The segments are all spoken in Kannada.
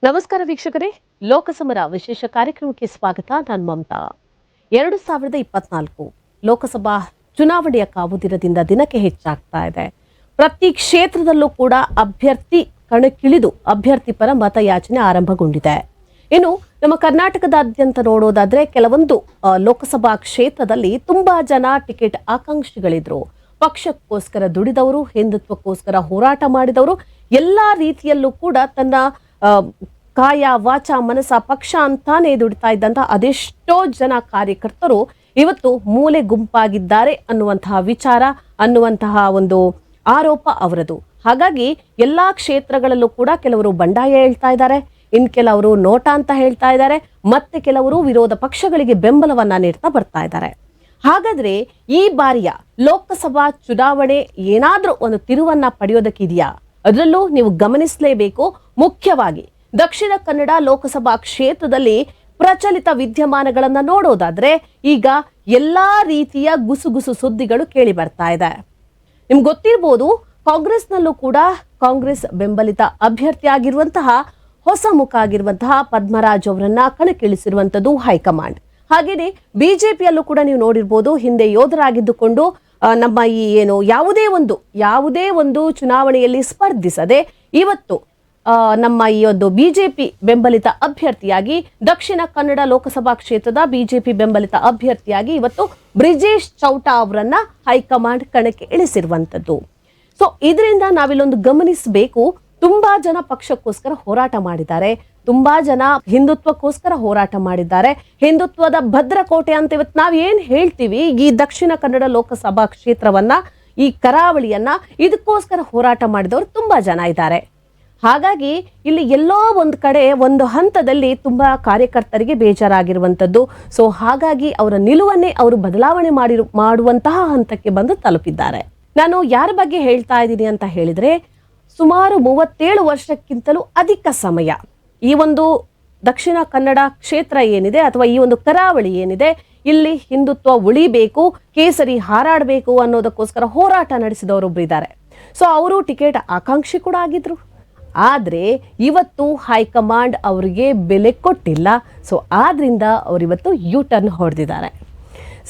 ನಮಸ್ಕಾರ ವೀಕ್ಷಕರೇ, ಲೋಕಸಮರ ವಿಶೇಷ ಕಾರ್ಯಕ್ರಮಕ್ಕೆ ಸ್ವಾಗತ. ನಾನು ಮಮತಾ. 2024 ಲೋಕಸಭಾ ಚುನಾವಣೆಯ ಕಾವುದಿನದಿಂದ ದಿನಕ್ಕೆ ಹೆಚ್ಚಾಗ್ತಾ ಇದೆ. ಪ್ರತಿ ಕ್ಷೇತ್ರದಲ್ಲೂ ಕೂಡ ಅಭ್ಯರ್ಥಿ ಕಣಕ್ಕಿಳಿದು ಅಭ್ಯರ್ಥಿ ಪರ ಮತಯಾಚನೆ ಆರಂಭಗೊಂಡಿದೆ. ಇನ್ನು ನಮ್ಮ ಕರ್ನಾಟಕದಾದ್ಯಂತ ನೋಡೋದಾದ್ರೆ ಕೆಲವೊಂದು ಲೋಕಸಭಾ ಕ್ಷೇತ್ರದಲ್ಲಿ ತುಂಬಾ ಜನ ಟಿಕೆಟ್ ಆಕಾಂಕ್ಷಿಗಳಿದ್ರು. ಪಕ್ಷಕ್ಕೋಸ್ಕರ ದುಡಿದವರು, ಹಿಂದುತ್ವಕ್ಕೋಸ್ಕರ ಹೋರಾಟ ಮಾಡಿದವರು, ಎಲ್ಲಾ ರೀತಿಯಲ್ಲೂ ಕೂಡ ತನ್ನ ಕಾಯ ವಾಚ ಮನಸ ಪಕ್ಷ ಅಂತಾನೆ ದುಡಿತಾ ಇದ್ದಂತಹ ಅದೆಷ್ಟೋ ಜನ ಕಾರ್ಯಕರ್ತರು ಇವತ್ತು ಮೂಲೆ ಗುಂಪಾಗಿದ್ದಾರೆ ಅನ್ನುವಂತಹ ವಿಚಾರ, ಅನ್ನುವಂತಹ ಒಂದು ಆರೋಪ ಅವರದು. ಹಾಗಾಗಿ ಎಲ್ಲಾ ಕ್ಷೇತ್ರಗಳಲ್ಲೂ ಕೂಡ ಕೆಲವರು ಬಂಡಾಯ ಹೇಳ್ತಾ ಇದ್ದಾರೆ, ಇನ್ ಕೆಲವರು ನೋಟ ಅಂತ ಹೇಳ್ತಾ ಇದ್ದಾರೆ, ಮತ್ತೆ ಕೆಲವರು ವಿರೋಧ ಪಕ್ಷಗಳಿಗೆ ಬೆಂಬಲವನ್ನ ನೀಡ್ತಾ ಬರ್ತಾ ಇದ್ದಾರೆ. ಹಾಗಾದ್ರೆ ಈ ಬಾರಿಯ ಲೋಕಸಭಾ ಚುನಾವಣೆ ಏನಾದ್ರೂ ಒಂದು ತಿರುವನ್ನ ಪಡೆಯೋದಕ್ಕಿದೆಯಾ? ಅದರಲ್ಲೂ ನೀವು ಗಮನಿಸಲೇಬೇಕು. ಮುಖ್ಯವಾಗಿ ದಕ್ಷಿಣ ಕನ್ನಡ ಲೋಕಸಭಾ ಕ್ಷೇತ್ರದಲ್ಲಿ ಪ್ರಚಲಿತ ವಿದ್ಯಮಾನಗಳನ್ನ ನೋಡೋದಾದ್ರೆ ಈಗ ಎಲ್ಲಾ ರೀತಿಯ ಗುಸುಗುಸು ಸುದ್ದಿಗಳು ಕೇಳಿ ಬರ್ತಾ ಇದೆ. ನಿಮ್ಗೆ ಗೊತ್ತಿರ್ಬೋದು, ಕಾಂಗ್ರೆಸ್ನಲ್ಲೂ ಕೂಡ ಕಾಂಗ್ರೆಸ್ ಬೆಂಬಲಿತ ಅಭ್ಯರ್ಥಿ ಆಗಿರುವಂತಹ ಹೊಸ ಮುಖ ಆಗಿರುವಂತಹ ಪದ್ಮರಾಜ್ ಅವರನ್ನ ಕಣಕ್ಕಿಳಿಸಿರುವಂತದ್ದು ಹೈಕಮಾಂಡ್. ಹಾಗೇನೆ ಬಿಜೆಪಿಯಲ್ಲೂ ಕೂಡ ನೀವು ನೋಡಿರ್ಬೋದು, ಹಿಂದೆ ಯೋಧರಾಗಿದ್ದುಕೊಂಡು ನಮ್ಮ ಈ ಏನು ಯಾವುದೇ ಒಂದು ಚುನಾವಣೆಯಲ್ಲಿ ಸ್ಪರ್ಧಿಸದೆ ಇವತ್ತು ನಮ್ಮ ಈ ಒಂದು ಬಿಜೆಪಿ ಬೆಂಬಲಿತ ಅಭ್ಯರ್ಥಿಯಾಗಿ ದಕ್ಷಿಣ ಕನ್ನಡ ಲೋಕಸಭಾ ಕ್ಷೇತ್ರದ ಬಿಜೆಪಿ ಬೆಂಬಲಿತ ಅಭ್ಯರ್ಥಿಯಾಗಿ ಇವತ್ತು ಬ್ರಿಜೇಶ್ ಚೌಟಾ ಅವರನ್ನ ಹೈಕಮಾಂಡ್ ಕಣಕ್ಕೆ ಇಳಿಸಿರುವಂತದ್ದು. ಸೊ ಇದರಿಂದ ನಾವಿಲ್ಲೊಂದು ಗಮನಿಸಬೇಕು, ತುಂಬಾ ಜನ ಪಕ್ಷಕ್ಕೋಸ್ಕರ ಹೋರಾಟ ಮಾಡಿದ್ದಾರೆ, ತುಂಬಾ ಜನ ಹಿಂದುತ್ವಕ್ಕೋಸ್ಕರ ಹೋರಾಟ ಮಾಡಿದ್ದಾರೆ. ಹಿಂದುತ್ವದ ಭದ್ರಕೋಟೆ ಅಂತ ಇವತ್ತು ನಾವ್ ಏನ್ ಹೇಳ್ತೀವಿ, ಈ ದಕ್ಷಿಣ ಕನ್ನಡ ಲೋಕಸಭಾ ಕ್ಷೇತ್ರವನ್ನ, ಈ ಕರಾವಳಿಯನ್ನ, ಇದಕ್ಕೋಸ್ಕರ ಹೋರಾಟ ಮಾಡಿದವರು ತುಂಬಾ ಜನ ಇದ್ದಾರೆ. ಹಾಗಾಗಿ ಇಲ್ಲಿ ಎಲ್ಲೋ ಒಂದು ಕಡೆ ಒಂದು ಹಂತದಲ್ಲಿ ತುಂಬಾ ಕಾರ್ಯಕರ್ತರಿಗೆ ಬೇಜಾರಾಗಿರುವಂತದ್ದು. ಸೊ ಹಾಗಾಗಿ ಅವರ ನಿಲುವನ್ನೇ ಅವರು ಬದಲಾವಣೆ ಮಾಡುವಂತಹ ಹಂತಕ್ಕೆ ಬಂದು ತಲುಪಿದ್ದಾರೆ. ನಾನು ಯಾರ ಬಗ್ಗೆ ಹೇಳ್ತಾ ಇದ್ದೀನಿ ಅಂತ ಹೇಳಿದ್ರೆ, ಸುಮಾರು 37 ವರ್ಷಕ್ಕಿಂತಲೂ ಅಧಿಕ ಸಮಯ ಈ ಒಂದು ದಕ್ಷಿಣ ಕನ್ನಡ ಕ್ಷೇತ್ರ ಏನಿದೆ ಅಥವಾ ಈ ಒಂದು ಕರಾವಳಿ ಏನಿದೆ, ಇಲ್ಲಿ ಹಿಂದುತ್ವ ಉಳಿಬೇಕು, ಕೇಸರಿ ಹಾರಾಡಬೇಕು ಅನ್ನೋದಕ್ಕೋಸ್ಕರ ಹೋರಾಟ ನಡೆಸಿದವರೊಬ್ರು ಇದ್ದಾರೆ. ಸೊ ಅವರು ಟಿಕೆಟ್ ಆಕಾಂಕ್ಷಿ ಕೂಡ ಆಗಿದ್ರು. ಆದ್ರೆ ಇವತ್ತು ಹೈಕಮಾಂಡ್ ಅವರಿಗೆ ಬೆಲೆ ಕೊಟ್ಟಿಲ್ಲ. ಸೊ ಆದ್ರಿಂದ ಅವರಿವತ್ತು ಯು ಟರ್ನ್ ಹೊಡೆದಿದ್ದಾರೆ.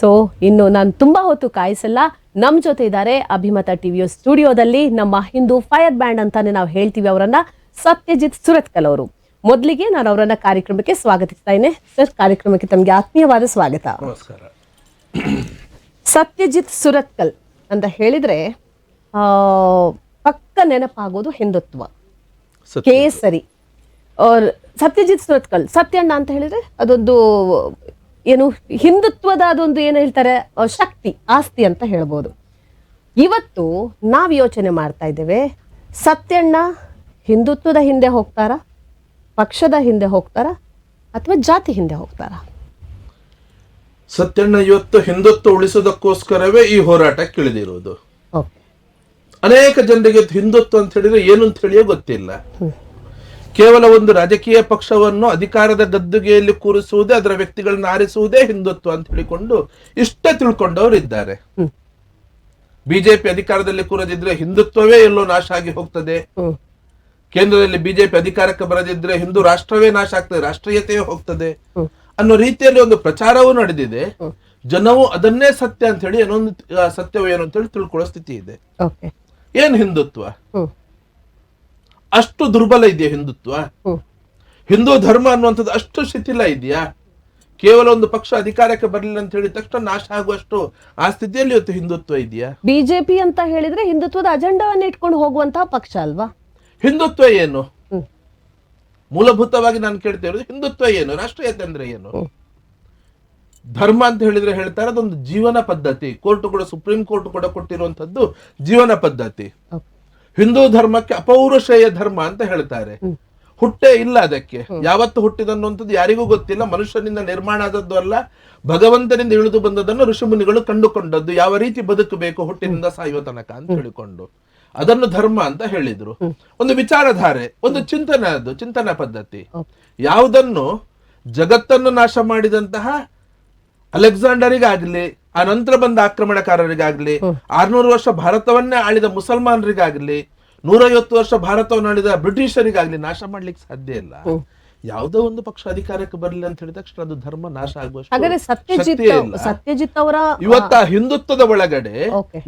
ಸೊ ಇನ್ನು ನಾನು ತುಂಬಾ ಹೊತ್ತು ಕಾಯಿಸಲ್ಲ, ನಮ್ಮ ಜೊತೆ ಇದ್ದಾರೆ ಅಭಿಮತ ಟಿವಿಯ ಸ್ಟುಡಿಯೋದಲ್ಲಿ ನಮ್ಮ ಹಿಂದೂ ಫೈರ್ ಬ್ಯಾಂಡ್ ಅಂತಾನೆ ನಾವು ಹೇಳ್ತೀವಿ ಅವರನ್ನ, ಸತ್ಯಜಿತ್ ಸುರತ್ಕಲ್ ಅವರು. ಮೊದಲಿಗೆ ನಾನು ಅವರನ್ನ ಕಾರ್ಯಕ್ರಮಕ್ಕೆ ಸ್ವಾಗತಿಸ್ತಾ ಇದ್ದೇನೆ. ಸರ್, ಕಾರ್ಯಕ್ರಮಕ್ಕೆ ತಮಗೆ ಆತ್ಮೀಯವಾದ ಸ್ವಾಗತ. ನಮಸ್ಕಾರ. ಸತ್ಯಜಿತ್ ಸುರತ್ಕಲ್ ಅಂತ ಹೇಳಿದ್ರೆ ಪಕ್ಕ ನೆನಪಾಗೋದು ಹಿಂದುತ್ವ, ಕೇಸರಿ. ಸತ್ಯಜಿತ್ ಸುರತ್ಕಲ್, ಸತ್ಯಣ್ಣ ಅಂತ ಹೇಳಿದ್ರೆ ಅದೊಂದು ಏನು ಹಿಂದುತ್ವದ ಅದೊಂದು ಏನು ಹೇಳ್ತಾರೆ ಶಕ್ತಿ, ಆಸ್ತಿ ಅಂತ ಹೇಳ್ಬೋದು. ಇವತ್ತು ನಾವು ಯೋಚನೆ ಮಾಡ್ತಾ ಇದ್ದೇವೆ, ಸತ್ಯಣ್ಣ ಹಿಂದುತ್ವದ ಹಿಂದೆ ಹೋಗ್ತಾರಾ, ಪಕ್ಷದ ಹಿಂದೆ ಹೋಗ್ತಾರಾ, ಅಥವಾ ಜಾತಿ ಹಿಂದೆ ಹೋಗ್ತಾರಾ? ಸತ್ಯಣ್ಣ ಇವತ್ತು ಹಿಂದುತ್ವ ಉಳಿಸೋದಕ್ಕೋಸ್ಕರವೇ ಈ ಹೋರಾಟಕ್ಕೆ ಇಳಿದಿರುವುದು. ಅನೇಕ ಜನರಿಗೆ ಹಿಂದುತ್ವ ಅಂತ ಹೇಳಿದ್ರೆ ಏನು ಅಂತ ಹೇಳಿಯೇ ಗೊತ್ತಿಲ್ಲ. ಕೇವಲ ಒಂದು ರಾಜಕೀಯ ಪಕ್ಷವನ್ನು ಅಧಿಕಾರದ ಗದ್ದುಗೆಯಲ್ಲಿ ಕೂರಿಸುವುದೇ, ಅದರ ವ್ಯಕ್ತಿಗಳನ್ನ ಆರಿಸುವುದೇ ಹಿಂದುತ್ವ ಅಂತ ಹೇಳಿಕೊಂಡು ಇಷ್ಟೇ ತಿಳ್ಕೊಂಡವರು ಇದ್ದಾರೆ. ಬಿಜೆಪಿ ಅಧಿಕಾರದಲ್ಲಿ ಕೂರದಿದ್ರೆ ಹಿಂದುತ್ವವೇ ಎಲ್ಲೋ ನಾಶ ಆಗಿ ಹೋಗ್ತದೆ, ಕೇಂದ್ರದಲ್ಲಿ ಬಿಜೆಪಿ ಅಧಿಕಾರಕ್ಕೆ ಬರದಿದ್ರೆ ಹಿಂದೂ ರಾಷ್ಟ್ರವೇ ನಾಶ ಆಗ್ತದೆ, ರಾಷ್ಟ್ರೀಯತೆಯೇ ಹೋಗ್ತದೆ ಅನ್ನೋ ರೀತಿಯಲ್ಲಿ ಒಂದು ಪ್ರಚಾರವೂ ನಡೆದಿದೆ. ಜನವು ಅದನ್ನೇ ಸತ್ಯ ಅಂತ ಹೇಳಿ ಏನೊಂದು ಸತ್ಯವೋ ಏನು ಅಂತ ಹೇಳಿ ತಿಳ್ಕೊಳ್ಳೋ ಸ್ಥಿತಿ ಇದೆ. ಏನ್ ಹಿಂದುತ್ವ? ಅಷ್ಟು ದುರ್ಬಲ ಇದೆಯಾ ಹಿಂದುತ್ವ? ಹಿಂದೂ ಧರ್ಮ ಅನ್ನುವಂಥದ್ದು ಅಷ್ಟು ಶಿಥಿಲ ಇದೆಯಾ? ಕೇವಲ ಒಂದು ಪಕ್ಷ ಅಧಿಕಾರಕ್ಕೆ ಬರಲಿಲ್ಲ ಅಂತ ಹೇಳಿದ ತಕ್ಷಣ ನಾಶ ಆಗುವಷ್ಟು ಆ ಸ್ಥಿತಿಯಲ್ಲಿ ಇವತ್ತು ಹಿಂದುತ್ವ ಇದೆಯಾ? ಬಿಜೆಪಿ ಅಂತ ಹೇಳಿದ್ರೆ ಹಿಂದುತ್ವದ ಅಜೆಂಡಾವನ್ನ ಇಟ್ಕೊಂಡು ಹೋಗುವಂತಹ ಪಕ್ಷ ಅಲ್ವಾ? ಹಿಂದುತ್ವ ಏನು? ಮೂಲಭೂತವಾಗಿ ನಾನು ಕೇಳ್ತಾ ಇರೋದು ಹಿಂದುತ್ವ ಏನು, ರಾಷ್ಟ್ರೀಯತೆ ಅಂದ್ರೆ ಏನು? ಧರ್ಮ ಅಂತ ಹೇಳಿದ್ರೆ ಹೇಳ್ತಾರೆ ಅದೊಂದು ಜೀವನ ಪದ್ಧತಿ. ಕೋರ್ಟ್ ಕೂಡ, ಸುಪ್ರೀಂ ಕೋರ್ಟ್ ಕೂಡ ಕೊಟ್ಟಿರುವಂತದ್ದು ಜೀವನ ಪದ್ಧತಿ. ಹಿಂದೂ ಧರ್ಮಕ್ಕೆ ಅಪೌರುಷೇಯ ಧರ್ಮ ಅಂತ ಹೇಳ್ತಾರೆ. ಹುಟ್ಟೇ ಇಲ್ಲ ಅದಕ್ಕೆ, ಯಾವತ್ತು ಹುಟ್ಟಿದನ್ನುವಂಥದ್ದು ಯಾರಿಗೂ ಗೊತ್ತಿಲ್ಲ. ಮನುಷ್ಯನಿಂದ ನಿರ್ಮಾಣ ಆದದ್ದು ಅಲ್ಲ, ಭಗವಂತನಿಂದ ಇಳಿದು ಬಂದದನ್ನು ಋಷಿಮುನಿಗಳು ಕಂಡುಕೊಂಡದ್ದು, ಯಾವ ರೀತಿ ಬದುಕಬೇಕು ಹುಟ್ಟಿನಿಂದ ಸಾಯುವ ತನಕ ಅಂತ ಹೇಳಿಕೊಂಡು ಅದನ್ನು ಧರ್ಮ ಅಂತ ಹೇಳಿದ್ರು. ಒಂದು ವಿಚಾರಧಾರೆ, ಒಂದು ಚಿಂತನೆ, ಅದು ಚಿಂತನಾ ಪದ್ಧತಿ. ಯಾವುದನ್ನು ಜಗತ್ತನ್ನು ನಾಶ ಮಾಡಿದಂತಹ ಅಲೆಕ್ಸಾಂಡರಿಗಾಗ್ಲಿ, ಆ ನಂತರ ಬಂದ ಆಕ್ರಮಣಕಾರರಿಗಾಗ್ಲಿ, 600 ವರ್ಷ ಭಾರತವನ್ನೇ ಆಳಿದ ಮುಸಲ್ಮಾನರಿಗಾಗ್ಲಿ, 150 ವರ್ಷ ಭಾರತವನ್ನು ಆಳಿದ ಬ್ರಿಟಿಷರಿಗಾಗ್ಲಿ ನಾಶ ಮಾಡ್ಲಿಕ್ಕೆ ಸಾಧ್ಯ ಇಲ್ಲ. ಯಾವುದೋ ಒಂದು ಪಕ್ಷ ಅಧಿಕಾರಕ್ಕೆ ಬರಲಿ ಅಂತ ಹೇಳಿದ ತಕ್ಷಣ ಅದು ಧರ್ಮ ನಾಶ ಹಾಗಾದ್ರೆ ಸತ್ಯಜಿತ್ ಅವರ ಇವತ್ತ ಹಿಂದುತ್ವದ ಒಳಗಡೆ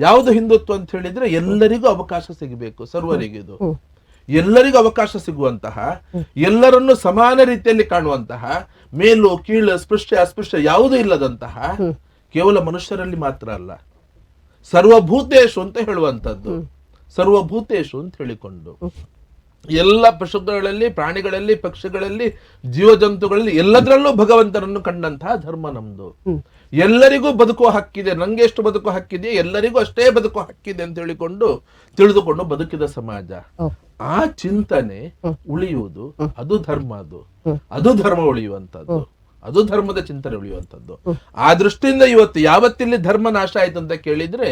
ಯಾವುದು ಹಿಂದುತ್ವ ಅಂತ ಹೇಳಿದ್ರೆ ಎಲ್ಲರಿಗೂ ಅವಕಾಶ ಸಿಗಬೇಕು, ಸರ್ವರಿಗಿದು ಎಲ್ಲರಿಗೂ ಅವಕಾಶ ಸಿಗುವಂತಹ, ಎಲ್ಲರನ್ನು ಸಮಾನ ರೀತಿಯಲ್ಲಿ ಕಾಣುವಂತಹ, ಮೇಲು ಕೀಳು ಸ್ಪೃಶ್ಯ ಅಸ್ಪೃಶ್ಯ ಯಾವುದೂ ಇಲ್ಲದಂತಹ, ಕೇವಲ ಮನುಷ್ಯರಲ್ಲಿ ಮಾತ್ರ ಅಲ್ಲ, ಸರ್ವಭೂತೇಶು ಅಂತ ಹೇಳುವಂತದ್ದು, ಸರ್ವಭೂತೇಶು ಅಂತ ಹೇಳಿಕೊಂಡು ಎಲ್ಲ ಪಶುಗಳಲ್ಲಿ, ಪ್ರಾಣಿಗಳಲ್ಲಿ, ಪಕ್ಷಿಗಳಲ್ಲಿ, ಜೀವಜಂತುಗಳಲ್ಲಿ ಎಲ್ಲದರಲ್ಲೂ ಭಗವಂತನನ್ನು ಕಂಡಂತಹ ಧರ್ಮ ನಮ್ದು. ಎಲ್ಲರಿಗೂ ಬದುಕುವ ಹಕ್ಕಿದೆ, ನಂಗೆ ಎಷ್ಟು ಬದುಕುವ ಹಕ್ಕಿದೆ, ಎಲ್ಲರಿಗೂ ಅಷ್ಟೇ ಬದುಕುವ ಹಕ್ಕಿದೆ ಅಂತ ಹೇಳಿಕೊಂಡು ತಿಳಿದುಕೊಂಡು ಬದುಕಿದ ಸಮಾಜ. ಆ ಚಿಂತನೆ ಉಳಿಯುವುದು ಅದು ಧರ್ಮ, ಅದು ಧರ್ಮ ಉಳಿಯುವಂತದ್ದು, ಅದು ಧರ್ಮದ ಚಿಂತನೆ ಉಳಿಯುವಂತದ್ದು. ಆ ದೃಷ್ಟಿಯಿಂದ ಇವತ್ತು ಯಾವತ್ತಿಲ್ಲಿ ಧರ್ಮ ನಾಶ ಆಯ್ತು ಅಂತ ಕೇಳಿದ್ರೆ,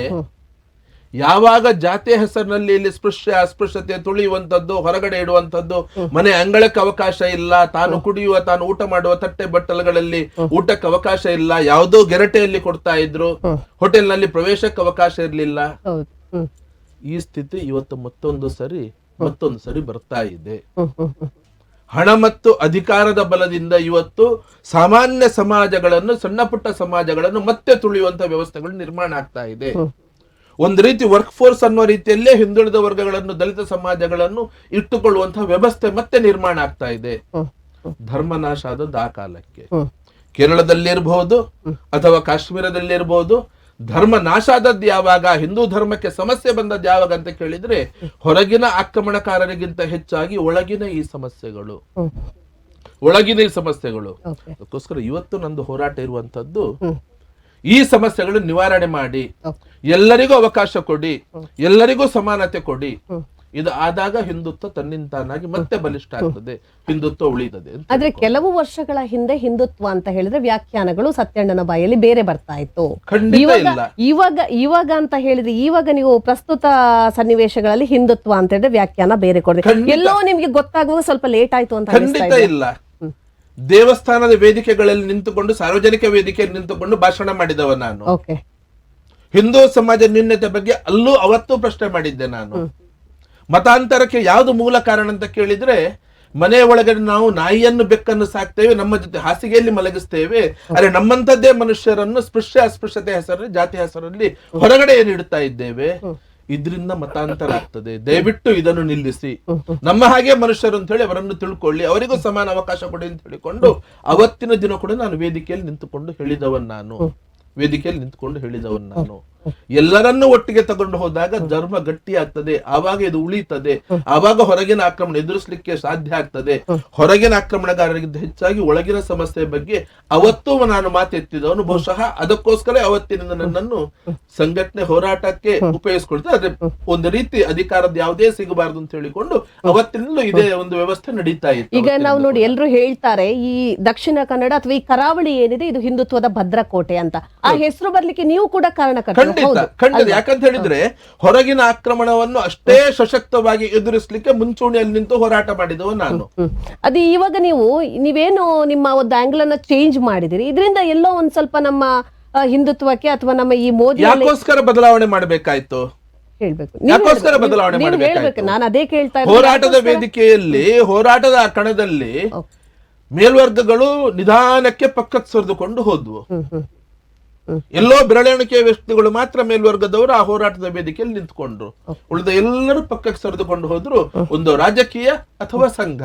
ಯಾವಾಗ ಜಾತಿಯ ಹೆಸರಿನಲ್ಲಿ ಇಲ್ಲಿ ಸ್ಪೃಶ್ಯ ಅಸ್ಪೃಶ್ಯತೆ ತುಳಿಯುವಂತದ್ದು, ಹೊರಗಡೆ ಇಡುವಂತದ್ದು, ಮನೆ ಅಂಗಳಕ್ಕೆ ಅವಕಾಶ ಇಲ್ಲ, ತಾನು ಕುಡಿಯುವ, ತಾನು ಊಟ ಮಾಡುವ ತಟ್ಟೆ ಬಟ್ಟಲುಗಳಲ್ಲಿ ಊಟಕ್ಕೆ ಅವಕಾಶ ಇಲ್ಲ, ಯಾವುದೋ ಗೆರಟೆಯಲ್ಲಿ ಕೊಡ್ತಾ ಇದ್ರು, ಹೋಟೆಲ್ ನಲ್ಲಿ ಪ್ರವೇಶಕ್ಕೆ ಅವಕಾಶ ಇರ್ಲಿಲ್ಲ. ಈ ಸ್ಥಿತಿ ಇವತ್ತು ಮತ್ತೊಂದು ಸರಿ ಬರ್ತಾ ಇದೆ. ಹಣ ಮತ್ತು ಅಧಿಕಾರದ ಬಲದಿಂದ ಇವತ್ತು ಸಾಮಾನ್ಯ ಸಮಾಜಗಳನ್ನು, ಸಣ್ಣ ಪುಟ್ಟ ಸಮಾಜಗಳನ್ನು ಮತ್ತೆ ತುಳಿಯುವಂತ ವ್ಯವಸ್ಥೆಗಳು ನಿರ್ಮಾಣ ಆಗ್ತಾ ಇದೆ. ಒಂದು ರೀತಿ ವರ್ಕ್ ಫೋರ್ಸ್ ಅನ್ನೋ ರೀತಿಯಲ್ಲೇ ಹಿಂದುಳಿದ ವರ್ಗಗಳನ್ನು, ದಲಿತ ಸಮಾಜಗಳನ್ನು ಇಟ್ಟುಕೊಳ್ಳುವಂತಹ ವ್ಯವಸ್ಥೆ ಮತ್ತೆ ನಿರ್ಮಾಣ ಆಗ್ತಾ ಇದೆ. ಧರ್ಮನಾಶ ಆದದ್ದು ಆ ಕಾಲಕ್ಕೆ ಕೇರಳದಲ್ಲಿರಬಹುದು ಅಥವಾ ಕಾಶ್ಮೀರದಲ್ಲಿರಬಹುದು. ಧರ್ಮ ನಾಶ ಆದದ್ದು ಯಾವಾಗ, ಹಿಂದೂ ಧರ್ಮಕ್ಕೆ ಸಮಸ್ಯೆ ಬಂದದ್ದು ಯಾವಾಗ ಅಂತ ಕೇಳಿದ್ರೆ, ಹೊರಗಿನ ಆಕ್ರಮಣಕಾರರಿಗಿಂತ ಹೆಚ್ಚಾಗಿ ಒಳಗಿನ ಈ ಸಮಸ್ಯೆಗಳು. ಅದಕ್ಕೋಸ್ಕರ ಇವತ್ತು ನಂದು ಹೋರಾಟ ಇರುವಂತದ್ದು, ಈ ಸಮಸ್ಯೆಗಳು ನಿವಾರಣೆ ಮಾಡಿ, ಎಲ್ಲರಿಗೂ ಅವಕಾಶ ಕೊಡಿ, ಎಲ್ಲರಿಗೂ ಸಮಾನತೆ ಕೊಡಿ. ಇದು ಆದಾಗ ಹಿಂದುತ್ವ ತನ್ನಿಂತಾನಾಗಿ ಮತ್ತೆ ಬಲಿಷ್ಠ ಆಗ್ತದೆ, ಹಿಂದುತ್ವ ಉಳಿತದೆ. ಆದ್ರೆ ಕೆಲವು ವರ್ಷಗಳ ಹಿಂದೆ ಹಿಂದುತ್ವ ಅಂತ ಹೇಳಿದ್ರೆ ವ್ಯಾಖ್ಯಾನಗಳು ಸತ್ಯಣ್ಣನ ಬಾಯಲ್ಲಿ ಬೇರೆ ಬರ್ತಾ ಇತ್ತು. ಇವಾಗ ಅಂತ ಹೇಳಿದ್ರೆ, ಇವಾಗ ನೀವು ಪ್ರಸ್ತುತ ಸನ್ನಿವೇಶಗಳಲ್ಲಿ ಹಿಂದುತ್ವ ಅಂತ ಹೇಳಿದ್ರೆ ವ್ಯಾಖ್ಯಾನ ಬೇರೆ ಕೊಡ್ರಿ. ಎಲ್ಲೋ ನಿಮ್ಗೆ ಗೊತ್ತಾಗುವಾಗ ಸ್ವಲ್ಪ ಲೇಟ್ ಆಯ್ತು ಅಂತ ಖಂಡಿತ ಇಲ್ಲ. ದೇವಸ್ಥಾನದ ವೇದಿಕೆಗಳಲ್ಲಿ ನಿಂತುಕೊಂಡು, ಸಾರ್ವಜನಿಕ ವೇದಿಕೆಯಲ್ಲಿ ನಿಂತುಕೊಂಡು ಭಾಷಣ ಮಾಡಿದವ ನಾನು. ಹಿಂದೂ ಸಮಾಜ ನ್ಯೂನ್ಯತೆ ಬಗ್ಗೆ ಅಲ್ಲೂ ಅವತ್ತು ಪ್ರಶ್ನೆ ಮಾಡಿದ್ದೆ ನಾನು. ಮತಾಂತರಕ್ಕೆ ಯಾವುದು ಮೂಲ ಕಾರಣ ಅಂತ ಕೇಳಿದ್ರೆ, ಮನೆಯ ಒಳಗಡೆ ನಾವು ನಾಯಿಯನ್ನು, ಬೆಕ್ಕನ್ನು ಸಾಕ್ತೇವೆ, ನಮ್ಮ ಜೊತೆ ಹಾಸಿಗೆಯಲ್ಲಿ ಮಲಗಿಸ್ತೇವೆ, ಅರೆ ನಮ್ಮಂತದ್ದೇ ಮನುಷ್ಯರನ್ನು ಸ್ಪೃಶ್ಯ ಅಸ್ಪೃಶ್ಯತೆ ಹೆಸರಲ್ಲಿ, ಜಾತಿ ಹೆಸರಲ್ಲಿ ಹೊರಗಡೆ ಏನಿಡ್ತಾ ಇದ್ದೇವೆ. ಇದರಿಂದ ಮತಾಂತರ ಆಗ್ತದೆ. ದಯವಿಟ್ಟು ಇದನ್ನು ನಿಲ್ಲಿಸಿ, ನಮ್ಮ ಹಾಗೆ ಮನುಷ್ಯರು ಅಂತ ಹೇಳಿ ಅವರನ್ನು ತಿಳ್ಕೊಳ್ಳಿ, ಅವರಿಗೂ ಸಮಾನ ಅವಕಾಶ ಕೊಡಿ ಅಂತ ಹೇಳಿಕೊಂಡು ಅವತ್ತಿನ ದಿನ ಕೂಡ ನಾನು ವೇದಿಕೆಯಲ್ಲಿ ನಿಂತುಕೊಂಡು ಹೇಳಿದವನ್ ನಾನು. ಎಲ್ಲರನ್ನೂ ಒಟ್ಟಿಗೆ ತಗೊಂಡು ಹೋದಾಗ ಧರ್ಮ ಗಟ್ಟಿ ಆಗ್ತದೆ, ಆವಾಗ ಇದು ಉಳಿತದೆ, ಆವಾಗ ಹೊರಗಿನ ಆಕ್ರಮಣ ಎದುರಿಸಲಿಕ್ಕೆ ಸಾಧ್ಯ ಆಗ್ತದೆ. ಹೊರಗಿನ ಆಕ್ರಮಣಗಾರರಿಗಿಂತ ಹೆಚ್ಚಾಗಿ ಒಳಗಿನ ಸಮಸ್ಯೆ ಬಗ್ಗೆ ಅವತ್ತೂ ನಾನು ಮಾತೆತ್ತಿದವನು. ಬಹುಶಃ ಅದಕ್ಕೋಸ್ಕರ ಅವತ್ತಿನಿಂದ ನನ್ನನ್ನು ಸಂಘಟನೆ ಹೋರಾಟಕ್ಕೆ ಉಪಯೋಗಿಸ್ಕೊಳ್ತಾರೆ. ಆದ್ರೆ ಒಂದು ರೀತಿ ಅಧಿಕಾರದ ಯಾವುದೇ ಸಿಗಬಾರದು ಅಂತ ಹೇಳಿಕೊಂಡು ಅವತ್ತಿನಿಂದಲೂ ಇದೇ ಒಂದು ವ್ಯವಸ್ಥೆ ನಡೀತಾ ಇತ್ತು. ಈಗ ನಾವು ನೋಡಿ, ಎಲ್ಲರೂ ಹೇಳ್ತಾರೆ ಈ ದಕ್ಷಿಣ ಕನ್ನಡ ಅಥವಾ ಈ ಕರಾವಳಿ ಏನಿದೆ ಇದು ಹಿಂದುತ್ವದ ಭದ್ರಕೋಟೆ ಅಂತ. ಆ ಹೆಸರು ಬರ್ಲಿಕ್ಕೆ ನೀವು ಕೂಡ ಕಾರಣಕರ್ತರು. ಖಂಡಿತ. ಯಾಕಂತ ಹೇಳಿದ್ರೆ, ಹೊರಗಿನ ಆಕ್ರಮಣವನ್ನು ಅಷ್ಟೇ ಸಶಕ್ತವಾಗಿ ಎದುರಿಸಲಿಕ್ಕೆ ಮುಂಚೂಣಿಯಲ್ಲಿ ನಿಂತು ಹೋರಾಟ ಮಾಡಿದವ ನಾನು. ಅದು ಇವಾಗ ನೀವೇನು ನಿಮ್ಮ ಒಂದು ಆಂಗಲ್ ಅನ್ನ ಚೇಂಜ್ ಮಾಡಿದಿರಿ, ಇದರಿಂದ ಎಲ್ಲೋ ಒಂದ್ ಸ್ವಲ್ಪ ನಮ್ಮ ಹಿಂದುತ್ವಕ್ಕೆ ಅಥವಾ ನಮ್ಮ ಈ ಮೋದಿ ಯಾಕೋಸ್ಕರ ಬದಲಾವಣೆ ಮಾಡಬೇಕಾಯ್ತು ಹೇಳ್ಬೇಕು, ಯಾಕೋಸ್ಕರ ಬದಲಾವಣೆ ಮಾಡಬೇಕಾಯ್ತು? ನಾನು ಅದೇ ಕೇಳ್ತಾ ಇದ್ದೀನಿ. ಹೋರಾಟದ ವೇದಿಕೆಯಲ್ಲಿ, ಹೋರಾಟದ ಕಣದಲ್ಲಿ ಮೇಲ್ವರ್ಗಗಳು ನಿಧಾನಕ್ಕೆ ಪಕ್ಕಕ್ಕೆ ಸರಿದುಕೊಂಡು ಹೋದ್ವು. ಎಲ್ಲೋ ಬೆರಳೆಣಿಕೆಯ ವ್ಯಕ್ತಿಗಳು ಮಾತ್ರ ಮೇಲ್ವರ್ಗದವರು ಆ ಹೋರಾಟದ ವೇದಿಕೆಯಲ್ಲಿ ನಿಂತ್ಕೊಂಡ್ರು. ಉಳಿದ ಎಲ್ಲರೂ ಪಕ್ಕಕ್ಕೆ ಸರಿದುಕೊಂಡು ಹೋದ್ರು. ಒಂದು ರಾಜಕೀಯ ಅಥವಾ ಸಂಘ,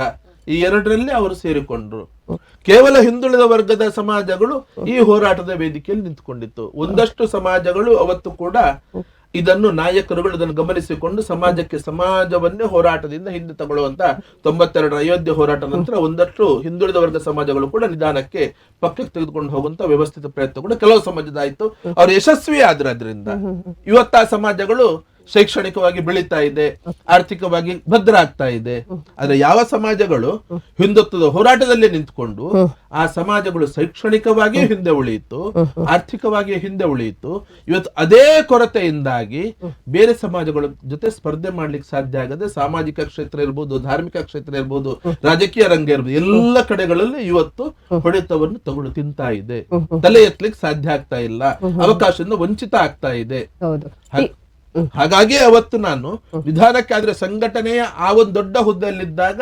ಈ ಎರಡರಲ್ಲಿ ಅವರು ಸೇರಿಕೊಂಡ್ರು. ಕೇವಲ ಹಿಂದುಳಿದ ವರ್ಗದ ಸಮಾಜಗಳು ಈ ಹೋರಾಟದ ವೇದಿಕೆಯಲ್ಲಿ ನಿಂತ್ಕೊಂಡಿತ್ತು. ಒಂದಷ್ಟು ಸಮಾಜಗಳು ಅವತ್ತು ಕೂಡ ಇದನ್ನು ನಾಯಕರುಗಳು ಇದನ್ನು ಗಮನಿಸಿಕೊಂಡು ಸಮಾಜವನ್ನೇ ಹೋರಾಟದಿಂದ ಹಿಂದೆ ತಗೊಳ್ಳುವಂತ 92ರ ಅಯೋಧ್ಯೆ ಹೋರಾಟ ನಂತರ ಒಂದಷ್ಟು ಹಿಂದುಳಿದ ವರ್ಗ ಸಮಾಜಗಳು ಕೂಡ ನಿಧಾನಕ್ಕೆ ಪಕ್ಕಕ್ಕೆ ತೆಗೆದುಕೊಂಡು ಹೋಗುವಂತ ವ್ಯವಸ್ಥಿತ ಪ್ರಯತ್ನ ಕೂಡ ಕೆಲವು ಸಮಾಜದ ಆಯ್ತು. ಅವ್ರು ಯಶಸ್ವಿ ಆದ್ರೆ ಅದರಿಂದ ಇವತ್ತ ಆ ಸಮಾಜಗಳು ಶೈಕ್ಷಣಿಕವಾಗಿ ಬೆಳೀತಾ ಇದೆ, ಆರ್ಥಿಕವಾಗಿ ಭದ್ರ ಆಗ್ತಾ ಇದೆ. ಆದ್ರೆ ಯಾವ ಸಮಾಜಗಳು ಹಿಂದುತ್ವದ ಹೋರಾಟದಲ್ಲಿ ನಿಂತ್ಕೊಂಡು ಆ ಸಮಾಜಗಳು ಶೈಕ್ಷಣಿಕವಾಗಿ ಹಿಂದೆ ಉಳಿಯಿತು, ಆರ್ಥಿಕವಾಗಿ ಹಿಂದೆ ಉಳಿಯಿತು. ಇವತ್ತು ಅದೇ ಕೊರತೆಯಿಂದಾಗಿ ಬೇರೆ ಸಮಾಜಗಳ ಜೊತೆ ಸ್ಪರ್ಧೆ ಮಾಡ್ಲಿಕ್ಕೆ ಸಾಧ್ಯ ಆಗದೆ ಸಾಮಾಜಿಕ ಕ್ಷೇತ್ರ ಇರ್ಬೋದು, ಧಾರ್ಮಿಕ ಕ್ಷೇತ್ರ ಇರ್ಬೋದು, ರಾಜಕೀಯ ರಂಗ ಇರ್ಬೋದು, ಎಲ್ಲ ಕಡೆಗಳಲ್ಲಿ ಇವತ್ತು ಹೊಡೆತವನ್ನು ತಗೊಂಡು ತಿಂತಾ ಇದೆ. ತಲೆ ಎತ್ತಲಿಕ್ಕೆ ಸಾಧ್ಯ ಆಗ್ತಾ ಇಲ್ಲ, ಅವಕಾಶದಿಂದ ವಂಚಿತ ಆಗ್ತಾ ಇದೆ. ಹಾಗಾಗಿ ಅವತ್ತು ನಾನು ವಿಧಾನಕ್ಕೆ ಆದ್ರೆ ಸಂಘಟನೆಯ ಆ ಒಂದು ದೊಡ್ಡ ಹುದ್ದೆಯಲ್ಲಿದ್ದಾಗ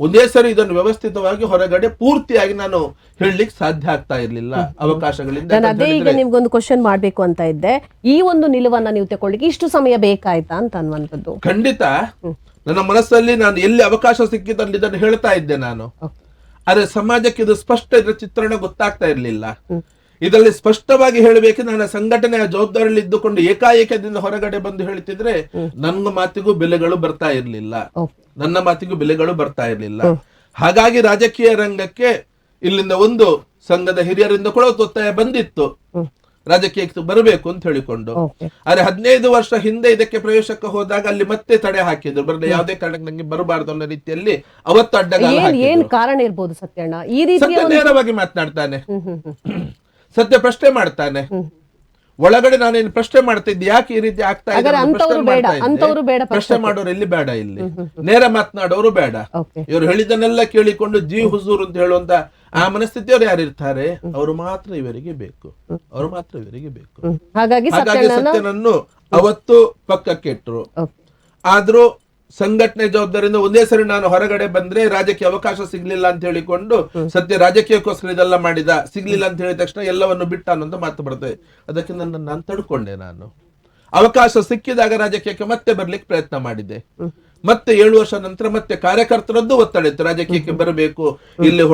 ಒಂದೇ ಸರಿ ಇದನ್ನು ವ್ಯವಸ್ಥಿತವಾಗಿ ಹೊರಗಡೆ ಪೂರ್ತಿಯಾಗಿ ನಾನು ಹೇಳಲಿಕ್ಕೆ ಸಾಧ್ಯ ಆಗ್ತಾ ಇರ್ಲಿಲ್ಲ ಅವಕಾಶಗಳಿಂದ. ನಾನು ಅದೇ ಈಗ ನಿಮ್ಗೊಂದು ಕ್ವಶನ್ ಮಾಡ್ಬೇಕು ಅಂತ ಇದ್ದೆ, ಈ ಒಂದು ನಿಲುವನ್ನ ನೀವು ತಗೊಳ್ಳಿಕ್ಕೆ ಇಷ್ಟು ಸಮಯ ಬೇಕಾಯ್ತಾ ಅಂತ ಅನ್ನುವಂಥದ್ದು? ಖಂಡಿತ ನನ್ನ ಮನಸ್ಸಲ್ಲಿ ನಾನು ಎಲ್ಲಿ ಅವಕಾಶ ಸಿಕ್ಕಿದಲ್ಲಿ ಇದನ್ನು ಹೇಳ್ತಾ ಇದ್ದೆ ನಾನು. ಆದ್ರೆ ಸಮಾಜಕ್ಕೆ ಇದು ಸ್ಪಷ್ಟ ಇದರ ಚಿತ್ರಣ ಗೊತ್ತಾಗ್ತಾ ಇರ್ಲಿಲ್ಲ. ಇದರಲ್ಲಿ ಸ್ಪಷ್ಟವಾಗಿ ಹೇಳಬೇಕು, ನಾನು ಸಂಘಟನೆಯ ಜವಾಬ್ದಾರಿಯಲ್ಲಿ ಇದ್ದುಕೊಂಡು ಏಕಾಏಕದಿಂದ ಹೊರಗಡೆ ಬಂದು ಹೇಳ್ತಿದ್ರೆ ನನ್ನ ಮಾತಿಗೂ ಬೆಲೆಗಳು ಬರ್ತಾ ಇರ್ಲಿಲ್ಲ, ನನ್ನ ಮಾತಿಗೂ ಬೆಲೆಗಳು ಬರ್ತಾ ಇರ್ಲಿಲ್ಲ. ಹಾಗಾಗಿ ರಾಜಕೀಯ ರಂಗಕ್ಕೆ ಇಲ್ಲಿಂದ ಒಂದು ಸಂಘದ ಹಿರಿಯರಿಂದ ಕೂಡ ಒತ್ತಾಯ ಬಂದಿತ್ತು ರಾಜಕೀಯಕ್ಕೆ ಬರಬೇಕು ಅಂತ ಹೇಳಿಕೊಂಡು. ಆದ್ರೆ 15 ವರ್ಷ ಹಿಂದೆ ಇದಕ್ಕೆ ಪ್ರವೇಶಕ್ಕೆ ಹೋದಾಗ ಅಲ್ಲಿ ಮತ್ತೆ ತಡೆ ಹಾಕಿದ್ರು, ಬರಲಿ ಯಾವುದೇ ಕಾರಣಕ್ಕೆ ನಂಗೆ ಬರಬಾರ್ದು ಅನ್ನೋ ರೀತಿಯಲ್ಲಿ ಅವತ್ತು ಅಡ್ಡಗಾಲ ಹಾಕಿದ್ರು. ಏನ್ ಕಾರಣ ಇರ್ಬೋದು ಸತ್ಯಣ್ಣ? ಈ ರೀತಿ ನೇರವಾಗಿ ಮಾತನಾಡ್ತಾನೆ, ಸತ್ಯ ಪ್ರಶ್ನೆ ಮಾಡ್ತಾನೆ. ಒಳಗಡೆ ನಾನೇನು ಪ್ರಶ್ನೆ ಮಾಡ್ತಿದ್ದೆ, ಯಾಕೆ ಈ ರೀತಿ ಆಗ್ತಾ ಇದೆ ಪ್ರಶ್ನೆ ಮಾಡೋರು ಎಲ್ಲಿ ಬೇಡ, ಇಲ್ಲಿ ನೇರ ಮಾತನಾಡೋರು ಬೇಡ. ಇವರು ಹೇಳಿದನ್ನೆಲ್ಲ ಕೇಳಿಕೊಂಡು ಜೀವ್ ಹುಜೂರ್ ಅಂತ ಹೇಳುವಂತ ಆ ಮನಸ್ಥಿತಿಯವರು ಯಾರಿರ್ತಾರೆ ಅವರು ಮಾತ್ರ ಇವರಿಗೆ ಬೇಕು, ಅವರು ಮಾತ್ರ ಇವರಿಗೆ ಬೇಕು. ಹಾಗಾಗಿ ಸತ್ಯನನ್ನು ಅವತ್ತು ಪಕ್ಕಕ್ಕೆ ಇಟ್ರು. ಆದ್ರೂ ಸಂಘಟನೆ ಜವಾಬ್ದಾರಿಯಿಂದ ಒಂದೇ ಸರಿ ನಾನು ಹೊರಗಡೆ ಬಂದ್ರೆ ರಾಜಕೀಯ ಅವಕಾಶ ಸಿಗ್ಲಿಲ್ಲ ಅಂತ ಹೇಳಿಕೊಂಡು ಸತ್ಯ ರಾಜಕೀಯಕ್ಕೋಸ್ಕರ ಇದೆಲ್ಲ ಮಾಡಿದ, ಸಿಗ್ಲಿಲ್ಲ ಅಂತ ಹೇಳಿದ ತಕ್ಷಣ ಎಲ್ಲವನ್ನು ಬಿಟ್ಟ ಅನ್ನೋದು ಮಾತು ಬರ್ತದೆ. ಅದಕ್ಕೆ ನಾನು ತಡ್ಕೊಂಡೆ. ನಾನು ಅವಕಾಶ ಸಿಕ್ಕಿದಾಗ ರಾಜಕೀಯಕ್ಕೆ ಮತ್ತೆ ಬರ್ಲಿಕ್ಕೆ ಪ್ರಯತ್ನ ಮಾಡಿದೆ. ಮತ್ತೆ 7 ವರ್ಷ ನಂತರ ಮತ್ತೆ ಕಾರ್ಯಕರ್ತರದ್ದು ಒತ್ತಡ ಇತ್ತು, ರಾಜಕೀಯಕ್ಕೆ ಬರಬೇಕು, ಇಲ್ಲಿ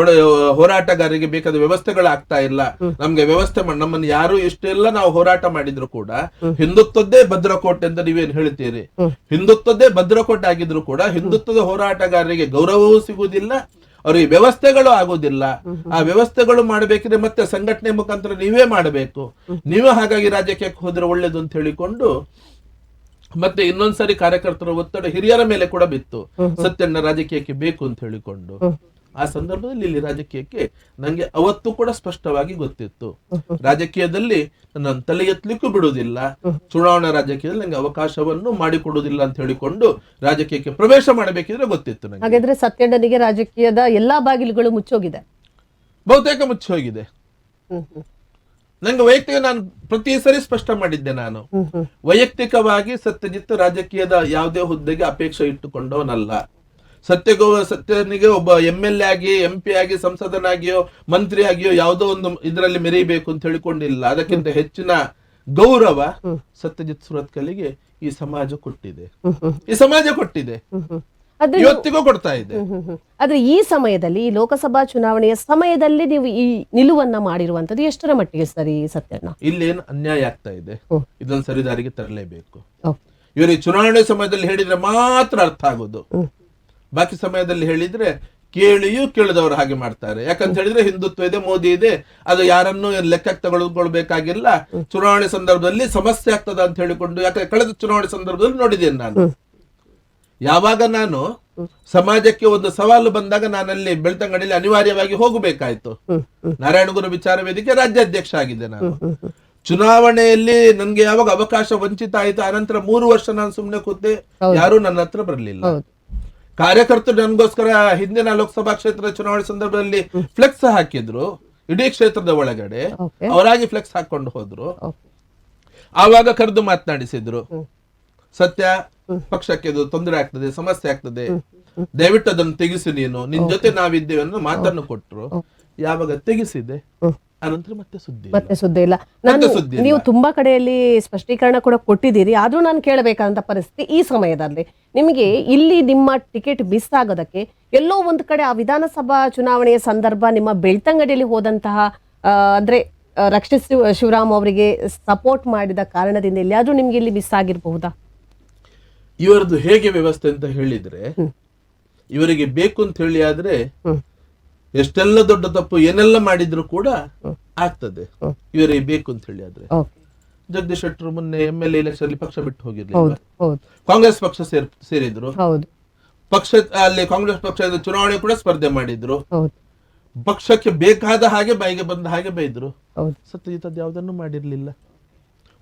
ಹೋರಾಟಗಾರರಿಗೆ ಬೇಕಾದ ವ್ಯವಸ್ಥೆಗಳು ಆಗ್ತಾ ಇಲ್ಲ, ನಮ್ಗೆ ವ್ಯವಸ್ಥೆ ನಮ್ಮನ್ನು ಯಾರು ಇಷ್ಟೆಲ್ಲ ನಾವು ಹೋರಾಟ ಮಾಡಿದ್ರು ಕೂಡ ಹಿಂದುತ್ವದ್ದೇ ಭದ್ರಕೋಟೆ ಅಂತ ನೀವೇನ್ ಹೇಳ್ತೀರಿ, ಹಿಂದುತ್ವದ್ದೇ ಭದ್ರಕೋಟೆ ಆಗಿದ್ರು ಕೂಡ ಹಿಂದುತ್ವದ ಹೋರಾಟಗಾರರಿಗೆ ಗೌರವವೂ ಸಿಗುವುದಿಲ್ಲ, ಅವ್ರಿಗೆ ವ್ಯವಸ್ಥೆಗಳು ಆಗುದಿಲ್ಲ. ಆ ವ್ಯವಸ್ಥೆಗಳು ಮಾಡಬೇಕಿದ್ರೆ ಮತ್ತೆ ಸಂಘಟನೆ ಮುಖಾಂತರ ನೀವೇ ಮಾಡಬೇಕು, ನೀವೇ ಹಾಗಾಗಿ ರಾಜಕೀಯಕ್ಕೆ ಹೋದ್ರೆ ಒಳ್ಳೇದು ಅಂತ ಹೇಳಿಕೊಂಡು ಮತ್ತೆ ಇನ್ನೊಂದ್ಸರಿ ಕಾರ್ಯಕರ್ತರ ಒತ್ತಡ ಹಿರಿಯರ ಮೇಲೆ ಕೂಡ ಬಿತ್ತು, ಸತ್ಯಣ್ಣ ರಾಜಕೀಯಕ್ಕೆ ಬೇಕು ಅಂತ ಹೇಳಿಕೊಂಡು. ಆ ಸಂದರ್ಭದಲ್ಲಿ ಇಲ್ಲಿ ರಾಜಕೀಯಕ್ಕೆ ನಂಗೆ ಅವತ್ತು ಕೂಡ ಸ್ಪಷ್ಟವಾಗಿ ಗೊತ್ತಿತ್ತು, ರಾಜಕೀಯದಲ್ಲಿ ನನ್ನ ತಲೆ ಎತ್ತಲಿಕ್ಕೂ ಬಿಡುವುದಿಲ್ಲ, ಚುನಾವಣಾ ರಾಜಕೀಯದಲ್ಲಿ ನಂಗೆ ಅವಕಾಶವನ್ನು ಮಾಡಿಕೊಡುವುದಿಲ್ಲ ಅಂತ ಹೇಳಿಕೊಂಡು ರಾಜಕೀಯಕ್ಕೆ ಪ್ರವೇಶ ಮಾಡಬೇಕಿದ್ರೆ ಗೊತ್ತಿತ್ತು ನಂಗೆ. ಹಾಗಾದ್ರೆ ಸತ್ಯಣ್ಣನಿಗೆ ರಾಜಕೀಯದ ಎಲ್ಲಾ ಬಾಗಿಲುಗಳು ಮುಚ್ಚೋಗಿದೆ, ಬಹುತೇಕ ಮುಚ್ಚೋಗಿದೆ. ನಂಗೆ ವೈಯಕ್ತಿಕ ನಾನು ಪ್ರತಿ ಸರಿ ಸ್ಪಷ್ಟ ಮಾಡಿದ್ದೆ, ನಾನು ವೈಯಕ್ತಿಕವಾಗಿ ಸತ್ಯಜಿತ್ ರಾಜಕೀಯದ ಯಾವುದೇ ಹುದ್ದೆಗೆ ಅಪೇಕ್ಷೆ ಇಟ್ಟುಕೊಂಡವನಲ್ಲ. ಸತ್ಯನಿಗೆ ಒಬ್ಬ MLA ಆಗಿ MP ಆಗಿ ಸಂಸದನಾಗಿಯೋ ಮಂತ್ರಿ ಆಗಿಯೋ ಯಾವುದೋ ಒಂದು ಇದರಲ್ಲಿ ಮೆರೀಬೇಕು ಅಂತ ಹೇಳಿಕೊಂಡಿಲ್ಲ. ಅದಕ್ಕಿಂತ ಹೆಚ್ಚಿನ ಗೌರವ ಸತ್ಯಜಿತ್ ಸುರತ್ಕಲ್ಗೆ ಈ ಸಮಾಜ ಕೊಟ್ಟಿದೆ, ಈ ಸಮಾಜ ಕೊಟ್ಟಿದೆ, ಇವತ್ತಿಗೂ ಕೊಡ್ತಾ ಇದೆ. ಆದ್ರೆ ಈ ಸಮಯದಲ್ಲಿ, ಈ ಲೋಕಸಭಾ ಚುನಾವಣೆಯ ಸಮಯದಲ್ಲಿ ನೀವು ಈ ನಿಲುವನ್ನ ಮಾಡಿರುವಂತದ್ದು ಎಷ್ಟರ ಮಟ್ಟಿಗೆ ಸರಿ ಸತ್ಯಣ್ಣ? ಇಲ್ಲೇನು ಅನ್ಯಾಯ ಆಗ್ತಾ ಇದೆ, ಇದನ್ನು ಸರಿದಾರಿಗೆ ತರಲೇಬೇಕು. ಇವರು ಈ ಚುನಾವಣೆ ಸಮಯದಲ್ಲಿ ಹೇಳಿದ್ರೆ ಮಾತ್ರ ಅರ್ಥ ಆಗೋದು, ಬಾಕಿ ಸಮಯದಲ್ಲಿ ಹೇಳಿದ್ರೆ ಕೇಳಿಯೂ ಕೇಳಿದವರು ಹಾಗೆ ಮಾಡ್ತಾರೆ. ಯಾಕಂತ ಹೇಳಿದ್ರೆ ಹಿಂದುತ್ವ ಇದೆ, ಮೋದಿ ಇದೆ, ಅದು ಯಾರನ್ನು ಲೆಕ್ಕಕ್ಕೆ ತಗೊಳ್ಕೊಳ್ಬೇಕಾಗಿಲ್ಲ. ಚುನಾವಣೆ ಸಂದರ್ಭದಲ್ಲಿ ಸಮಸ್ಯೆ ಆಗ್ತದ ಅಂತ ಹೇಳಿಕೊಂಡು, ಯಾಕಂದ್ರೆ ಕಳೆದ ಚುನಾವಣೆ ಸಂದರ್ಭದಲ್ಲಿ ನೋಡಿದ್ದೇನೆ ನಾನು, ಯಾವಾಗ ನಾನು ಸಮಾಜಕ್ಕೆ ಒಂದು ಸವಾಲು ಬಂದಾಗ ನಾನಲ್ಲಿ ಬೆಳ್ತಂಗಡಿಯಲ್ಲಿ ಅನಿವಾರ್ಯವಾಗಿ ಹೋಗಬೇಕಾಯ್ತು. ನಾರಾಯಣಗುರು ವಿಚಾರ ವೇದಿಕೆ ರಾಜ್ಯಾಧ್ಯಕ್ಷ ಆಗಿದೆ ನಾನು. ಚುನಾವಣೆಯಲ್ಲಿ ನನ್ಗೆ ಯಾವಾಗ ಅವಕಾಶ ವಂಚಿತ ಆಯ್ತು, ಆನಂತರ 3 ವರ್ಷ ನಾನು ಸುಮ್ನೆ ಕೂತೆ, ಯಾರು ನನ್ನ ಹತ್ರ ಬರಲಿಲ್ಲ. ಕಾರ್ಯಕರ್ತರು ನನಗೋಸ್ಕರ ಹಿಂದಿನ ಲೋಕಸಭಾ ಕ್ಷೇತ್ರದ ಚುನಾವಣೆ ಸಂದರ್ಭದಲ್ಲಿ ಫ್ಲೆಕ್ಸ್ ಹಾಕಿದ್ರು, ಇಡೀ ಕ್ಷೇತ್ರದ ಒಳಗಡೆ ಅವರಾಗಿ ಫ್ಲೆಕ್ಸ್ ಹಾಕೊಂಡು ಹೋದ್ರು. ಆವಾಗ ಕರೆದು ಮಾತನಾಡಿಸಿದ್ರು, ಸತ್ಯ ಪಕ್ಷಕ್ಕೆ ತೊಂದರೆ ಆಗ್ತದೆ, ಸಮಸ್ಯೆ ಆಗ್ತದೆ, ದಯವಿಟ್ಟು ಅದನ್ನು ತೆಗಿಸಿ, ನಿನ್ ಜೊತೆ ನಾವಿದ್ದೇವೆ ಅನ್ನೋ ಮಾತನ್ನು ಕೊಟ್ರು. ಯಾವಾಗ ತೆಗಿಸಿದೆ ಅನಂತರ ಮತ್ತೆ ಸುದ್ದಿ ಇಲ್ಲ. ನೀವು ತುಂಬಾ ಕಡೆಯಲ್ಲಿ ಸ್ಪಷ್ಟೀಕರಣ ಕೂಡ ಕೊಟ್ಟಿದ್ದೀರಿ, ಆದ್ರೂ ನಾನು ಕೇಳಬೇಕಾದಂತ ಪರಿಸ್ಥಿತಿ ಈ ಸಮಯದಲ್ಲಿ ನಿಮಗೆ ಇಲ್ಲಿ ನಿಮ್ಮ ಟಿಕೆಟ್ ಮಿಸ್ ಆಗೋದಕ್ಕೆ ಎಲ್ಲೋ ಒಂದು ಕಡೆ ಆ ವಿಧಾನಸಭಾ ಚುನಾವಣೆಯ ಸಂದರ್ಭ ನಿಮ್ಮ ಬೆಳ್ತಂಗಡಿಯಲ್ಲಿ ಹೋದಂತಹ ಅಂದ್ರೆ ರಕ್ಷಿತ್ ಶಿವರಾಮ್ ಅವರಿಗೆ ಸಪೋರ್ಟ್ ಮಾಡಿದ ಕಾರಣದಿಂದ ಎಲ್ಲಿಯಾದ್ರೂ ನಿಮ್ಗೆ ಇಲ್ಲಿ ಮಿಸ್ ಆಗಿರಬಹುದಾ? ಇವರದ್ದು ಹೇಗೆ ವ್ಯವಸ್ಥೆ ಅಂತ ಹೇಳಿದ್ರೆ, ಇವರಿಗೆ ಬೇಕು ಅಂತ ಹೇಳಿ ಆದ್ರೆ ಎಷ್ಟೆಲ್ಲ ದೊಡ್ಡ ತಪ್ಪು ಏನೆಲ್ಲ ಮಾಡಿದ್ರು ಕೂಡ ಆಗ್ತದೆ. ಇವರಿಗೆ ಬೇಕು ಅಂತ ಹೇಳಿ ಆದ್ರೆ, ಜಗದೀಶ್ ಶೆಟ್ಟರು ಮೊನ್ನೆ MLA ಎಲೆಕ್ಷನ್ ಅಲ್ಲಿ ಪಕ್ಷ ಬಿಟ್ಟು ಹೋಗಿರ್ಲಿಲ್ಲ, ಕಾಂಗ್ರೆಸ್ ಪಕ್ಷ ಸೇರಿದ್ರು, ಪಕ್ಷ ಅಲ್ಲಿ ಕಾಂಗ್ರೆಸ್ ಪಕ್ಷದ ಚುನಾವಣೆ ಕೂಡ ಸ್ಪರ್ಧೆ ಮಾಡಿದ್ರು, ಪಕ್ಷಕ್ಕೆ ಬೇಕಾದ ಹಾಗೆ ಬಾಯಿಗೆ ಬಂದ ಹಾಗೆ ಬೈದ್ರು. ಸತ್ಯಜಿತ್ ಅದು ಯಾವುದನ್ನು ಮಾಡಿರ್ಲಿಲ್ಲ.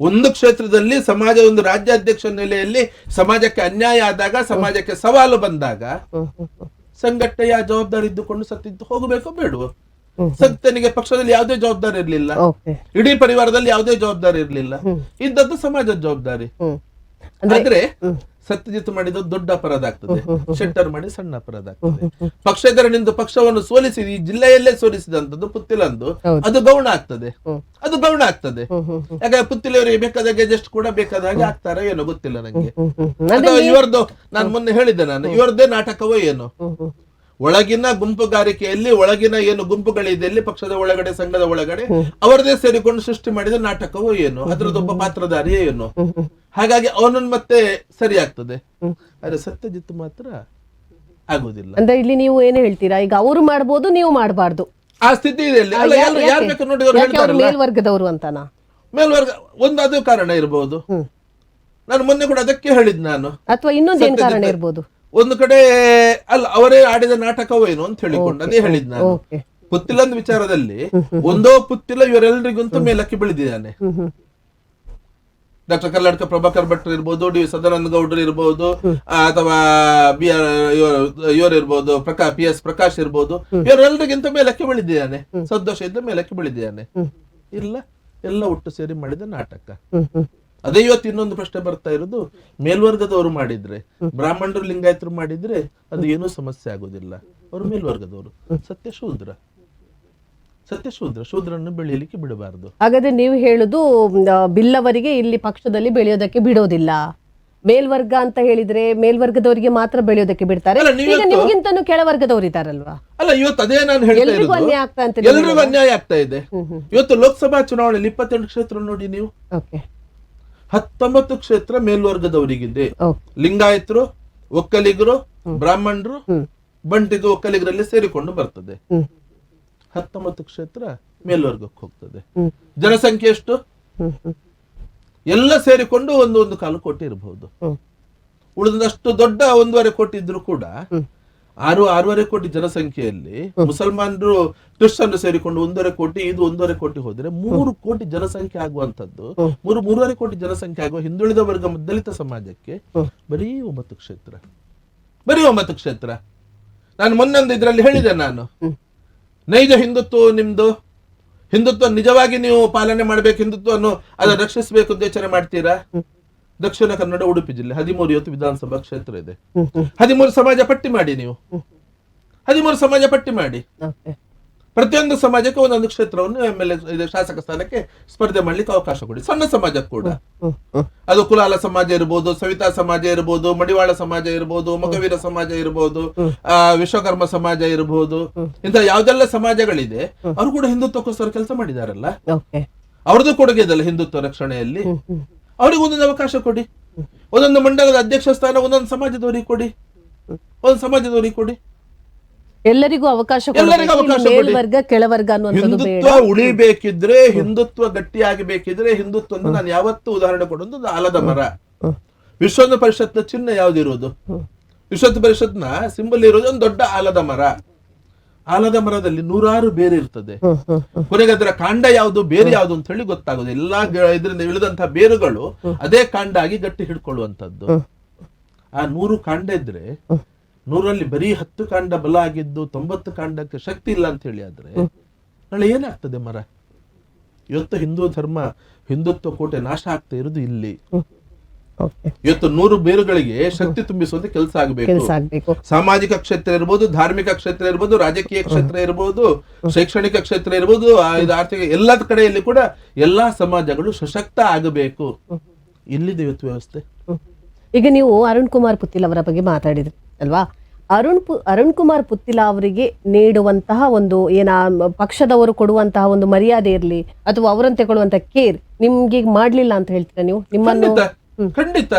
ಒಂದು ಕ್ಷೇತ್ರದಲ್ಲಿ ಸಮಾಜ, ಒಂದು ರಾಜ್ಯಾಧ್ಯಕ್ಷ ನೆಲೆಯಲ್ಲಿ ಸಮಾಜಕ್ಕೆ ಅನ್ಯಾಯ ಆದಾಗ, ಸಮಾಜಕ್ಕೆ ಸವಾಲು ಬಂದಾಗ ಸಂಘಟನೆಯ ಜವಾಬ್ದಾರಿ ಇದ್ದುಕೊಂಡು ಸತ್ಯಜಿತ್ ಹೋಗಬೇಕೋ ಬೇಡವೋ? ಸತ್ಯನಿಗೆ ಪಕ್ಷದಲ್ಲಿ ಯಾವುದೇ ಜವಾಬ್ದಾರಿ ಇರ್ಲಿಲ್ಲ, ಇಡೀ ಪರಿವಾರದಲ್ಲಿ ಯಾವುದೇ ಜವಾಬ್ದಾರಿ ಇರ್ಲಿಲ್ಲ, ಇದ್ದದ್ದು ಸಮಾಜದ ಜವಾಬ್ದಾರಿ. ಆದ್ರೆ ಸತ್ಯಜಿತ್ ಮಾಡಿದ ದೊಡ್ಡ ಅಪರಾಧ ಆಗ್ತದೆ, ಶೆಟ್ಟರ್ ಮಾಡಿ ಸಣ್ಣ ಅಪರಾಧ ಆಗ್ತದೆ. ಪಕ್ಷೇತರನಿಂದ ಪಕ್ಷವನ್ನು ಸೋಲಿಸಿ ಈ ಜಿಲ್ಲೆಯಲ್ಲೇ ಸೋಲಿಸಿದಂತದ್ದು ಪುತ್ತಿಲಂದು ಅದು ಗೌಣ ಆಗ್ತದೆ, ಅದು ಗೌಣ ಆಗ್ತದೆ. ಯಾಕಂದ್ರೆ ಪುತ್ತಿಲವರಿಗೆ ಬೇಕಾದಾಗೆ ಜಸ್ಟ್ ಕೂಡ ಬೇಕಾದ ಹಾಗೆ ಆಗ್ತಾರ ಏನೋ ಗೊತ್ತಿಲ್ಲ ನಂಗೆ. ಇವರದ್ದು ನಾನು ಮೊನ್ನೆ ಹೇಳಿದ್ದೆ, ನಾನು ಇವರದ್ದೇ ನಾಟಕವೋ ಏನು, ಒಳಗಿನ ಗುಂಪುಗಾರಿಕೆಯಲ್ಲಿ ಒಳಗಿನ ಏನು ಗುಂಪುಗಳಿದೆ ಅಲ್ಲಿ ಪಕ್ಷದ ಒಳಗಡೆ ಸಂಘದ ಒಳಗಡೆ ಅವರದೇ ಸೇರಿಕೊಂಡು ಸೃಷ್ಟಿ ಮಾಡಿದ ನಾಟಕವೋ ಏನು, ಅದರದೊಬ್ಬ ಪಾತ್ರಧಾರಿಯೇ ಏನು. ಹಾಗಾಗಿ ಅವನನ್ನು ಮತ್ತೆ ಸರಿ ಆಗ್ತದೆ, ಆದ್ರೆ ಸತ್ಯಜಿತ್ ಮಾತ್ರ ಆಗುದಿಲ್ಲ. ಅಂದ್ರೆ ಇಲ್ಲಿ ನೀವು ಏನ್ ಹೇಳ್ತೀರಾ, ಈಗ ಅವರು ಮಾಡ್ಬೋದು ನೀವು ಮಾಡಬಾರ್ದು ಆ ಸ್ಥಿತಿ ಇದೆ ಅಲ್ಲಿ. ಅಲ್ಲ, ಯಾರು ಬೇಕು ನೋಡಿ ಅವ್ರು ಹೇಳ್ತಾರಲ್ಲ ಮೇಲ್ವರ್ಗದವರು ಅಂತನಾ, ಮೇಲ್ವರ್ಗ ಒಂದು ಅದು ಕಾರಣ ಇರಬಹುದು. ನಾನು ಮೊನ್ನೆ ಕೂಡ ಅದಕ್ಕೆ ಹೇಳಿದ್ ನಾನು, ಅಥವಾ ಇನ್ನೊಂದೇನ್ ಕಾರಣ ಇರ್ಬೋದು. ಒಂದು ಕಡೆ ಅಲ್ಲ ಅವರೇ ಆಡಿದ ನಾಟಕವೋ ಏನು ಅಂತ ಹೇಳಿಕೊಂಡು ಅದೇ ಹೇಳಿದ್ ನಾನು. ಪುತ್ತಿಲಂದ್ ವಿಚಾರದಲ್ಲಿ ಒಂದೋ ಪುತ್ತಿಲ ಇವರೆಲ್ಲರಿಗಂತೂ ಮೇಲಕ್ಕೆ ಬೆಳೆದಿದ್ದಾನೆ. ಡಾಕ್ಟರ್ ಕರ್ನಾಟಕ ಪ್ರಭಾಕರ್ ಭಟ್ರು ಇರ್ಬೋದು, ಡಿ ಸದಾನಂದ ಗೌಡರು ಇರ್ಬೋದು, ಅಥವಾ ಇವರು ಇರ್ಬೋದು, PS ಪ್ರಕಾಶ್ ಇರ್ಬೋದು, ಇವರೆಲ್ಲರಿಗಿಂತ ಮೇಲಕ್ಕೆ ಬೆಳೆದಿದ್ದಾನೆ. ಸಂತೋಷದಿಂದ ಮೇಲಕ್ಕೆ ಬೆಳೆದಿದ್ದಾನೆ. ಇಲ್ಲ, ಎಲ್ಲ ಒಟ್ಟು ಸೇರಿ ಮಾಡಿದ ನಾಟಕ. ಅದೇ ಇವತ್ತು ಇನ್ನೊಂದು ಪ್ರಶ್ನೆ ಬರ್ತಾ ಇರೋದು, ಮೇಲ್ವರ್ಗದವರು ಮಾಡಿದ್ರೆ, ಬ್ರಾಹ್ಮಣರು ಲಿಂಗಾಯತರು ಮಾಡಿದ್ರೆ ಅದು ಏನೂ ಸಮಸ್ಯೆ ಆಗುದಿಲ್ಲ. ಅವರು ಮೇಲ್ವರ್ಗದವರು, ಶೂದ್ರನ್ನು ಬೆಳೆಯಲಿಕ್ಕೆ ಬಿಡಬಾರದು. ಹಾಗಾದ್ರೆ ನೀವು ಹೇಳುದು ಬಿಲ್ಲವರಿಗೆ ಇಲ್ಲಿ ಪಕ್ಷದಲ್ಲಿ ಬೆಳೆಯೋದಕ್ಕೆ ಬಿಡೋದಿಲ್ಲ, ಮೇಲ್ವರ್ಗ ಅಂತ ಹೇಳಿದ್ರೆ ಮೇಲ್ವರ್ಗದವರಿಗೆ ಮಾತ್ರ ಬೆಳೆಯೋದಕ್ಕೆ ಬಿಡ್ತಾರೆ. ನಿಮಗಿಂತನೂ ಕೆಳವರ್ಗದವರು ಇದ್ದಾರಲ್ವಾ? ಅಲ್ಲ, ಇವತ್ತು ಅದೇ ನಾನು ಹೇಳ್ತಾ ಇರೋದು, ಎಲ್ರಿಗೂ ಅನ್ಯಾಯ ಆಗ್ತಾ ಇದೆ. ಇವತ್ತು ಲೋಕಸಭಾ ಚುನಾವಣೆಯಲ್ಲಿ 28 ಕ್ಷೇತ್ರ ನೋಡಿ ನೀವು, 19 ಕ್ಷೇತ್ರ ಮೇಲ್ವರ್ಗದವರಿಗಿದೆ. ಲಿಂಗಾಯತರು, ಒಕ್ಕಲಿಗರು, ಬ್ರಾಹ್ಮಣರು, ಬಂಟಿದು ಒಕ್ಕಲಿಗರಲ್ಲಿ ಸೇರಿಕೊಂಡು ಬರ್ತದೆ. 19 ಕ್ಷೇತ್ರ ಮೇಲ್ವರ್ಗಕ್ಕೆ ಹೋಗ್ತದೆ. ಜನಸಂಖ್ಯೆ ಎಷ್ಟು? ಎಲ್ಲ ಸೇರಿಕೊಂಡು ಒಂದು 1.25 ಕೋಟಿ ಇರಬಹುದು. ಉಳಿದಷ್ಟು ದೊಡ್ಡ 1.5 ಕೋಟಿ ಇದ್ರು ಕೂಡ 6.5 ಕೋಟಿ ಜನಸಂಖ್ಯೆಯಲ್ಲಿ ಮುಸಲ್ಮಾನರು ಕ್ರಿಶ್ಚಿಯನ್ರು ಸೇರಿಕೊಂಡು 1.5 ಕೋಟಿ, ಇದು 1.5 ಕೋಟಿ ಹೋದ್ರೆ 3 ಕೋಟಿ ಜನಸಂಖ್ಯೆ ಆಗುವಂತದ್ದು, 3.5 ಕೋಟಿ ಜನಸಂಖ್ಯೆ ಆಗುವ ಹಿಂದುಳಿದ ವರ್ಗ ದಲಿತ ಸಮಾಜಕ್ಕೆ ಬರೀ 9 ಕ್ಷೇತ್ರ. ನಾನು ಮೊನ್ನೊಂದು ಇದ್ರಲ್ಲಿ ಹೇಳಿದೆ, ನಾನು ನೈಜ ಹಿಂದುತ್ವ ನಿಮ್ದು, ಹಿಂದುತ್ವ ನಿಜವಾಗಿ ನೀವು ಪಾಲನೆ ಮಾಡ್ಬೇಕು, ಹಿಂದುತ್ವವನ್ನು ಅದನ್ನು ರಕ್ಷಿಸಬೇಕು ಅಂತ ಯೋಚನೆ ಮಾಡ್ತೀರಾ? ದಕ್ಷಿಣ ಕನ್ನಡ ಉಡುಪಿ ಜಿಲ್ಲೆ 13 ವಿಧಾನಸಭಾ ಕ್ಷೇತ್ರ ಇದೆ. 13 ಸಮಾಜ ಪಟ್ಟಿ ಮಾಡಿ, ನೀವು 13 ಸಮಾಜ ಪಟ್ಟಿ ಮಾಡಿ. ಪ್ರತಿಯೊಂದು ಸಮಾಜಕ್ಕೆ ಒಂದೊಂದು ಕ್ಷೇತ್ರವನ್ನು MLA ಶಾಸಕ ಸ್ಥಾನಕ್ಕೆ ಸ್ಪರ್ಧೆ ಮಾಡ್ಲಿಕ್ಕೆ ಅವಕಾಶ ಕೊಡಿ. ಸಣ್ಣ ಸಮಾಜ ಕೂಡ, ಅದು ಕುಲಾಲ ಸಮಾಜ ಇರ್ಬೋದು, ಸವಿತಾ ಸಮಾಜ ಇರ್ಬೋದು, ಮಡಿವಾಳ ಸಮಾಜ ಇರ್ಬೋದು, ಮೊಗವೀರ ಸಮಾಜ ಇರ್ಬೋದು, ವಿಶ್ವಕರ್ಮ ಸಮಾಜ ಇರ್ಬೋದು, ಇಂಥ ಯಾವ್ದೆಲ್ಲ ಸಮಾಜಗಳಿದೆ ಅವರು ಕೂಡ ಹಿಂದುತ್ವಕ್ಕೋಸ್ಕರ ಕೆಲಸ ಮಾಡಿದಾರಲ್ಲ, ಅವ್ರದ್ದು ಕೊಡುಗೆ ಇದಲ್ಲ ಹಿಂದುತ್ವ ರಕ್ಷಣೆಯಲ್ಲಿ. ಅವ್ರಿಗೆ ಒಂದೊಂದು ಅವಕಾಶ ಕೊಡಿ, ಒಂದೊಂದು ಮಂಡಲದ ಅಧ್ಯಕ್ಷ ಸ್ಥಾನ ಒಂದೊಂದು ಸಮಾಜದವರಿಗೆ ಕೊಡಿ, ಎಲ್ಲರಿಗೂ ಅವಕಾಶ. ಮೇಲ್ವರ್ಗ ಕೆಳವರ್ಗ ಹಿಂದುತ್ವ ಉಳಿಬೇಕಿದ್ರೆ, ಹಿಂದುತ್ವ ಗಟ್ಟಿಯಾಗಬೇಕಿದ್ರೆ, ಹಿಂದುತ್ವ ನಾನು ಯಾವತ್ತೂ ಉದಾಹರಣೆ ಕೊಡೋದು ಆಲದ ಮರ. ವಿಶ್ವ ಪರಿಷತ್ನ ಚಿಹ್ನೆ ಯಾವ್ದಿರೋದು? ವಿಶ್ವ ಪರಿಷತ್ನ ಸಿಂಬಲ್ ಇರೋದು ಒಂದು ದೊಡ್ಡ ಆಲದ ಮರ. ಆಲದ ಮರದಲ್ಲಿ 100 ಬೇರೆ ಇರ್ತದೆ. ಕೊನೆಗೆ ಅದರ ಕಾಂಡ ಯಾವುದು, ಬೇರೆ ಯಾವುದು ಅಂತ ಹೇಳಿ ಗೊತ್ತಾಗೋದು. ಎಲ್ಲಾ ಇದರಿಂದ ಇಳಿದಂತಹ ಬೇರುಗಳು ಅದೇ ಕಾಂಡ ಆಗಿ ಗಟ್ಟಿ ಹಿಡ್ಕೊಳ್ಳುವಂತದ್ದು. ಆ 100 ಕಾಂಡ ಇದ್ರೆ 100ರಲ್ಲಿ ಬರೀ 10 ಕಾಂಡ ಬಲ ಆಗಿದ್ದು 90 ಕಾಂಡಕ್ಕೆ ಶಕ್ತಿ ಇಲ್ಲ ಅಂತ ಹೇಳಿ ಆದ್ರೆ ನಾಳೆ ಏನಾಗ್ತದೆ ಮರ? ಇವತ್ತು ಹಿಂದೂ ಧರ್ಮ, ಹಿಂದುತ್ವ ಕೋಟೆ ನಾಶ ಆಗ್ತಾ ಇರೋದು ಇಲ್ಲಿ. ಇವತ್ತು 100 ಬೇರುಗಳಿಗೆ ಶಕ್ತಿ ತುಂಬಿಸುವಂತ ಕೆಲಸ ಆಗಬೇಕು. ಸಾಮಾಜಿಕ ಕ್ಷೇತ್ರ ಇರ್ಬೋದು, ಧಾರ್ಮಿಕ ಕ್ಷೇತ್ರ ಇರ್ಬೋದು, ರಾಜಕೀಯ ಕ್ಷೇತ್ರ ಇರ್ಬೋದು, ಶೈಕ್ಷಣಿಕ ಕ್ಷೇತ್ರ ಇರ್ಬೋದು, ಆರ್ಥಿಕ ಎಲ್ಲ ಕಡೆಯಲ್ಲಿ ಕೂಡ ಎಲ್ಲಾ ಸಮಾಜಗಳು ಸಶಕ್ತ ಆಗಬೇಕು. ಇಲ್ಲಿದೆ ಇವತ್ತು ವ್ಯವಸ್ಥೆ. ಈಗ ನೀವು ಅರುಣ್ ಕುಮಾರ್ ಪುತ್ತಿಲ್ ಅವರ ಬಗ್ಗೆ ಮಾತಾಡಿದ್ರಿ ಅಲ್ವಾ? ಅರುಣ್ ಕುಮಾರ್ ಪುತ್ತಿಲ ಅವರಿಗೆ ನೀಡುವಂತಹ ಒಂದು ಪಕ್ಷದವರು ಕೊಡುವಂತಹ ಒಂದು ಮರ್ಯಾದೆ ಇರಲಿ ಅಥವಾ ಅವರಂತೆ ಕೊಡುವಂತಹ ಕೇರ್ ನಿಮ್ಗೆ ಮಾಡ್ಲಿಲ್ಲ ಅಂತ ಹೇಳ್ತೀರಾ ನೀವು? ನಿಮ್ಮನ್ನು ಖಂಡಿತ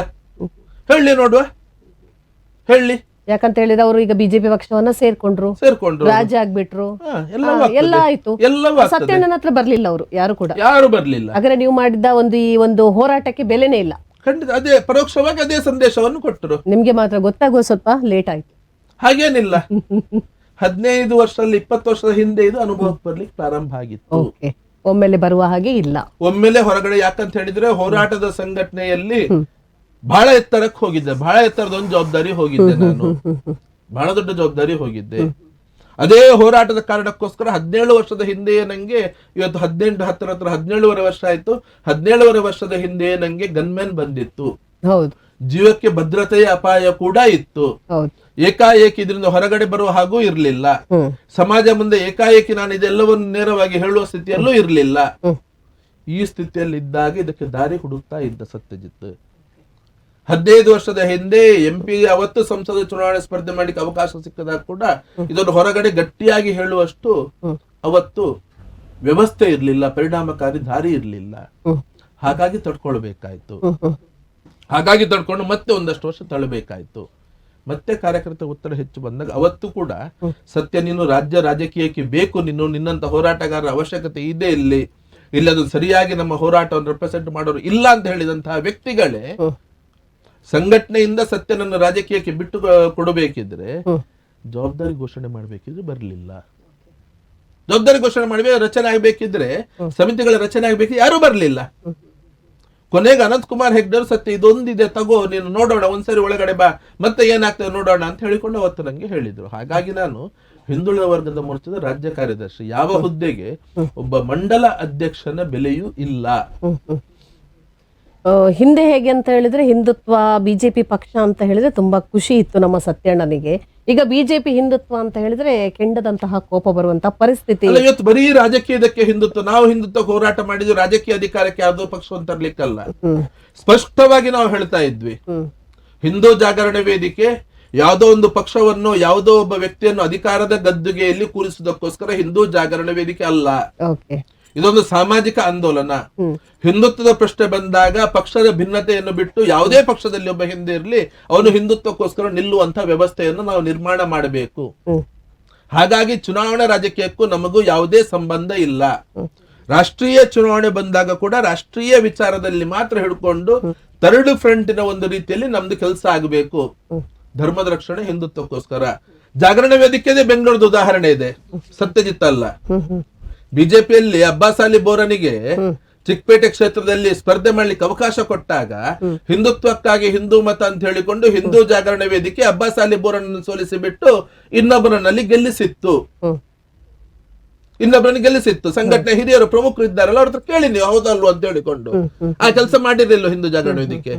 ಹೇಳಿ ನೋಡುವ, ಹೇಳಿ. ಯಾಕಂತ ಹೇಳಿದ್ರೆ ಅವರು ಈಗ ಬಿಜೆಪಿ ಪಕ್ಷವನ್ನ ಸೇರ್ಕೊಂಡ್ರು, ರಾಜ್ಯ ಆಗ್ಬಿಟ್ರು, ಎಲ್ಲ ಆಯ್ತು. ಸತ್ಯಣ್ಣನ ಹತ್ರ ಬರ್ಲಿಲ್ಲ ಅವರು, ಯಾರು ಬರ್ಲಿಲ್ಲ. ಹಾಗಾದ್ರೆ ನೀವು ಮಾಡಿದ್ದ ಈ ಒಂದು ಹೋರಾಟಕ್ಕೆ ಬೆಲೆನೇ ಇಲ್ಲ. ಖಂಡಿತ ಅದೇ ಪರೋಕ್ಷವಾಗಿ ಅದೇ ಸಂದೇಶವನ್ನು ಕೊಟ್ಟರು. ನಿಮ್ಗೆ ಮಾತ್ರ ಗೊತ್ತಾಗುವ ಸ್ವಲ್ಪ ಲೇಟ್ ಆಯ್ತು. ಹಾಗೇನಿಲ್ಲ, 15 ವರ್ಷದಲ್ಲಿ 20 ವರ್ಷದ ಹಿಂದೆ ಇದು ಅನುಭವಕ್ಕೆ ಬರ್ಲಿಕ್ಕೆ ಪ್ರಾರಂಭ ಆಗಿತ್ತು. ಒಮ್ಮೆಲೆ ಬರುವ ಹಾಗೆ ಇಲ್ಲ, ಒಮ್ಮೆಲೆ ಹೊರಗಡೆ. ಯಾಕಂತ ಹೇಳಿದ್ರೆ ಹೋರಾಟದ ಸಂಘಟನೆಯಲ್ಲಿ ಬಹಳ ಎತ್ತರಕ್ಕೆ ಹೋಗಿದ್ದೆ, ಬಹಳ ಎತ್ತರದ ಒಂದು ಜವಾಬ್ದಾರಿ ಹೋಗಿದ್ದೆ ನಾನು, ಬಹಳ ದೊಡ್ಡ ಜವಾಬ್ದಾರಿ ಹೋಗಿದ್ದೆ. ಅದೇ ಹೋರಾಟದ ಕಾರಣಕ್ಕೋಸ್ಕರ 17 ವರ್ಷದ ಹಿಂದೆಯೇ ನಂಗೆ, ಇವತ್ತು 18 ಹತ್ತಿರ 17.5 ವರ್ಷ ಆಯ್ತು, 17.5 ವರ್ಷದ ಹಿಂದೆಯೇ ನಂಗೆ ಗನ್ಮ್ಯಾನ್ ಬಂದಿತ್ತು. ಹೌದು, ಜೀವಕ್ಕೆ ಭದ್ರತೆಯ ಅಪಾಯ ಕೂಡ ಇತ್ತು. ಹೌದು. ಏಕಾಏಕಿ ಇದರಿಂದ ಹೊರಗಡೆ ಬರುವ ಹಾಗೂ ಇರ್ಲಿಲ್ಲ. ಸಮಾಜ ಮುಂದೆ ಏಕಾಏಕಿ ನಾನು ಇದೆಲ್ಲವನ್ನು ನೇರವಾಗಿ ಹೇಳುವ ಸ್ಥಿತಿಯಲ್ಲೂ ಇರ್ಲಿಲ್ಲ. ಈ ಸ್ಥಿತಿಯಲ್ಲಿ ಇದ್ದಾಗ ಇದಕ್ಕೆ ದಾರಿ ಹುಡುಕ್ತಾ ಇದ್ದ ಸತ್ಯಜಿತ್ 15 ವರ್ಷದ ಹಿಂದೆ MP ಅವತ್ತು ಸಂಸದ ಚುನಾವಣೆ ಸ್ಪರ್ಧೆ ಮಾಡ್ಲಿಕ್ಕೆ ಅವಕಾಶ ಸಿಕ್ಕದಾಗ ಕೂಡ ಇದನ್ನು ಹೊರಗಡೆ ಗಟ್ಟಿಯಾಗಿ ಹೇಳುವಷ್ಟು ಅವತ್ತು ವ್ಯವಸ್ಥೆ ಇರ್ಲಿಲ್ಲ, ಪರಿಣಾಮಕಾರಿ ದಾರಿ ಇರ್ಲಿಲ್ಲ. ಹಾಗಾಗಿ ತಡ್ಕೊಳ್ಬೇಕಾಯ್ತು. ಹಾಗಾಗಿ ತಡ್ಕೊಂಡು ಮತ್ತೆ ಒಂದಷ್ಟು ವರ್ಷ ತಳ್ಳಬೇಕಾಯ್ತು. ಮತ್ತೆ ಕಾರ್ಯಕರ್ತ ಒತ್ತಡ ಹೆಚ್ಚು ಬಂದಾಗ ಅವತ್ತು ಕೂಡ ಸತ್ಯ ನೀನು ರಾಜಕೀಯಕ್ಕೆ ಬೇಕು, ನಿನ್ನಂತ ಹೋರಾಟಗಾರರ ಅವಶ್ಯಕತೆ ಇದೆ ಇಲ್ಲಿ ಅದು ಸರಿಯಾಗಿ ನಮ್ಮ ಹೋರಾಟವನ್ನು ರೆಪ್ರೆಸೆಂಟ್ ಮಾಡೋರು ಇಲ್ಲ ಅಂತ ಹೇಳಿದಂತಹ ವ್ಯಕ್ತಿಗಳೇ ಸಂಘಟನೆಯಿಂದ ಸತ್ಯನನ್ನು ರಾಜಕೀಯಕ್ಕೆ ಬಿಟ್ಟು ಕೊಡಬೇಕಿದ್ರೆ ಜವಾಬ್ದಾರಿ ಘೋಷಣೆ ಮಾಡಬೇಕಿದ್ರೆ ಬರಲಿಲ್ಲ. ಜವಾಬ್ದಾರಿ ಘೋಷಣೆ ಮಾಡಬೇಕು, ರಚನೆ ಆಗ್ಬೇಕಿದ್ರೆ ಸಮಿತಿಗಳ ರಚನೆ ಆಗ್ಬೇಕಿದ್ರೆ ಯಾರು ಬರಲಿಲ್ಲ. ಕೊನೆಗೆ ಅನಂತಕುಮಾರ್ ಹೆಗ್ಡೆ ಸತ್ಯ ಇದೊಂದಿದೆ ತಗೋ, ನೀನು ನೋಡೋಣ, ಒಂದ್ಸರಿ ಒಳಗಡೆ ಬಾ, ಮತ್ತೆ ಏನಾಗ್ತದೆ ನೋಡೋಣ ಅಂತ ಹೇಳಿಕೊಂಡು ಅವತ್ತು ನಂಗೆ ಹೇಳಿದ್ರು. ಹಾಗಾಗಿ ನಾನು ಹಿಂದುಳಿದ ವರ್ಗದ ಮೋರ್ಚಾದ ರಾಜ್ಯ ಕಾರ್ಯದರ್ಶಿ. ಯಾವ ಹುದ್ದೆಗೆ ಒಬ್ಬ ಮಂಡಲ ಅಧ್ಯಕ್ಷನ ಬೆಲೆಯೂ ಇಲ್ಲ. ಹಿಂದೆ ಹೇಗೆ ಅಂತ ಹೇಳಿದ್ರೆ ಹಿಂದುತ್ವ ಬಿಜೆಪಿ ಪಕ್ಷ ಅಂತ ಹೇಳಿದ್ರೆ ತುಂಬಾ ಖುಷಿ ಇತ್ತು ನಮ್ಮ ಸತ್ಯಣ್ಣನಿಗೆ. ಈಗ ಬಿಜೆಪಿ ಹಿಂದುತ್ವ ಅಂತ ಹೇಳಿದ್ರೆ ಕೆಂಡದಂತಹ ಕೋಪ ಬರುವಂತಹ ಪರಿಸ್ಥಿತಿ. ಇವತ್ತು ಬರೀ ರಾಜಕೀಯದಕ್ಕೆ ಹಿಂದುತ್ವ, ನಾವು ಹಿಂದುತ್ವ ಹೋರಾಟ ಮಾಡಿದ್ವಿ, ರಾಜಕೀಯ ಅಧಿಕಾರಕ್ಕೆ ಯಾವುದೋ ಪಕ್ಷವನ್ನು ತರ್ಲಿಕ್ಕಲ್ಲ. ಸ್ಪಷ್ಟವಾಗಿ ನಾವು ಹೇಳ್ತಾ ಇದ್ವಿ, ಹಿಂದೂ ಜಾಗರಣೆ ವೇದಿಕೆ ಯಾವುದೋ ಒಂದು ಪಕ್ಷವನ್ನು, ಯಾವುದೋ ಒಬ್ಬ ವ್ಯಕ್ತಿಯನ್ನು ಅಧಿಕಾರದ ಗದ್ದುಗೆಯಲ್ಲಿ ಕೂರಿಸುವುದಕ್ಕೋಸ್ಕರ ಹಿಂದೂ ಜಾಗರಣೆ ವೇದಿಕೆ ಅಲ್ಲ. ಇದೊಂದು ಸಾಮಾಜಿಕ ಆಂದೋಲನ. ಹಿಂದುತ್ವದ ಪ್ರಶ್ನೆ ಬಂದಾಗ ಪಕ್ಷದ ಭಿನ್ನತೆಯನ್ನು ಬಿಟ್ಟು ಯಾವುದೇ ಪಕ್ಷದಲ್ಲಿ ಒಬ್ಬ ಹಿಂದೆ ಇರಲಿ ಅವನು ಹಿಂದುತ್ವಕ್ಕೋಸ್ಕರ ನಿಲ್ಲುವಂತ ವ್ಯವಸ್ಥೆಯನ್ನು ನಾವು ನಿರ್ಮಾಣ ಮಾಡಬೇಕು. ಹಾಗಾಗಿ ಚುನಾವಣಾ ರಾಜಕೀಯಕ್ಕೂ ನಮಗೂ ಯಾವುದೇ ಸಂಬಂಧ ಇಲ್ಲ. ರಾಷ್ಟ್ರೀಯ ಚುನಾವಣೆ ಬಂದಾಗ ಕೂಡ ರಾಷ್ಟ್ರೀಯ ವಿಚಾರದಲ್ಲಿ ಮಾತ್ರ ಹಿಡ್ಕೊಂಡು ಥರ್ಡ್ ಫ್ರಂಟಿನ ಒಂದು ರೀತಿಯಲ್ಲಿ ನಮ್ದು ಕೆಲಸ ಆಗಬೇಕು. ಧರ್ಮದ ರಕ್ಷಣೆ ಹಿಂದುತ್ವಕ್ಕೋಸ್ಕರ. ಜಾಗರಣ ವೇದಿಕೆದೇ ಬೆಂಗಳೂರದ ಉದಾಹರಣೆ ಇದೆ, ಸತ್ಯಜಿತ್ ಅಲ್ಲ. ಬಿಜೆಪಿಯಲ್ಲಿ ಅಬ್ಬಾಸ್ ಅಲಿ ಬೋರನಿಗೆ ಚಿಕ್ಕಪೇಟೆ ಕ್ಷೇತ್ರದಲ್ಲಿ ಸ್ಪರ್ಧೆ ಮಾಡ್ಲಿಕ್ಕೆ ಅವಕಾಶ ಕೊಟ್ಟಾಗ ಹಿಂದುತ್ವಕ್ಕಾಗಿ ಹಿಂದೂ ಮತ ಅಂತ ಹೇಳಿಕೊಂಡು ಹಿಂದೂ ಜಾಗರಣ ವೇದಿಕೆ ಅಬ್ಬಾಸ್ ಅಲಿ ಬೋರನನ್ನು ಸೋಲಿಸಿ ಬಿಟ್ಟು ಇನ್ನೊಬ್ಬರನ್ನಲ್ಲಿ ಗೆಲ್ಲಿಸಿತ್ತು. ಸಂಘಟನೆ ಹಿರಿಯರು ಪ್ರಮುಖರು ಇದ್ದಾರಲ್ಲ ಅವ್ರ ಹತ್ರ ಕೇಳಿ ನೀವು ಹೌದಲ್ವ ಅಂತ ಹೇಳಿಕೊಂಡು ಆ ಕೆಲಸ ಮಾಡಿರಲಿಲ್ಲ ಹಿಂದೂ ಜಾಗರಣ ವೇದಿಕೆ.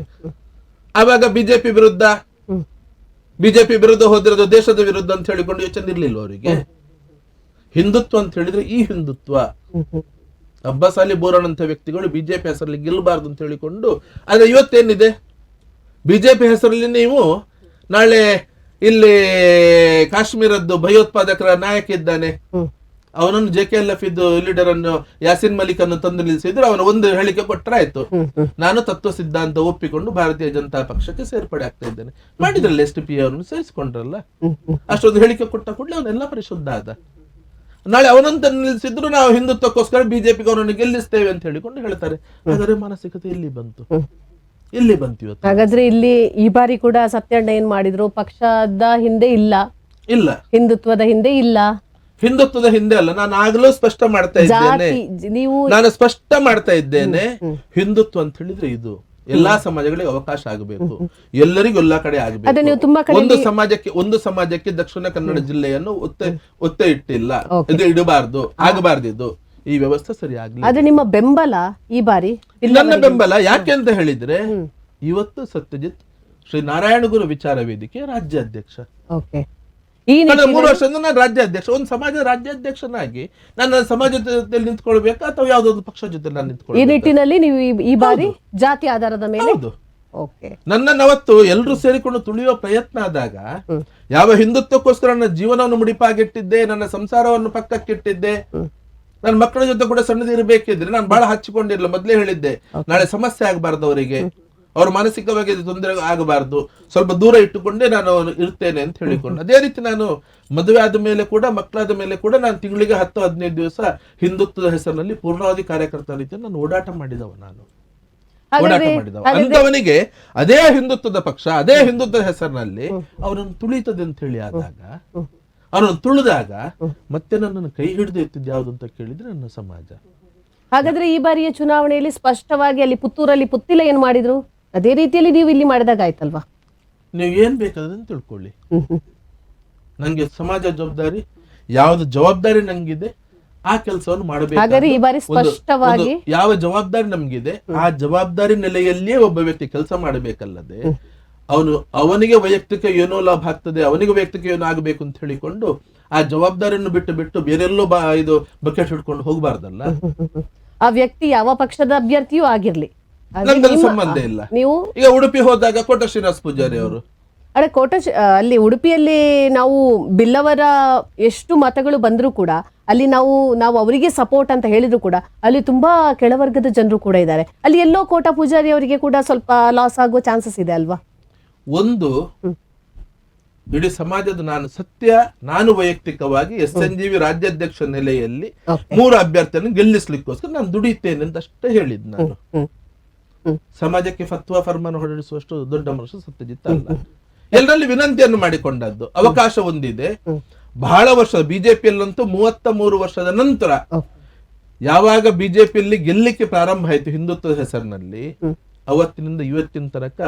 ಆವಾಗ ಬಿಜೆಪಿ ವಿರುದ್ಧ ಹೋದಿರೋದು ದೇಶದ ವಿರುದ್ಧ ಅಂತ ಹೇಳಿಕೊಂಡು ಯೋಚನೆ ಇರ್ಲಿಲ್ಲ ಅವರಿಗೆ. ಹಿಂದುತ್ವ ಅಂತ ಹೇಳಿದ್ರೆ ಈ ಹಿಂದುತ್ವ. ಅಬ್ಬಾಸ್ ಅಲಿ ಬೋರನ್ ಅಂತ ವ್ಯಕ್ತಿಗಳು ಬಿಜೆಪಿ ಹೆಸರಲ್ಲಿ ಗೆಲ್ಲಬಾರ್ದು ಅಂತ ಹೇಳಿಕೊಂಡು, ಆದ್ರೆ ಇವತ್ತೇನಿದೆ, ಬಿಜೆಪಿ ಹೆಸರಲ್ಲಿ ನೀವು ನಾಳೆ ಇಲ್ಲಿ ಕಾಶ್ಮೀರದ್ದು ಭಯೋತ್ಪಾದಕರ ನಾಯಕ ಇದ್ದಾನೆ, ಅವನನ್ನು JKLF ಲೀಡರ್ ಅನ್ನು ಯಾಸಿನ್ ಮಲಿಕ್ ಅನ್ನು ತಂದು ನಿಲ್ಲಿಸಿದ್ರು, ಅವನ ಒಂದು ಹೇಳಿಕೆ ಕೊಟ್ಟರೆ ಆಯ್ತು, ನಾನು ತತ್ವ ಸಿದ್ಧಾಂತ ಒಪ್ಪಿಕೊಂಡು ಭಾರತೀಯ ಜನತಾ ಪಕ್ಷಕ್ಕೆ ಸೇರ್ಪಡೆ ಆಗ್ತಾ ಇದ್ದೇನೆ. ಮಾಡಿದ್ರಲ್ಲ STP ಅವರನ್ನು ಸೇರಿಸಿಕೊಂಡ್ರಲ್ಲ, ಅಷ್ಟೊಂದು ಹೇಳಿಕೆ ಕೊಟ್ಟ ಕೂಡಲೇ ಅವನೆಲ್ಲ ಪರಿಶುದ್ಧ ಆದ. ನಾಳೆ ಅವನಂತ ನಿಲ್ಲಿಸಿದ್ರು ನಾವು ಹಿಂದುತ್ವಕ್ಕೋಸ್ಕರ ಬಿಜೆಪಿಗೆ ಅವನನ್ನು ಗೆಲ್ಲಿಸ್ತೇವೆ ಅಂತ ಹೇಳಿಕೊಂಡು ಹೇಳ್ತಾರೆ. ಹಾಗಾದ್ರೆ ಮಾನಸಿಕತೆ ಇಲ್ಲಿ ಬಂತು ಇವತ್ತು. ಹಾಗಾದ್ರೆ ಇಲ್ಲಿ ಈ ಬಾರಿ ಕೂಡ ಸತ್ಯಣ್ಣ ಏನ್ ಮಾಡಿದ್ರು, ಪಕ್ಷದ ಹಿಂದೆ ಇಲ್ಲ, ಹಿಂದುತ್ವದ ಹಿಂದೆ ಇಲ್ಲ. ಹಿಂದುತ್ವದ ಹಿಂದೆ ಅಲ್ಲ, ನಾನು ಆಗ್ಲೂ ಸ್ಪಷ್ಟ ಮಾಡ್ತಾ ಇದ್ದೇನೆ, ಹಿಂದುತ್ವ ಅಂತ ಹೇಳಿದ್ರೆ ಇದು ಎಲ್ಲಾ ಸಮಾಜಗಳಿಗೆ ಅವಕಾಶ ಆಗಬೇಕು, ಎಲ್ಲರಿಗೂ ಎಲ್ಲಾ ಕಡೆ ಆಗಬೇಕು. ಒಂದು ಸಮಾಜಕ್ಕೆ ದಕ್ಷಿಣ ಕನ್ನಡ ಜಿಲ್ಲೆಯನ್ನು ಒತ್ತೆ ಇಟ್ಟಿಲ್ಲ, ಇದು ಇಡಬಾರ್ದು, ಆಗಬಾರ್ದು. ಈ ವ್ಯವಸ್ಥೆ ಸರಿಯಾಗ್ಲಿ. ಆದ್ರೆ ನಿಮ್ಮ ಬೆಂಬಲ ಈ ಬಾರಿ? ನನ್ನ ಬೆಂಬಲ ಯಾಕೆ ಅಂತ ಹೇಳಿದ್ರೆ, ಇವತ್ತು ಸತ್ಯಜಿತ್ ಶ್ರೀ ನಾರಾಯಣಗುರು ವಿಚಾರ ವೇದಿಕೆ ರಾಜ್ಯಾಧ್ಯಕ್ಷ. 3 ವರ್ಷದಿಂದ ನಾನು ರಾಜ್ಯಾಧ್ಯಕ್ಷ. ಒಂದು ಸಮಾಜದ ರಾಜ್ಯಾಧ್ಯಕ್ಷನಾಗಿ ನನ್ನ ಸಮಾಜ ಜೊತೆ ನಿಂತ್ಕೊಳ್ಬೇಕಾ ಅಥವಾ ಯಾವ್ದೊಂದು ಪಕ್ಷ ಜೊತೆ ನಾನು ನಿಂತ್ಕೊಳ್ಳಿ? ಈ ನಿಟ್ಟಿನಲ್ಲಿ ನೀವು ಈ ಬಾರಿ ಜಾತಿ ಆಧಾರದ ಮೇಲೆ ನನ್ನನ್ನು ಅವತ್ತು ಎಲ್ಲರೂ ಸೇರಿಕೊಂಡು ತುಳಿಯುವ ಪ್ರಯತ್ನ ಆದಾಗ, ಯಾವ ಹಿಂದುತ್ವಕ್ಕೋಸ್ಕರ ನನ್ನ ಜೀವನವನ್ನು ಮುಡಿಪಾಗಿಟ್ಟಿದ್ದೆ, ನನ್ನ ಸಂಸಾರವನ್ನು ಪಕ್ಕಕ್ಕಿಟ್ಟಿದ್ದೆ, ನನ್ನ ಮಕ್ಕಳ ಜೊತೆ ಕೂಡ ಸಣ್ಣದಿರಬೇಕಿದ್ರೆ ನಾನು ಬಹಳ ಹಚ್ಚಿಕೊಂಡಿರ್ಲಿಲ್ಲ. ಮೊದ್ಲೇ ಹೇಳಿದ್ದೆ, ನಾಳೆ ಸಮಸ್ಯೆ ಆಗಬಾರ್ದು ಅವರಿಗೆ, ಅವ್ರ ಮಾನಸಿಕವಾಗಿ ತೊಂದರೆ ಆಗಬಾರ್ದು, ಸ್ವಲ್ಪ ದೂರ ಇಟ್ಟುಕೊಂಡೇ ನಾನು ಇರ್ತೇನೆ ಅಂತ ಹೇಳಿಕೊಂಡು. ಅದೇ ರೀತಿ ನಾನು ಮದುವೆ ಆದ ಮೇಲೆ ಕೂಡ, ಮಕ್ಕಳಾದ ಮೇಲೆ ಕೂಡ ನಾನು ತಿಂಗಳಿಗೆ 10-15 ದಿವಸ ಹಿಂದುತ್ವದ ಹೆಸರಿನಲ್ಲಿ ಪೂರ್ಣಾವಧಿ ಕಾರ್ಯಕರ್ತ ರೀತಿಯಲ್ಲಿ ನಾನು ಓಡಾಟ ಮಾಡಿದವ. ಅಂತವನಿಗೆ ಅದೇ ಹಿಂದುತ್ವದ ಪಕ್ಷ, ಅದೇ ಹಿಂದುತ್ವದ ಹೆಸರಿನಲ್ಲಿ ಅವನನ್ನು ತುಳಿತದೆ ಅಂತ ಹೇಳಿ ಆದಾಗ, ಅವನನ್ನು ತುಳಿದಾಗ ಮತ್ತೆ ನನ್ನನ್ನು ಕೈ ಹಿಡಿದು ಎತ್ತಿದ್ದು ಯಾವ್ದು ಅಂತ ಕೇಳಿದ್ರೆ ನನ್ನ ಸಮಾಜ. ಹಾಗಾದ್ರೆ ಈ ಬಾರಿಯ ಚುನಾವಣೆಯಲ್ಲಿ ಸ್ಪಷ್ಟವಾಗಿ ಅಲ್ಲಿ ಪುತ್ತೂರಲ್ಲಿ ಪುತ್ತಿಲ ಏನ್ ಮಾಡಿದ್ರು, ಅದೇ ರೀತಿಯಲ್ಲಿ ನೀವು ಇಲ್ಲಿ ಮಾಡಿದಾಗ ಆಯ್ತಲ್ವಾ? ನೀವು ಏನ್ ಬೇಕಾದ್ರೆ ತಿಳ್ಕೊಳ್ಳಿ, ನಂಗೆ ಸಮಾಜ ಜವಾಬ್ದಾರಿ, ಯಾವ್ದು ಜವಾಬ್ದಾರಿ ನಂಗಿದೆ ಆ ಕೆಲಸವನ್ನು ಹಾಗಾದ್ರೆ ಈ ಬಾರಿ ಮಾಡಬೇಕು. ಸ್ಪಷ್ಟವಾಗಿ ಯಾವ ಜವಾಬ್ದಾರಿ ನಮ್ಗಿದೆ ಆ ಜವಾಬ್ದಾರಿ ನೆಲೆಯಲ್ಲಿಯೇ ಒಬ್ಬ ವ್ಯಕ್ತಿ ಕೆಲಸ ಮಾಡಬೇಕಲ್ಲದೆ ಅವನಿಗೆ ವೈಯಕ್ತಿಕ ಏನೋ ಲಾಭ ಆಗ್ತದೆ, ಅವನಿಗೆ ವೈಯಕ್ತಿಕ ಏನೋ ಆಗಬೇಕು ಅಂತ ಹೇಳಿಕೊಂಡು ಆ ಜವಾಬ್ದಾರಿಯನ್ನು ಬಿಟ್ಟು ಬೇರೆಲ್ಲೋ ಇದು ಬಕೆಟ್ ಹಿಡ್ಕೊಂಡು ಹೋಗಬಾರ್ದಲ್ಲ. ಆ ವ್ಯಕ್ತಿ ಯಾವ ಪಕ್ಷದ ಅಭ್ಯರ್ಥಿಯೂ ಆಗಿರ್ಲಿ, ನಂಗೆ ಸಂಬಂಧ ಇಲ್ಲ. ನೀವು ಈಗ ಉಡುಪಿ ಹೋದಾಗ ಕೋಟ ಶ್ರೀನಿವಾಸ ಪೂಜಾರಿ ಅವರು ಅದೇ ಅಲ್ಲಿ ಉಡುಪಿಯಲ್ಲಿ ನಾವು ಬಿಲ್ಲವರ ಎಷ್ಟು ಮತಗಳು ಬಂದರೂ ಕೂಡ ಅಲ್ಲಿ ನಾವು ಅವರಿಗೆ ಸಪೋರ್ಟ್ ಅಂತ ಹೇಳಿದ್ರು ಕೂಡ ಅಲ್ಲಿ ತುಂಬಾ ಕೆಳವರ್ಗದ ಜನರು ಕೂಡ ಇದ್ದಾರೆ. ಅಲ್ಲಿ ಎಲ್ಲೋ ಕೋಟ ಪೂಜಾರಿ ಅವರಿಗೆ ಕೂಡ ಸ್ವಲ್ಪ ಲಾಸ್ ಆಗೋ ಚಾನ್ಸಸ್ ಇದೆ ಅಲ್ವಾ? ಒಂದು ಇಡೀ ಸಮಾಜದ ನಾನು ವೈಯಕ್ತಿಕವಾಗಿ SNGV ರಾಜ್ಯಾಧ್ಯಕ್ಷ ನೆಲೆಯಲ್ಲಿ 3 ಅಭ್ಯರ್ಥಿಯನ್ನು ಗೆಲ್ಲಿಸ್ಲಿಕ್ಕೋಸ್ಕರ ನಾನು ದುಡಿಯುತ್ತೇನೆ ಅಂತ ಅಷ್ಟೇ ಹೇಳಿದ್. ನಾನು ಸಮಾಜಕ್ಕೆ ಫತ್ವಾ ಫರ್ಮಾನ ಹೊರಡಿಸುವಷ್ಟು ದೊಡ್ಡ ಮನುಷ್ಯ ಸತ್ಯಜಿತ್ ಅಲ್ಲ. ಎಲ್ಲರಲ್ಲಿ ವಿನಂತಿಯನ್ನು ಮಾಡಿಕೊಂಡದ್ದು. ಅವಕಾಶ ಹೊಂದಿದೆ. ಬಹಳ ವರ್ಷ ಬಿಜೆಪಿಯಲ್ಲಂತೂ 33 ವರ್ಷದ ನಂತರ ಯಾವಾಗ ಬಿಜೆಪಿಯಲ್ಲಿ ಗೆಲ್ಲಿಕ್ಕೆ ಪ್ರಾರಂಭ ಆಯ್ತು ಹಿಂದುತ್ವದ ಹೆಸರಿನಲ್ಲಿ, ಅವತ್ತಿನಿಂದ ಇವತ್ತಿನ ತನಕ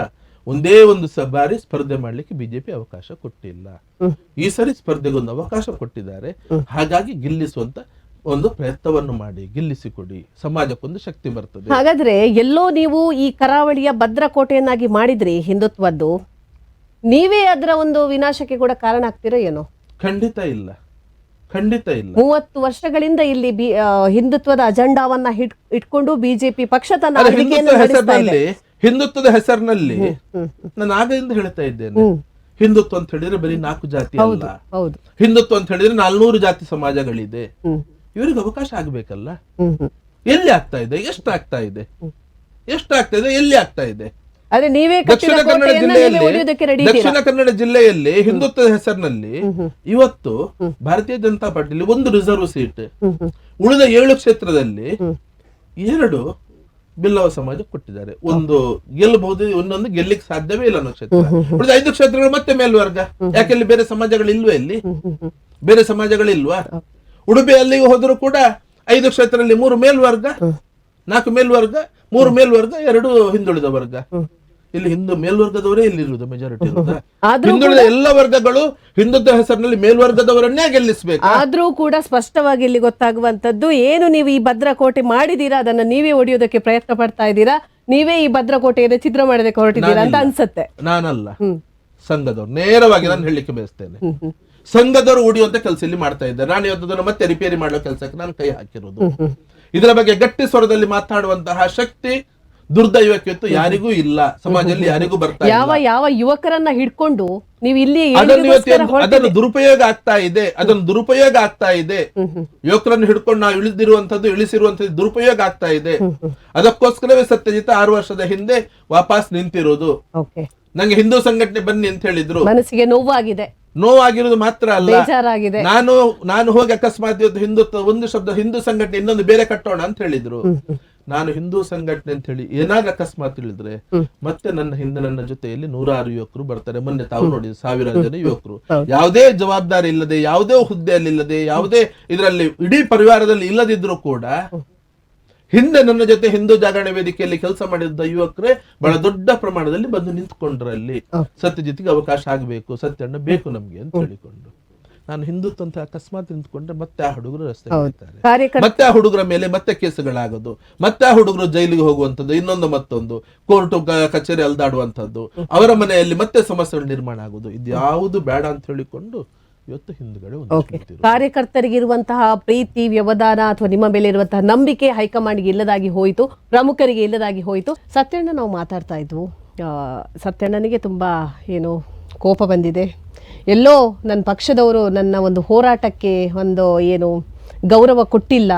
ಒಂದೇ ಒಂದು ಬಾರಿ ಸ್ಪರ್ಧೆ ಮಾಡ್ಲಿಕ್ಕೆ ಬಿಜೆಪಿ ಅವಕಾಶ ಕೊಟ್ಟಿಲ್ಲ. ಈ ಸರಿ ಸ್ಪರ್ಧೆಗೊಂದು ಅವಕಾಶ ಕೊಟ್ಟಿದ್ದಾರೆ. ಹಾಗಾಗಿ ಗೆಲ್ಲಿಸುವಂತ ಒಂದು ಪ್ರಯತ್ನವನ್ನು ಮಾಡಿ ಗೆಲ್ಲಿಸಿಕೊಡಿ, ಸಮಾಜಕ್ಕೊಂದು ಶಕ್ತಿ ಬರ್ತದೆ. ಹಾಗಾದ್ರೆ ಎಲ್ಲೋ ನೀವು ಈ ಕರಾವಳಿಯ ಭದ್ರಕೋಟೆಯನ್ನಾಗಿ ಮಾಡಿದ್ರಿ ಹಿಂದುತ್ವದ್ದು, ನೀವೇ ಅದರ ಒಂದು ವಿನಾಶಕ್ಕೆ ಕೂಡ ಕಾರಣ ಆಗ್ತಿರೋ ಏನೋ? ಖಂಡಿತ ಇಲ್ಲ, ಖಂಡಿತ ಇಲ್ಲ. 30 ವರ್ಷಗಳಿಂದ ಇಲ್ಲಿ ಹಿಂದುತ್ವದ ಅಜೆಂಡಾವನ್ನ ಇಟ್ಕೊಂಡು ಬಿಜೆಪಿ ಪಕ್ಷ ತನ್ನ ಆಳ್ವಿಕೆಯನ್ನು ನಡೆಸ್ತಾ ಇದೆ. ಹಿಂದುತ್ವದ ಹೆಸರಿನಲ್ಲಿ ನಾನು ಆಗದಿಂದ ಹೇಳ್ತಾ ಇದ್ದೇನೆ, ಹಿಂದುತ್ವ ಅಂತ ಹೇಳಿದ್ರೆ ಬರೀ 4 ಜಾತಿ ಅಲ್ಲ. ಹಿಂದುತ್ವ ಅಂತ ಹೇಳಿದ್ರೆ 400 ಜಾತಿ ಸಮಾಜಗಳಿದೆ. ಇವರಿಗೆ ಅವಕಾಶ ಆಗ್ಬೇಕಲ್ಲ. ಎಲ್ಲಿ ಆಗ್ತಾ ಇದೆ? ಎಷ್ಟಾಗ್ತಾ ಇದೆ? ಎಲ್ಲಿ ಆಗ್ತಾ ಇದೆ? ದಕ್ಷಿಣ ಕನ್ನಡ ಜಿಲ್ಲೆಯಲ್ಲಿ ಹಿಂದುತ್ವದ ಹೆಸರಿನಲ್ಲಿ ಇವತ್ತು ಭಾರತೀಯ ಜನತಾ ಪಾರ್ಟಿಲಿ 1 ರಿಸರ್ವ್ ಸೀಟ್, ಉಳಿದ 7 ಕ್ಷೇತ್ರದಲ್ಲಿ 2 ಬಿಲ್ಲವ ಸಮಾಜ ಕೊಟ್ಟಿದ್ದಾರೆ. ಒಂದು ಗೆಲ್ಲಬಹುದು, ಇನ್ನೊಂದು ಗೆಲ್ಲಿಕ್ಕೆ ಸಾಧ್ಯವೇ ಇಲ್ಲ ಅನ್ನೋ ಕ್ಷೇತ್ರ. ಉಳಿದ 5 ಕ್ಷೇತ್ರಗಳು ಮತ್ತೆ ಮೇಲ್ವರ್ಗ. ಯಾಕೆಲ್ಲಿ ಬೇರೆ ಸಮಾಜಗಳಿಲ್ವಾ? ಇಲ್ಲಿ ಬೇರೆ ಸಮಾಜಗಳಿಲ್ವಾ? ಉಡುಪಿಯಲ್ಲಿ ಹೋದ್ರು ಕೂಡ 5 ಕ್ಷೇತ್ರದಲ್ಲಿ 3 ಮೇಲ್ವರ್ಗ, 4 ಮೇಲ್ವರ್ಗ, 3 ಮೇಲ್ವರ್ಗ, 2 ಹಿಂದುಳಿದ ವರ್ಗ. ಇಲ್ಲಿ ಮೇಲ್ವರ್ಗದವರೇ ಇಲ್ಲಿರುವುದು ಮೆಜಾರಿಟಿ ಇರುವುದು. ಹಿಂದುಳಿದ ಎಲ್ಲ ವರ್ಗಗಳು ಹಿಂದುತ್ವ ಹೆಸರಿನಲ್ಲಿ ಮೇಲ್ವರ್ಗದವರನ್ನೇ ಗೆಲ್ಲಿಸಬೇಕು. ಆದ್ರೂ ಕೂಡ ಸ್ಪಷ್ಟವಾಗಿ ಇಲ್ಲಿ ಗೊತ್ತಾಗುವಂತದ್ದು ಏನು, ನೀವು ಈ ಭದ್ರಕೋಟೆ ಮಾಡಿದೀರಾ, ಅದನ್ನ ನೀವೇ ಒಡೆಯೋದಕ್ಕೆ ಪ್ರಯತ್ನ ಪಡ್ತಾ ಇದ್ದೀರಾ, ನೀವೇ ಈ ಭದ್ರಕೋಟೆಯನ್ನು ಚಿತ್ರ ಮಾಡೋದಕ್ಕೆ ಹೊರಟಿದ್ದೀರಾ ಅಂತ ಅನ್ಸುತ್ತೆ. ನಾನಲ್ಲ, ಸಂಘದವ್ರು. ನೇರವಾಗಿ ನಾನು ಹೇಳಲಿಕ್ಕೆ ಬಯಸ್ತೇನೆ, ಸಂಘದವರು ಉಳಿಯುವಂತ ಕೆಲಸ ಇಲ್ಲಿ ಮಾಡ್ತಾ ಇದ್ದಾರೆ. ನಾನು ಇವತ್ತು ಮತ್ತೆ ರಿಪೇರಿ ಮಾಡೋ ಕೆಲಸಕ್ಕೆ ನಾನು ಕೈ ಹಾಕಿರೋದು. ಇದರ ಬಗ್ಗೆ ಗಟ್ಟಿ ಸ್ವರದಲ್ಲಿ ಮಾತನಾಡುವಂತಹ ಶಕ್ತಿ ದುರ್ದೈವಕ್ಕೆ ಯಾರಿಗೂ ಇಲ್ಲ, ಸಮಾಜದಲ್ಲಿ ಯಾರಿಗೂ ಬರ್ತಾ ಇಲ್ಲ. ಯಾವ ಯುವಕರನ್ನ ಹಿಡ್ಕೊಂಡು ನೀವು ಇಲ್ಲಿ ಅದನ್ನು ದುರುಪಯೋಗ ಆಗ್ತಾ ಇದೆ. ಯುವಕರನ್ನು ಹಿಡ್ಕೊಂಡು ನಾವು ಇಳಿಸಿರುವಂತದ್ದು ದುರುಪಯೋಗ ಆಗ್ತಾ ಇದೆ. ಅದಕ್ಕೋಸ್ಕರವೇ ಸತ್ಯಜಿತ್ 6 ವರ್ಷದ ಹಿಂದೆ ವಾಪಸ್ ನಿಂತಿರೋದು. ನಂಗೆ ಹಿಂದೂ ಸಂಘಟನೆ ಬನ್ನಿ ಅಂತ ಹೇಳಿದ್ರು, ಮನಸ್ಸಿಗೆ ನೋವಾಗಿರೋದು ಮಾತ್ರ ಅಲ್ಲ, ನಾನು ಹೋಗಿ ಅಕಸ್ಮಾತ್ ಹಿಂದುತ್ವ ಒಂದು ಶಬ್ದ ಹಿಂದೂ ಸಂಘಟನೆ ಇನ್ನೊಂದು ಬೇರೆ ಕಟ್ಟೋಣ ಅಂತ ಹೇಳಿದ್ರು. ನಾನು ಹಿಂದೂ ಸಂಘಟನೆ ಅಂತ ಹೇಳಿ ಏನಾದ್ರೂ ಅಕಸ್ಮಾತ್ ಹೇಳಿದ್ರೆ ಮತ್ತೆ ನನ್ನ ಜೊತೆಯಲ್ಲಿ 106 ಯುವಕರು ಬರ್ತಾರೆ. ಮೊನ್ನೆ ತಾವು ನೋಡಿದ್ರೆ 1000 ಜನ ಯುವಕರು, ಯಾವುದೇ ಜವಾಬ್ದಾರಿ ಇಲ್ಲದೆ, ಯಾವುದೇ ಹುದ್ದೆಯಲ್ಲಿ ಇಲ್ಲದೆ, ಯಾವುದೇ ಇದರಲ್ಲಿ ಇಡೀ ಪರಿವಾರದಲ್ಲಿ ಇಲ್ಲದಿದ್ರು ಕೂಡ ಹಿಂದೆ ನನ್ನ ಜೊತೆ ಹಿಂದೂ ಜಾಗರಣೆ ವೇದಿಕೆಯಲ್ಲಿ ಕೆಲಸ ಮಾಡಿದ್ದ ಯುವಕರೇ ಬಹಳ ದೊಡ್ಡ ಪ್ರಮಾಣದಲ್ಲಿ ಬಂದು ನಿಂತ್ಕೊಂಡ್ರಲ್ಲಿ. ಸತ್ಯಜಿತ್ಗೆ ಅವಕಾಶ ಆಗಬೇಕು, ಸತ್ಯಣ್ಣ ಬೇಕು ನಮ್ಗೆ ಅಂತ ಹೇಳಿಕೊಂಡು ನಾನು ಹಿಂದುತ್ವ ಅಂತ ಅಕಸ್ಮಾತ್ ನಿಂತ್ಕೊಂಡ್ರೆ ಮತ್ತೆ ಆ ಹುಡುಗರು ರಸ್ತೆ ಹೋಗ್ತಾರೆ, ಮತ್ತೆ ಆ ಹುಡುಗರ ಮೇಲೆ ಮತ್ತೆ ಕೇಸುಗಳಾಗೋದು, ಮತ್ತೆ ಆ ಹುಡುಗರು ಜೈಲಿಗೆ ಹೋಗುವಂಥದ್ದು, ಇನ್ನೊಂದು ಮತ್ತೊಂದು ಕೋರ್ಟು ಕಚೇರಿ ಅಲ್ದಾಡುವಂಥದ್ದು, ಅವರ ಮನೆಯಲ್ಲಿ ಮತ್ತೆ ಸಮಸ್ಯೆಗಳು ನಿರ್ಮಾಣ ಆಗೋದು. ಇದ್ಯಾವುದು ಬೇಡ ಅಂತ ಹೇಳಿಕೊಂಡು ಇವತ್ತು ಹಿಂದುಗಡೆ ಕಾರ್ಯಕರ್ತರಿಗಿರುವಂತಹ ಪ್ರೀತಿ, ವ್ಯವಧಾನ ಅಥವಾ ನಿಮ್ಮ ಮೇಲೆ ಇರುವಂತಹ ನಂಬಿಕೆ ಹೈಕಮಾಂಡ್ಗೆ ಇಲ್ಲದಾಗಿ ಹೋಯಿತು, ಪ್ರಮುಖರಿಗೆ ಇಲ್ಲದಾಗಿ ಹೋಯಿತು. ಸತ್ಯಣ್ಣ ನಾವು ಮಾತಾಡ್ತಾ ಇದ್ವು, ಸತ್ಯಣ್ಣನಿಗೆ ತುಂಬಾ ಏನು ಕೋಪ ಬಂದಿದೆ. ಎಲ್ಲೋ ನನ್ನ ಪಕ್ಷದವರು ನನ್ನ ಒಂದು ಹೋರಾಟಕ್ಕೆ ಒಂದು ಏನು ಗೌರವ ಕೊಟ್ಟಿಲ್ಲ,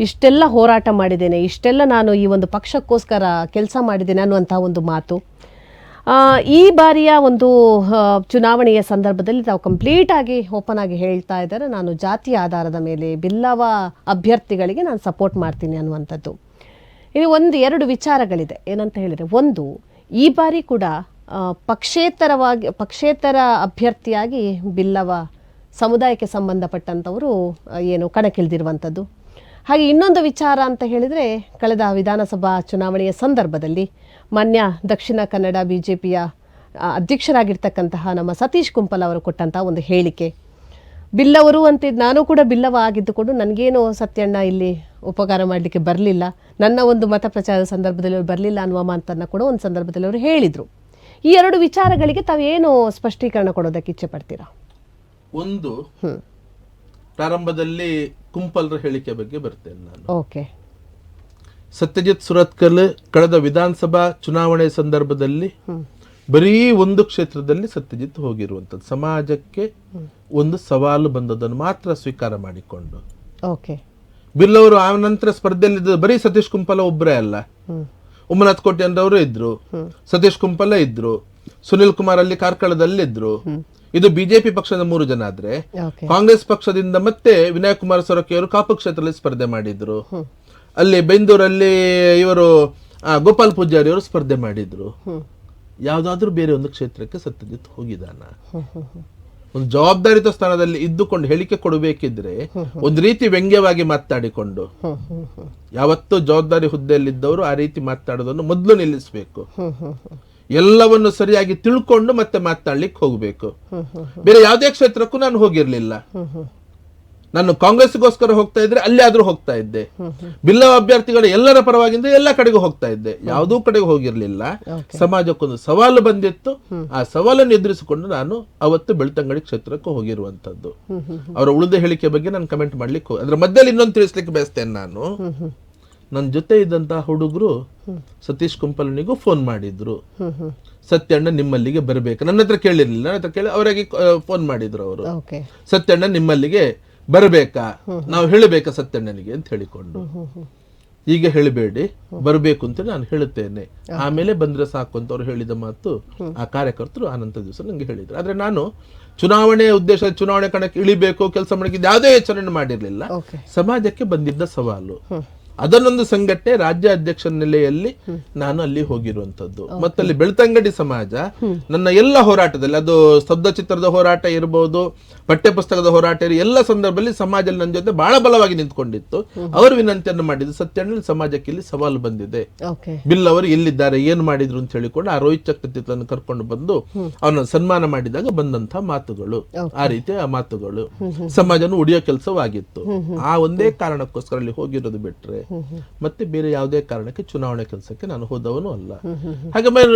ಇಷ್ಟೆಲ್ಲ ಹೋರಾಟ ಮಾಡಿದ್ದೇನೆ, ಇಷ್ಟೆಲ್ಲ ನಾನು ಈ ಒಂದು ಪಕ್ಷಕ್ಕೋಸ್ಕರ ಕೆಲಸ ಮಾಡಿದ್ದೇನೆ ಅನ್ನುವಂತಹ ಒಂದು ಮಾತು. ಈ ಬಾರಿಯ ಒಂದು ಚುನಾವಣೆಯ ಸಂದರ್ಭದಲ್ಲಿ ತಾವು ಕಂಪ್ಲೀಟ್ ಆಗಿ ಓಪನ್ ಆಗಿ ಹೇಳ್ತಾ ಇದ್ದಾರೆ, ನಾನು ಜಾತಿಯ ಆಧಾರದ ಮೇಲೆ ಬಿಲ್ಲವ ಅಭ್ಯರ್ಥಿಗಳಿಗೆ ನಾನು ಸಪೋರ್ಟ್ ಮಾಡ್ತೀನಿ ಅನ್ನುವಂಥದ್ದು. ಇನ್ನು 1-2 ವಿಚಾರಗಳಿದೆ. ಏನಂತ ಹೇಳಿದರೆ, ಒಂದು, ಈ ಬಾರಿ ಕೂಡ ಪಕ್ಷೇತರ ಅಭ್ಯರ್ಥಿಯಾಗಿ ಬಿಲ್ಲವ ಸಮುದಾಯಕ್ಕೆ ಸಂಬಂಧಪಟ್ಟಂಥವರು ಏನು ಕಣಕ್ಕಿಳಿದಿರುವಂಥದ್ದು. ಹಾಗೆ ಇನ್ನೊಂದು ವಿಚಾರ ಅಂತ ಹೇಳಿದರೆ, ಕಳೆದ ವಿಧಾನಸಭಾ ಚುನಾವಣೆಯ ಸಂದರ್ಭದಲ್ಲಿ ಮಾನ್ಯ ದಕ್ಷಿಣ ಕನ್ನಡ ಬಿಜೆಪಿಯ ಅಧ್ಯಕ್ಷರಾಗಿರ್ತಕ್ಕಂತಹ ನಮ್ಮ ಸತೀಶ್ ಕುಂಪಲ್ ಅವರು ಕೊಟ್ಟಂತಹ ಒಂದು ಹೇಳಿಕೆ, ಬಿಲ್ಲವರು ಅಂತಿದ್ದು, ನಾನು ಕೂಡ ಬಿಲ್ಲವ ಆಗಿದ್ದುಕೊಂಡು ನನಗೇನು ಸತ್ಯಣ್ಣ ಇಲ್ಲಿ ಉಪಕಾರ ಮಾಡಲಿಕ್ಕೆ ಬರಲಿಲ್ಲ, ನನ್ನ ಒಂದು ಮತ ಪ್ರಚಾರದ ಸಂದರ್ಭದಲ್ಲಿ ಅವರು ಬರಲಿಲ್ಲ ಅನ್ನುವ ಮಾತನ್ನು ಕೂಡ ಒಂದು ಸಂದರ್ಭದಲ್ಲಿ ಅವರು ಹೇಳಿದರು. ಈ ಎರಡು ವಿಚಾರಗಳಿಗೆ ತಾವೇನು ಸ್ಪಷ್ಟೀಕರಣ ಕೊಡೋದಕ್ಕೆ ಇಚ್ಛೆ ಪಡ್ತೀರಾ? ಒಂದು, ಪ್ರಾರಂಭದಲ್ಲಿ ಕುಂಪಲ್ರ ಹೇಳಿಕೆ ಬಗ್ಗೆ ಬರ್ತೇನೆ ನಾನು. ಓಕೆ. ಸತ್ಯಜಿತ್ ಸುರತ್ಕಲ್ ಕಳೆದ ವಿಧಾನಸಭಾ ಚುನಾವಣೆ ಸಂದರ್ಭದಲ್ಲಿ ಬರೀ ಒಂದು ಕ್ಷೇತ್ರದಲ್ಲಿ ಸತ್ಯಜಿತ್ ಹೋಗಿರುವಂಥದ್ದು, ಸಮಾಜಕ್ಕೆ ಒಂದು ಸವಾಲು ಬಂದದನ್ನು ಮಾತ್ರ ಸ್ವೀಕಾರ ಮಾಡಿಕೊಂಡು. ಓಕೆ. ಬಿಲ್ ಅವರು ಆ ನಂತರ ಸ್ಪರ್ಧೆಯಲ್ಲಿ ಬರೀ ಸತೀಶ್ ಕುಂಪಲ ಒಬ್ಬರೇ ಅಲ್ಲ, ಉಮ್ಮನಾಥ್ ಕೋಟೆ ಅವರು ಇದ್ರು, ಸತೀಶ್ ಕುಂಪಲ ಇದ್ರು, ಸುನಿಲ್ ಕುಮಾರ್ ಅಲ್ಲಿ ಕಾರ್ಕಳದಲ್ಲಿ ಇದ್ರು. ಇದು ಬಿಜೆಪಿ ಪಕ್ಷದ 3 ಜನ ಆದ್ರೆ, ಕಾಂಗ್ರೆಸ್ ಪಕ್ಷದಿಂದ ಮತ್ತೆ ವಿನಯ್ ಕುಮಾರ್ ಸೊರಕೆ ಅವರು ಕಾಪು ಕ್ಷೇತ್ರದಲ್ಲಿ ಸ್ಪರ್ಧೆ ಮಾಡಿದ್ರು. ಅಲ್ಲಿ ಬೈಂದೂರಲ್ಲಿ ಇವರು ಗೋಪಾಲ್ ಪೂಜಾರಿ ಅವರು ಸ್ಪರ್ಧೆ ಮಾಡಿದ್ರು. ಯಾವ್ದಾದ್ರೂ ಬೇರೆ ಒಂದು ಕ್ಷೇತ್ರಕ್ಕೆ ಸತ್ಯಜಿತ್ ಹೋಗಿದಾನ? ಒಂದು ಜವಾಬ್ದಾರಿತ ಸ್ಥಾನದಲ್ಲಿ ಇದ್ದುಕೊಂಡು ಹೇಳಿಕೆ ಕೊಡಬೇಕಿದ್ರೆ ಒಂದು ರೀತಿ ವ್ಯಂಗ್ಯವಾಗಿ ಮಾತಾಡಿಕೊಂಡು, ಯಾವತ್ತೂ ಜವಾಬ್ದಾರಿ ಹುದ್ದೆಯಲ್ಲಿದ್ದವರು ಆ ರೀತಿ ಮಾತಾಡೋದನ್ನು ಮೊದಲು ನಿಲ್ಲಿಸಬೇಕು. ಎಲ್ಲವನ್ನು ಸರಿಯಾಗಿ ತಿಳ್ಕೊಂಡು ಮತ್ತೆ ಮಾತಾಡ್ಲಿಕ್ಕೆ ಹೋಗ್ಬೇಕು. ಬೇರೆ ಯಾವುದೇ ಕ್ಷೇತ್ರಕ್ಕೂ ನಾನು ಹೋಗಿರ್ಲಿಲ್ಲ. ನಾನು ಕಾಂಗ್ರೆಸ್ಗೋಸ್ಕರ ಹೋಗ್ತಾ ಇದ್ರೆ ಅಲ್ಲೇ ಆದ್ರೂ ಹೋಗ್ತಾ ಇದ್ದೆ. ಬಿಲ್ಲವ ಅಭ್ಯರ್ಥಿಗಳು ಎಲ್ಲರ ಪರವಾಗಿಂದ ಎಲ್ಲ ಕಡೆಗೂ ಹೋಗ್ತಾ ಇದ್ದೆ, ಯಾವುದೂ ಕಡೆಗೂ ಹೋಗಿರ್ಲಿಲ್ಲ. ಸಮಾಜಕ್ಕೊಂದು ಸವಾಲು ಬಂದಿತ್ತು, ಆ ಸವಾಲನ್ನು ಎದುರಿಸಿಕೊಂಡು ನಾನು ಅವತ್ತು ಬೆಳ್ತಂಗಡಿ ಕ್ಷೇತ್ರಕ್ಕೆ ಹೋಗಿರುವಂತದ್ದು. ಅವರ ಉಳಿದ ಹೇಳಿಕೆ ಬಗ್ಗೆ ನಾನು ಕಮೆಂಟ್ ಮಾಡ್ಲಿಕ್ಕೆ ಅದ್ರ ಮಧ್ಯದಲ್ಲಿ ಇನ್ನೊಂದು ತಿಳಿಸ್ಲಿಕ್ಕೆ ಬಯಸ್ತೇನೆ. ನಾನು ನನ್ನ ಜೊತೆ ಇದ್ದಂತಹ ಹುಡುಗರು ಸತೀಶ್ ಕುಂಪಲನಿಗೂ ಫೋನ್ ಮಾಡಿದ್ರು, ಸತ್ಯಣ್ಣ ನಿಮ್ಮಲ್ಲಿಗೆ ಬರಬೇಕು. ನನ್ನ ಹತ್ರ ಕೇಳಿರ್ಲಿಲ್ಲ, ನನ್ನ ಹತ್ರ ಕೇಳಿ ಅವರಿಗೆ ಫೋನ್ ಮಾಡಿದ್ರು. ಅವರು ಸತ್ಯಣ್ಣ ನಿಮ್ಮಲ್ಲಿಗೆ ಬರಬೇಕಾ, ನಾವು ಹೇಳಬೇಕಾ ಸತ್ಯಣ್ಣನಿಗೆ ಅಂತ ಹೇಳಿಕೊಂಡು. ಈಗ ಹೇಳಬೇಡಿ, ಬರಬೇಕು ಅಂತ ನಾನು ಹೇಳುತ್ತೇನೆ, ಆಮೇಲೆ ಬಂದ್ರೆ ಸಾಕು ಅಂತ ಅವ್ರು ಹೇಳಿದ ಮಾತು ಆ ಕಾರ್ಯಕರ್ತರು ಅನಂತ ದಿವಸ ನಂಗೆ ಹೇಳಿದ್ರು. ಆದ್ರೆ ನಾನು ಚುನಾವಣೆ ಉದ್ದೇಶ, ಚುನಾವಣೆ ಕಣಕ್ಕೆ ಇಳಿಬೇಕು, ಕೆಲಸ ಮಾಡಕ್ಕೆ ಯಾವುದೇ ಯೋಚನೆ ಮಾಡಿರ್ಲಿಲ್ಲ. ಸಮಾಜಕ್ಕೆ ಬಂದಿದ್ದ ಸವಾಲು, ಅದನ್ನೊಂದು ಸಂಘಟನೆ ರಾಜ್ಯ ಅಧ್ಯಕ್ಷ ನೆಲೆಯಲ್ಲಿ ನಾನು ಅಲ್ಲಿ ಹೋಗಿರುವಂತದ್ದು. ಮತ್ತಲ್ಲಿ ಬೆಳ್ತಂಗಡಿ ಸಮಾಜ ನನ್ನ ಎಲ್ಲ ಹೋರಾಟದಲ್ಲಿ, ಅದು ಸ್ತಬ್ಧ ಚಿತ್ರದ ಹೋರಾಟ ಇರಬಹುದು, ಪಠ್ಯ ಪುಸ್ತಕದ ಹೋರಾಟ ಎಲ್ಲ ಸಂದರ್ಭದಲ್ಲಿ ಸಮಾಜದಲ್ಲಿ ನನ್ನ ಜೊತೆ ಬಹಳ ಬಲವಾಗಿ ನಿಂತ್ಕೊಂಡಿತ್ತು. ಅವರು ವಿನಂತಿಯನ್ನು ಮಾಡಿದ್ರು, ಸತ್ಯಣ್ಣ ಸಮಾಜಕ್ಕೆ ಇಲ್ಲಿ ಸವಾಲು ಬಂದಿದೆ, ಬಿಲ್ ಅವರು ಎಲ್ಲಿದ್ದಾರೆ, ಏನ್ ಮಾಡಿದ್ರು ಅಂತ ಹೇಳಿಕೊಂಡು ಆ ರೋಹಿತ್ ಚಕ್ರತೀರ್ಥನ್ನು ಕರ್ಕೊಂಡು ಬಂದು ಅವನ ಸನ್ಮಾನ ಮಾಡಿದಾಗ ಬಂದಂತಹ ಮಾತುಗಳು, ಆ ರೀತಿಯ ಆ ಮಾತುಗಳು ಸಮಾಜನ ಉಳಿಯೋ ಕೆಲಸವಾಗಿತ್ತು. ಆ ಒಂದೇ ಕಾರಣಕ್ಕೋಸ್ಕರ ಅಲ್ಲಿ ಹೋಗಿರೋದು ಬಿಟ್ರೆ ಮತ್ತೆ ಬೇರೆ ಯಾವುದೇ ಕಾರಣಕ್ಕೆ ಚುನಾವಣೆ ಕೆಲಸಕ್ಕೆ ನಾನು ಹೋದವನು ಅಲ್ಲ. ಹಾಗೆ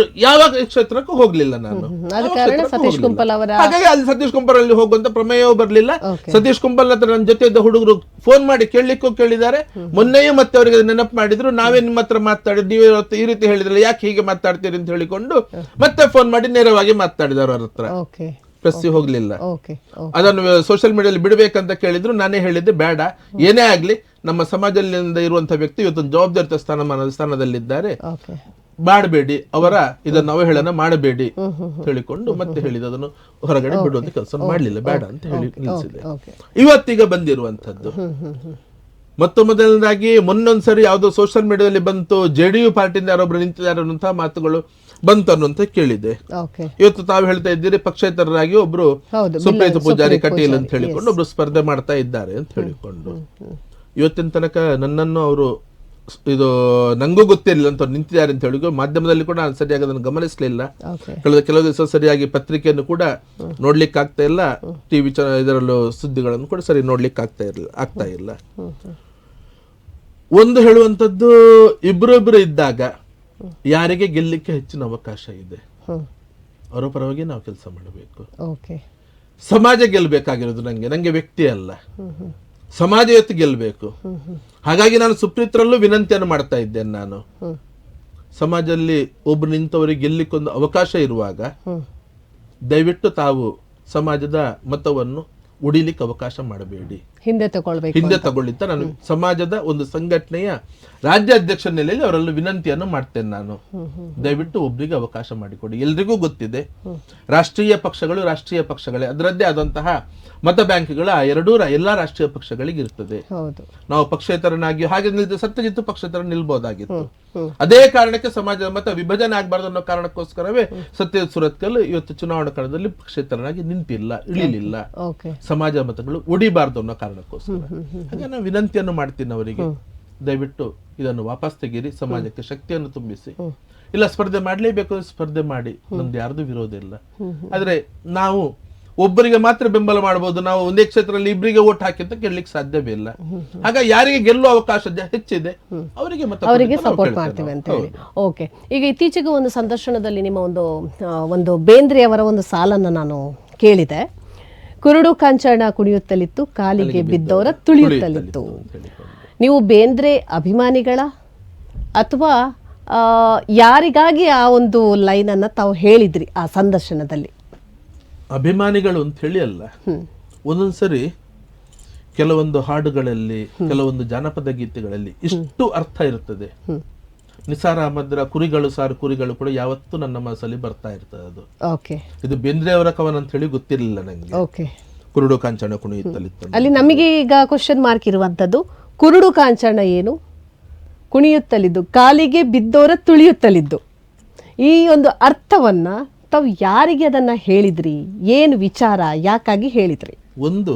ಯಾವ ಕ್ಷೇತ್ರಕ್ಕೂ ಹೋಗ್ಲಿಲ್ಲ ನಾನು. ಹಾಗಾಗಿ ಅಲ್ಲಿ ಸತೀಶ್ ಕುಂಪಲ್ ಅಲ್ಲಿ ಹೋಗುವಂತ ಪ್ರಮೇಯವೂ ಬರ್ಲಿಲ್ಲ. ಸತೀಶ್ ಕುಂಪಲ್ ಹತ್ರ ನನ್ನ ಜೊತೆ ಇದ್ದ ಹುಡುಗರು ಫೋನ್ ಮಾಡಿ ಕೇಳಲಿಕ್ಕೂ ಕೇಳಿದ್ದಾರೆ. ಮೊನ್ನೆಯೂ ಮತ್ತೆ ಅವರಿಗೆ ನೆನಪು ಮಾಡಿದ್ರು, ನಾವೇ ನಿಮ್ಮ ಹತ್ರ ಮಾತಾಡಿದ್, ನೀವು ಈ ರೀತಿ ಹೇಳಿದ್ರಲ್ಲ, ಯಾಕೆ ಹೀಗೆ ಮಾತಾಡ್ತೀರಿ ಅಂತ ಹೇಳಿಕೊಂಡು ಮತ್ತೆ ಫೋನ್ ಮಾಡಿ ನೇರವಾಗಿ ಮಾತಾಡಿದವರು ಅವ್ರ ಹತ್ರ. ಪ್ರೆಸ್ಸಿಗೆ ಹೋಗ್ಲಿಲ್ಲ. ಅದನ್ನು ಸೋಷಿಯಲ್ ಮೀಡಿಯಾದಲ್ಲಿ ಬಿಡಬೇಕಂತ ಕೇಳಿದ್ರು, ನಾನೇ ಹೇಳಿದ್ದೆ ಬೇಡ, ಏನೇ ಆಗ್ಲಿ ನಮ್ಮ ಸಮಾಜದಿಂದ ಇರುವಂತಹ ವ್ಯಕ್ತಿ ಇವತ್ತೊಂದು ಜವಾಬ್ದಾರಿತ ಸ್ಥಾನದಲ್ಲಿದ್ದಾರೆ, ಮಾಡಬೇಡಿ, ಅವರ ಇದನ್ನು ಅವಹೇಳನ ಮಾಡಬೇಡಿ ಹೇಳಿಕೊಂಡು ಮತ್ತೆ ಹೇಳಿದ ಅದನ್ನು ಹೊರಗಡೆ ಬಿಡುವಂತ ಕೆಲಸ ಮಾಡ್ಲಿಲ್ಲ, ಬೇಡ ಅಂತ ಹೇಳಿ ನಿಲ್ಲಿಸಿದೆ. ಇವತ್ತೀಗ ಬಂದಿರುವಂತದ್ದು ಮೊದಲನೇದಾಗಿ ಮೊನ್ನೊಂದ್ಸರಿ ಯಾವ್ದೋ ಸೋಷಿಯಲ್ ಮೀಡಿಯಾದಲ್ಲಿ ಬಂತು, JDU ಪಾರ್ಟಿಯಿಂದ ಯಾರೊಬ್ರು ನಿಂತಿದ್ದಾರೆ ಅನ್ನುವಂತಹ ಮಾತುಗಳು ಬಂತು ಅನ್ನುವಂತ ಕೇಳಿದೆ. ಇವತ್ತು ತಾವು ಹೇಳ್ತಾ ಇದ್ದೀರಿ ಪಕ್ಷೇತರರಾಗಿ ಒಬ್ರು ಸುಪ್ರೀತ ಪೂಜಾರಿ ಕಟೀಲ್ ಅಂತ ಹೇಳಿಕೊಂಡು ಒಬ್ರು ಸ್ಪರ್ಧೆ ಮಾಡ್ತಾ ಇದ್ದಾರೆ ಅಂತ ಹೇಳಿಕೊಂಡು. ಇವತ್ತಿನ ತನಕ ನನ್ನನ್ನು ಅವರು ಇದು ನಂಗೂ ಗೊತ್ತಿರಲಿಲ್ಲ ಅಂತ ನಿಂತಿದ್ದಾರೆ ಅಂತ ಹೇಳಿ ಮಾಧ್ಯಮದಲ್ಲಿ ಕೂಡ ನಾನು ಸರಿಯಾಗಿ ಅದನ್ನು ಗಮನಿಸಲಿಲ್ಲ. ಕಳೆದ ಕೆಲವು ದಿವಸ ಸರಿಯಾಗಿ ಪತ್ರಿಕೆಯನ್ನು ಕೂಡ ನೋಡ್ಲಿಕ್ಕೆ ಆಗ್ತಾ ಇಲ್ಲ, ಟಿವಿ ಇದರಲ್ಲೂ ಸುದ್ದಿಗಳನ್ನು ಕೂಡ ಸರಿ ನೋಡ್ಲಿಕ್ಕೆ ಆಗ್ತಾ ಇಲ್ಲ. ಒಂದು ಹೇಳುವಂಥದ್ದು, ಇಬ್ಬರೊಬ್ಬರು ಇದ್ದಾಗ ಯಾರಿಗೆ ಗೆಲ್ಲಲಿಕ್ಕೆ ಹೆಚ್ಚಿನ ಅವಕಾಶ ಇದೆ ಅವರ ಪರವಾಗಿ ನಾವು ಕೆಲಸ ಮಾಡಬೇಕು. ಸಮಾಜ ಗೆಲ್ಲಬೇಕಾಗಿರೋದು ನಂಗೆ ವ್ಯಕ್ತಿ ಅಲ್ಲ, ಸಮಾಜ ಇವತ್ತು ಗೆಲ್ಲಬೇಕು. ಹಾಗಾಗಿ ನಾನು ಸುಪ್ರೀತ್ರಲ್ಲೂ ವಿನಂತಿಯನ್ನು ಮಾಡ್ತಾ ಇದ್ದೇನೆ. ನಾನು ಸಮಾಜದಲ್ಲಿ ಒಬ್ರು ನಿಂತವರಿಗೆ ಗೆಲ್ಲಿಕ್ಕೊಂದು ಅವಕಾಶ ಇರುವಾಗ ದಯವಿಟ್ಟು ತಾವು ಸಮಾಜದ ಮತವನ್ನು ಉಡಿಲಿಕ್ಕೆ ಅವಕಾಶ ಮಾಡಬೇಡಿ, ಹಿಂದೆ ತಗೊಳ್ಳಿತ್ತ ನಾನು ಸಮಾಜದ ಒಂದು ಸಂಘಟನೆಯ ರಾಜ್ಯ ಅಧ್ಯಕ್ಷ ನೆಲೆಯಲ್ಲಿ ಅವರಲ್ಲೂ ವಿನಂತಿಯನ್ನು ಮಾಡ್ತೇನೆ. ನಾನು ದಯವಿಟ್ಟು ಒಬ್ಬರಿಗೆ ಅವಕಾಶ ಮಾಡಿಕೊಡಿ. ಎಲ್ರಿಗೂ ಗೊತ್ತಿದೆ ರಾಷ್ಟ್ರೀಯ ಪಕ್ಷಗಳೇ ಅದರದ್ದೇ ಆದಂತಹ ಮತ ಬ್ಯಾಂಕ್ಗಳು ಎಲ್ಲಾ ರಾಷ್ಟ್ರೀಯ ಪಕ್ಷಗಳಿಗೆ ಇರ್ತದೆ. ನಾವು ಪಕ್ಷೇತರನಾಗಿ ಹಾಗೆ ಸತ್ಯಜಿತ್ತು ಪಕ್ಷೇತರ ನಿಲ್ಬಹುದಾಗಿತ್ತು. ಅದೇ ಕಾರಣಕ್ಕೆ ಸಮಾಜದ ಮತ ವಿಭಜನೆ ಆಗಬಾರ್ದು ಅನ್ನೋ ಕಾರಣಕ್ಕೋಸ್ಕರವೇ ಸತ್ಯಜಿತ್ ಸುರತ್ಕಲ್ ಇವತ್ತು ಚುನಾವಣಾ ಕಣದಲ್ಲಿ ಪಕ್ಷೇತರನಾಗಿ ನಿಂತಿಲ್ಲ, ಇಳಿಲಿಲ್ಲ. ಸಮಾಜ ಮತಗಳು ಉಡಿಬಾರ್ದು ಅನ್ನೋ ಕಾರಣಕ್ಕೋಸ್ಕರ. ಹಾಗೆ ನಾನು ವಿನಂತಿಯನ್ನು ಮಾಡ್ತೀನಿ ಅವರಿಗೆ, ದಯವಿಟ್ಟು ಇದನ್ನು ವಾಪಸ್ ತೆಗೀರಿ, ಸಮಾಜಕ್ಕೆ ಶಕ್ತಿಯನ್ನು ತುಂಬಿಸಿ. ಇಲ್ಲ ಸ್ಪರ್ಧೆ ಮಾಡ್ಲೇಬೇಕು, ಸ್ಪರ್ಧೆ ಮಾಡಿ, ನಮ್ದು ಯಾರ್ದು ವಿರೋಧ ಇಲ್ಲ. ಆದ್ರೆ ನಾವು ಒಬ್ಬರಿಗೆ ಮಾತ್ರ ಬೆಂಬಲ ಮಾಡಬಹುದು, ನಾವು ಒಂದೇ ಕ್ಷೇತ್ರದಲ್ಲಿ ಇಬ್ಬರಿಗೆ ಓಟ್ ಹಾಕಿ ಅಂತ ಕೇಳಲಿಕ್ಕೆ ಸಾಧ್ಯವೇ ಇಲ್ಲ. ಹಾಗಾಗಿ ಯಾರಿಗೆ ಗೆಲ್ಲುವ ಅವಕಾಶ ಹೆಚ್ಚಿದೆ ಅವರಿಗೆ ಅವರಿಗೆ ಸಪೋರ್ಟ್ ಮಾಡ್ತೀವಿ ಅಂತ ಹೇಳಿ. ಓಕೆ, ಈಗ ಇತ್ತೀಚೆಗೆ ಒಂದು ಸಂದರ್ಶನದಲ್ಲಿ ನಿಮ್ಮ ಒಂದು ಬೇಂದ್ರೆಯವರ ಒಂದು ಸಾಲನ್ನು ನಾನು ಕೇಳಿದೆ. ಕುರುಡು ಕಾಂಚನ ಕುಣಿಯುತ್ತಲಿತ್ತು, ಕಾಲಿಗೆ ಬಿದ್ದವರ ತುಳಿಯುತ್ತಲಿತ್ತು. ನೀವು ಬೇಂದ್ರೆ ಅಭಿಮಾನಿಗಳ ಅಥವಾ ಯಾರಿಗಾಗಿ ಆ ಒಂದು ಲೈನ್ ಅನ್ನ ತಾವು ಹೇಳಿದ್ರಿ ಆ ಸಂದರ್ಶನದಲ್ಲಿ? ಅಭಿಮಾನಿಗಳು ಅಂತ ಹೇಳಿ ಅಲ್ಲ, ಒಂದೊಂದ್ಸರಿ ಕೆಲವೊಂದು ಹಾಡುಗಳಲ್ಲಿ, ಕೆಲವೊಂದು ಜಾನಪದ ಗೀತೆಗಳಲ್ಲಿ ಇಷ್ಟು ಅರ್ಥ ಇರುತ್ತದೆ. ನಿಸಾರ್ ಅಹಮದ್ರ ಕುರಿಗಳು ಸಾರು ಕುರಿಗಳು ಕೂಡ ಯಾವತ್ತೂ ನನ್ನ ಮನಸ್ಸಲ್ಲಿ ಬರ್ತಾ ಇರ್ತದೆ. ಅದು ಇದು ಬೇಂದ್ರೆ ಅವರ ಕವನ ಅಂತ ಹೇಳಿ ಗೊತ್ತಿರಲಿಲ್ಲ ನಂಗೆ. ಕುರುಡು ಕಾಂಚನ ಕುಣಿಯುತ್ತಲಿತ್ತು. ಅಲ್ಲಿ ನಮಗೆ ಈಗ ಕ್ವಶನ್ ಮಾರ್ಕ್ ಇರುವಂತದ್ದು, ಕುರುಡು ಕಾಂಚನ ಏನು, ಕುಣಿಯುತ್ತಲಿದ್ದು, ಕಾಲಿಗೆ ಬಿದ್ದೋರ ತುಳಿಯುತ್ತಲಿದ್ದು. ಈ ಒಂದು ಅರ್ಥವನ್ನ ತಾವು ಯಾರಿಗೆ ಅದನ್ನ ಹೇಳಿದ್ರಿ? ಏನು ವಿಚಾರ, ಯಾಕಾಗಿ ಹೇಳಿದ್ರಿ? ಒಂದು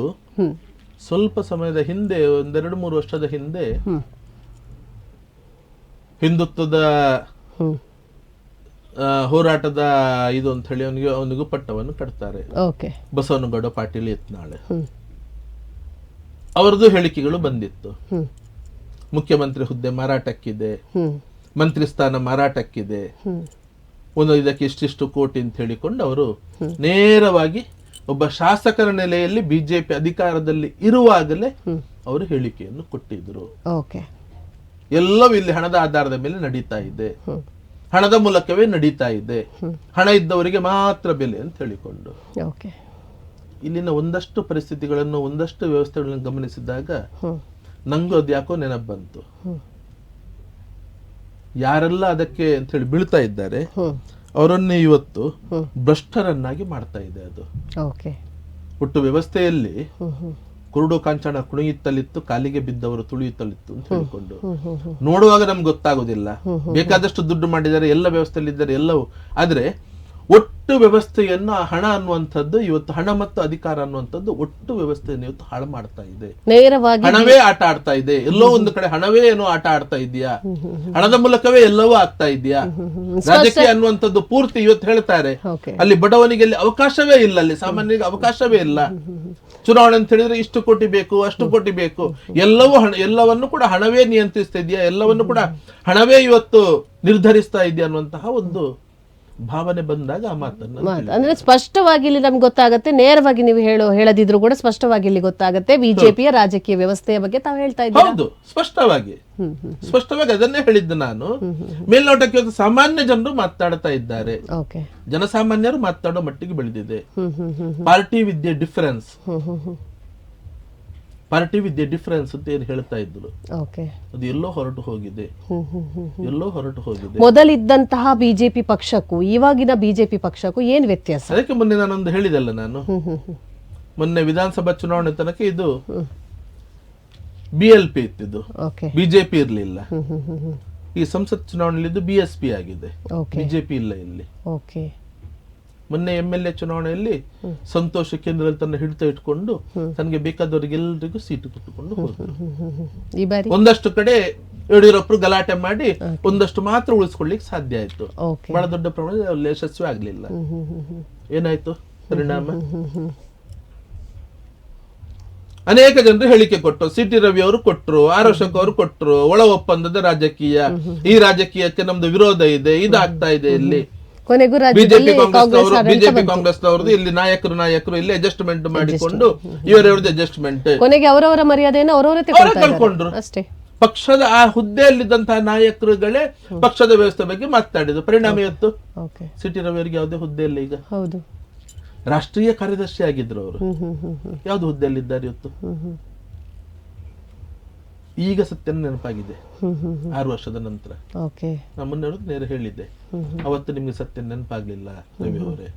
ಸ್ವಲ್ಪ ಸಮಯದ ಹಿಂದೆ, 2-3 ವರ್ಷದ ಹಿಂದೆ ಹಿಂದುತ್ವದ ಹೋರಾಟದ ಇದು ಅಂತ ಹೇಳಿ ಅವನಿಗೂ ಪಟ್ಟವನ್ನು ಕಟ್ತಾರೆ. ಬಸವನಗೌಡ ಪಾಟೀಲ್ ಯತ್ನಾಳ್ ಅವರದ್ದು ಹೇಳಿಕೆಗಳು ಬಂದಿತ್ತು. ಮುಖ್ಯಮಂತ್ರಿ ಹುದ್ದೆ ಮಾರಾಟಕ್ಕಿದೆ, ಮಂತ್ರಿ ಸ್ಥಾನ ಮಾರಾಟಕ್ಕಿದೆ, ಇದಕ್ಕೆ ಇಷ್ಟಿಷ್ಟು ಕೋಟಿ ಅಂತ ಹೇಳಿಕೊಂಡು ಅವರು ನೇರವಾಗಿ ಒಬ್ಬ ಶಾಸಕರ ನೆಲೆಯಲ್ಲಿ ಬಿಜೆಪಿ ಅಧಿಕಾರದಲ್ಲಿ ಇರುವಾಗಲೇ ಅವರು ಹೇಳಿಕೆಯನ್ನು ಕೊಟ್ಟಿದ್ರು. ಎಲ್ಲವೂ ಇಲ್ಲಿ ಹಣದ ಆಧಾರದ ಮೇಲೆ ನಡೀತಾ ಇದೆ, ಹಣದ ಮೂಲಕವೇ ನಡೀತಾ ಇದೆ, ಹಣ ಇದ್ದವರಿಗೆ ಮಾತ್ರ ಬೆಲೆ ಅಂತ ಹೇಳಿಕೊಂಡು. ಇಲ್ಲಿನ ಒಂದಷ್ಟು ಪರಿಸ್ಥಿತಿಗಳನ್ನು, ಒಂದಷ್ಟು ವ್ಯವಸ್ಥೆಗಳನ್ನು ಗಮನಿಸಿದಾಗ ನಂಗೂ ಅದು ಯಾಕೋ ನೆನಪು ಬಂತು. ಯಾರೆಲ್ಲ ಅದಕ್ಕೆ ಅಂತ ಹೇಳಿ ಬೀಳ್ತಾ ಇದ್ದಾರೆ ಅವರನ್ನೇ ಇವತ್ತು ಭ್ರಷ್ಟರನ್ನಾಗಿ ಮಾಡ್ತಾ ಇದೆ ಅದು. ಒಟ್ಟು ವ್ಯವಸ್ಥೆಯಲ್ಲಿ ಕುರುಡು ಕಾಂಚನ ಕುಣಿಯುತ್ತಲಿತ್ತು, ಕಾಲಿಗೆ ಬಿದ್ದವರು ತುಳಿಯುತ್ತಲಿತ್ತು ಅಂತ ಹೇಳಿಕೊಂಡು ನೋಡುವಾಗ ನಮ್ಗೆ ಗೊತ್ತಾಗೋದಿಲ್ಲ. ಬೇಕಾದಷ್ಟು ದುಡ್ಡು ಮಾಡಿದ್ದಾರೆ, ಎಲ್ಲ ವ್ಯವಸ್ಥೆಯಲ್ಲಿ ಇದ್ದಾರೆ ಎಲ್ಲವೂ. ಆದ್ರೆ ಒಟ್ಟು ವ್ಯವಸ್ಥೆಯನ್ನು ಹಣ ಅನ್ನುವಂಥದ್ದು ಇವತ್ತು, ಹಣ ಮತ್ತು ಅಧಿಕಾರ ಅನ್ನುವಂಥದ್ದು ಒಟ್ಟು ವ್ಯವಸ್ಥೆಯನ್ನು ಇವತ್ತು ಹಾಳು ಮಾಡ್ತಾ ಇದೆ. ನೇರವಾಗಿ ಹಣವೇ ಆಟ ಆಡ್ತಾ ಇದೆ. ಎಲ್ಲೋ ಒಂದು ಕಡೆ ಹಣವೇ ಏನೋ ಆಟ ಆಡ್ತಾ ಇದೆಯಾ, ಹಣದ ಮೂಲಕವೇ ಎಲ್ಲವೂ ಆಗ್ತಾ ಇದೆಯಾ. ರಾಜಕೀಯ ಅನ್ನುವಂಥದ್ದು ಪೂರ್ತಿ ಇವತ್ತು ಹೇಳ್ತಾರೆ ಅಲ್ಲಿ ಬಡವನಿಗೆ ಅಲ್ಲಿ ಅವಕಾಶವೇ ಇಲ್ಲ, ಅಲ್ಲಿ ಸಾಮಾನ್ಯರಿಗೆ ಅವಕಾಶವೇ ಇಲ್ಲ. ಚುನಾವಣೆ ಅಂತ ಹೇಳಿದ್ರೆ ಇಷ್ಟು ಕೋಟಿ ಬೇಕು, ಅಷ್ಟು ಕೋಟಿ ಬೇಕು, ಎಲ್ಲವನ್ನು ಕೂಡ ಹಣವೇ ನಿಯಂತ್ರಿಸ್ತಾ ಇದೆಯಾ, ಎಲ್ಲವನ್ನು ಕೂಡ ಹಣವೇ ಇವತ್ತು ನಿರ್ಧರಿಸ್ತಾ ಇದೆಯಾ ಅನ್ನುವಂತಹ ಒಂದು ಭಾವನೆ ಬಂದಾಗ ಆ ಮಾತನ್ನ ಅಂದ್ರೆ ಸ್ಪಷ್ಟವಾಗಿ ಇಲ್ಲಿ ನಮ್ಗೆ ಗೊತ್ತಾಗತ್ತೆ. ನೇರವಾಗಿ ನೀವು ಹೇಳದಿದ್ರು ಕೂಡ ಸ್ಪಷ್ಟವಾಗಿ ಇಲ್ಲಿ ಗೊತ್ತಾಗತ್ತೆ ಬಿಜೆಪಿಯ ರಾಜಕೀಯ ವ್ಯವಸ್ಥೆಯ ಬಗ್ಗೆ ತಾವು ಹೇಳ್ತಾ ಇದ್ದೀರಾ. ಹೌದು, ಸ್ಪಷ್ಟವಾಗಿ ಅದನ್ನೇ ಹೇಳಿದ್ದು ನಾನು. ಮೇಲ್ನೋಟಕ್ಕೆ ಇವತ್ತು ಸಾಮಾನ್ಯ ಜನರು ಮಾತಾಡ್ತಾ ಇದ್ದಾರೆ, ಜನಸಾಮಾನ್ಯರು ಮಾತಾಡೋ ಮಟ್ಟಿಗೆ ಬೆಳೆದಿದೆ. Party with the difference, party with the difference ಅಂತ ಏನು ಹೇಳ್ತಾ ಇದ್ರು, ಅದು ಎಲ್ಲೋ ಹೊರಟು ಹೋಗಿದೆ, ಎಲ್ಲೋ ಹೊರಟು ಹೋಗಿದೆ. ಮೊದಲಿದ್ದಂತಹ ಬಿಜೆಪಿ ಪಕ್ಷಕ್ಕೂ ಇವಾಗಿನ ಬಿಜೆಪಿ ಪಕ್ಷಕ್ಕೂ ಏನ್ ವ್ಯತ್ಯಾಸ? ಅದಕ್ಕೆ ಮೊನ್ನೆ ನಾನೊಂದು ಹೇಳಿದಲ್ಲ, ನಾನು ಮೊನ್ನೆ ವಿಧಾನಸಭಾ ಚುನಾವಣೆ ತನಕ ಇದು BLP ಇತ್ತಿದ್ದು, ಬಿಜೆಪಿ ಇರ್ಲಿಲ್ಲ. ಈ ಸಂಸತ್ ಚುನಾವಣೆಯಲ್ಲಿ BSP ಆಗಿದೆ, ಬಿಜೆಪಿ ಇಲ್ಲ ಇಲ್ಲಿ. ಮೊನ್ನೆ MLA ಚುನಾವಣೆಯಲ್ಲಿ ಸಂತೋಷ ಕೇಂದ್ರದಲ್ಲಿ ತನ್ನ ಹಿಡಿತ ಇಟ್ಕೊಂಡು ತನಗೆ ಬೇಕಾದವರಿಗೆಲ್ಲರಿಗೂ ಸೀಟು ಕೊಟ್ಟುಕೊಂಡು ಹೋದ್ರು. ಒಂದಷ್ಟು ಕಡೆ ಯಡಿಯೂರಪ್ಪರು ಗಲಾಟೆ ಮಾಡಿ ಒಂದಷ್ಟು ಮಾತ್ರ ಉಳಿಸ್ಕೊಳ್ಳಿಕ್ಕೆ ಸಾಧ್ಯ ಆಯ್ತು. ಬಹಳ ದೊಡ್ಡ ಪ್ರಮಾಣದಲ್ಲಿ ಯಶಸ್ವಿ ಆಗ್ಲಿಲ್ಲ. ಏನಾಯ್ತು ಪರಿಣಾಮ? ಅನೇಕ ಜನರು ಹೇಳಿಕೆ ಕೊಟ್ಟರು. CT ರವಿ ಅವರು ಕೊಟ್ಟರು, ಆರ್ ಅಶೋಕ್ ಅವರು ಕೊಟ್ಟರು. ಒಳ ಒಪ್ಪಂದದ ರಾಜಕೀಯ, ಈ ರಾಜಕೀಯಕ್ಕೆ ನಮ್ದು ವಿರೋಧ ಇದೆ, ಇದಾಗ್ತಾ ಇದೆ. ಇಲ್ಲಿ ಬಿಜೆಪಿ ಕಾಂಗ್ರೆಸ್ನವ್ರದ್ದು ಇಲ್ಲಿ ನಾಯಕರು ಇಲ್ಲಿ ಅಡ್ಜಸ್ಟ್ಮೆಂಟ್ ಮಾಡಿಕೊಂಡು ಇವರವ್ರದ್ದು ಅಡ್ಜಸ್ಟ್ಮೆಂಟ್, ಕೊನೆಗೆ ಅವರವರ ಮರ್ಯಾದೆಯನ್ನು ಅವರವರೇ ಕಳ್ಕೊಂಡ್ರು ಅಷ್ಟೇ. ಪಕ್ಷದ ಆ ಹುದ್ದೆಯಲ್ಲಿದ್ದಂತಹ ನಾಯಕರುಗಳೇ ಪಕ್ಷದ ವ್ಯವಸ್ಥೆ ಬಗ್ಗೆ ಮಾತಾಡಿದ್ರು. ಪರಿಣಾಮ ಇವತ್ತು CT ರವಿ ಅವರಿಗೆ ಯಾವುದೇ ಹುದ್ದೆಯಲ್ಲಿ, ಈಗ ರಾಷ್ಟ್ರೀಯ ಕಾರ್ಯದರ್ಶಿ ಆಗಿದ್ರು ಅವರು, ಯಾವ್ದು ಹುದ್ದೆಯಲ್ಲಿದ್ದಾರೆ ಇವತ್ತು? ಈಗ ಸತ್ಯನ ನೆನಪಾಗಿದೆ 6 ವರ್ಷದ ನಂತರ. ನಮ್ಮನ್ನ ನೇರ ಹೇಳಿದ್ದೆ, ಅವತ್ತು ನಿಮ್ಗೆ ಸತ್ಯ ನೆನಪಾಗ್ಲಿಲ್ಲ ರವಿ ಅವರೇ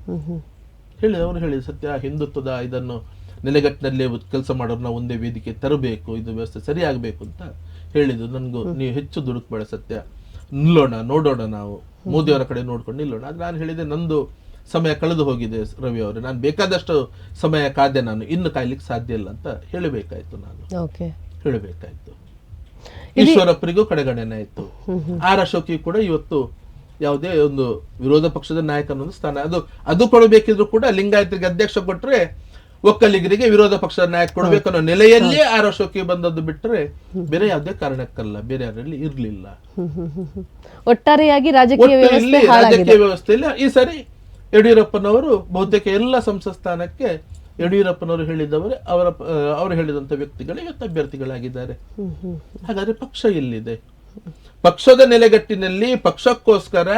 ಹೇಳಿ. ಅವರು ಹೇಳಿದ ಸತ್ಯ, ಹಿಂದುತ್ವದ ಇದನ್ನು ನೆಲೆಗಟ್ಟಿನಲ್ಲಿ ಕೆಲಸ ಮಾಡೋರ್ನ ಒಂದೇ ವೇದಿಕೆ ತರಬೇಕು, ಇದು ವ್ಯವಸ್ಥೆ ಸರಿಯಾಗಬೇಕು ಅಂತ ಹೇಳಿದ್ದು. ನನ್ಗೂ ನೀವು ಹೆಚ್ಚು ದುಡುಕ್ಬೇಡ ಸತ್ಯ, ನಿಲ್ಲೋಣ, ನೋಡೋಣ, ನಾವು ಮೋದಿಯವರ ಕಡೆ ನೋಡ್ಕೊಂಡು ನಿಲ್ಲೋಣ. ಆದ್ರೆ ನಾನು ಹೇಳಿದೆ, ನಂದು ಸಮಯ ಕಳೆದು ಹೋಗಿದೆ ರವಿ ಅವರೇ, ನಾನು ಬೇಕಾದಷ್ಟು ಸಮಯ ಕಾದೆ, ನಾನು ಇನ್ನು ಕಾಯ್ಲಿಕ್ಕೆ ಸಾಧ್ಯ ಇಲ್ಲ ಅಂತ ಹೇಳಬೇಕಾಯ್ತು. ನಾನು ಹೇಳಬೇಕಾಯ್ತು. ಈಶ್ವರಪ್ಪರಿಗೂ ಕಡೆಗಣನೆ ಆಯ್ತು. ಆರ್ ಅಶೋಕಿ ಕೂಡ ಇವತ್ತು ಯಾವುದೇ ಒಂದು ವಿರೋಧ ಪಕ್ಷದ ನಾಯಕ ಅನ್ನೋ ಸ್ಥಾನ ಅದು ಕೊಡಬೇಕಿದ್ರು ಕೂಡ ಲಿಂಗಾಯತರಿಗೆ ಅಧ್ಯಕ್ಷ ಕೊಟ್ರೆ ಒಕ್ಕಲಿಗರಿಗೆ ವಿರೋಧ ಪಕ್ಷದ ನಾಯಕ ಕೊಡ್ಬೇಕು ಅನ್ನೋ ನೆಲೆಯಲ್ಲಿ ಆರ್ ಅಶೋಕ್ ಬಂದದ್ದು ಬಿಟ್ರೆ ಬೇರೆ ಯಾವುದೇ ಕಾರಣಕ್ಕಲ್ಲ, ಬೇರೆ ಯಾರಲ್ಲಿ ಇರ್ಲಿಲ್ಲ. ಒಟ್ಟಾರೆಯಾಗಿ ರಾಜಕೀಯ ವ್ಯವಸ್ಥೆಯಲ್ಲಿ ಈ ಸರಿ ಯಡಿಯೂರಪ್ಪನವರು ಬಹುತೇಕ ಎಲ್ಲ ಸಂಸತ್ ಸ್ಥಾನಕ್ಕೆ ಯಡಿಯೂರಪ್ಪನವರು ಹೇಳಿದವರೇ ಅವರು ಹೇಳಿದಂತ ವ್ಯಕ್ತಿಗಳೇ ಇವತ್ತು ಅಭ್ಯರ್ಥಿಗಳಾಗಿದ್ದಾರೆ. ಹಾಗಾದ್ರೆ ಪಕ್ಷ ಎಲ್ಲಿದೆ? ಪಕ್ಷದ ನೆಲೆಗಟ್ಟಿನಲ್ಲಿ ಪಕ್ಷಕ್ಕೋಸ್ಕರ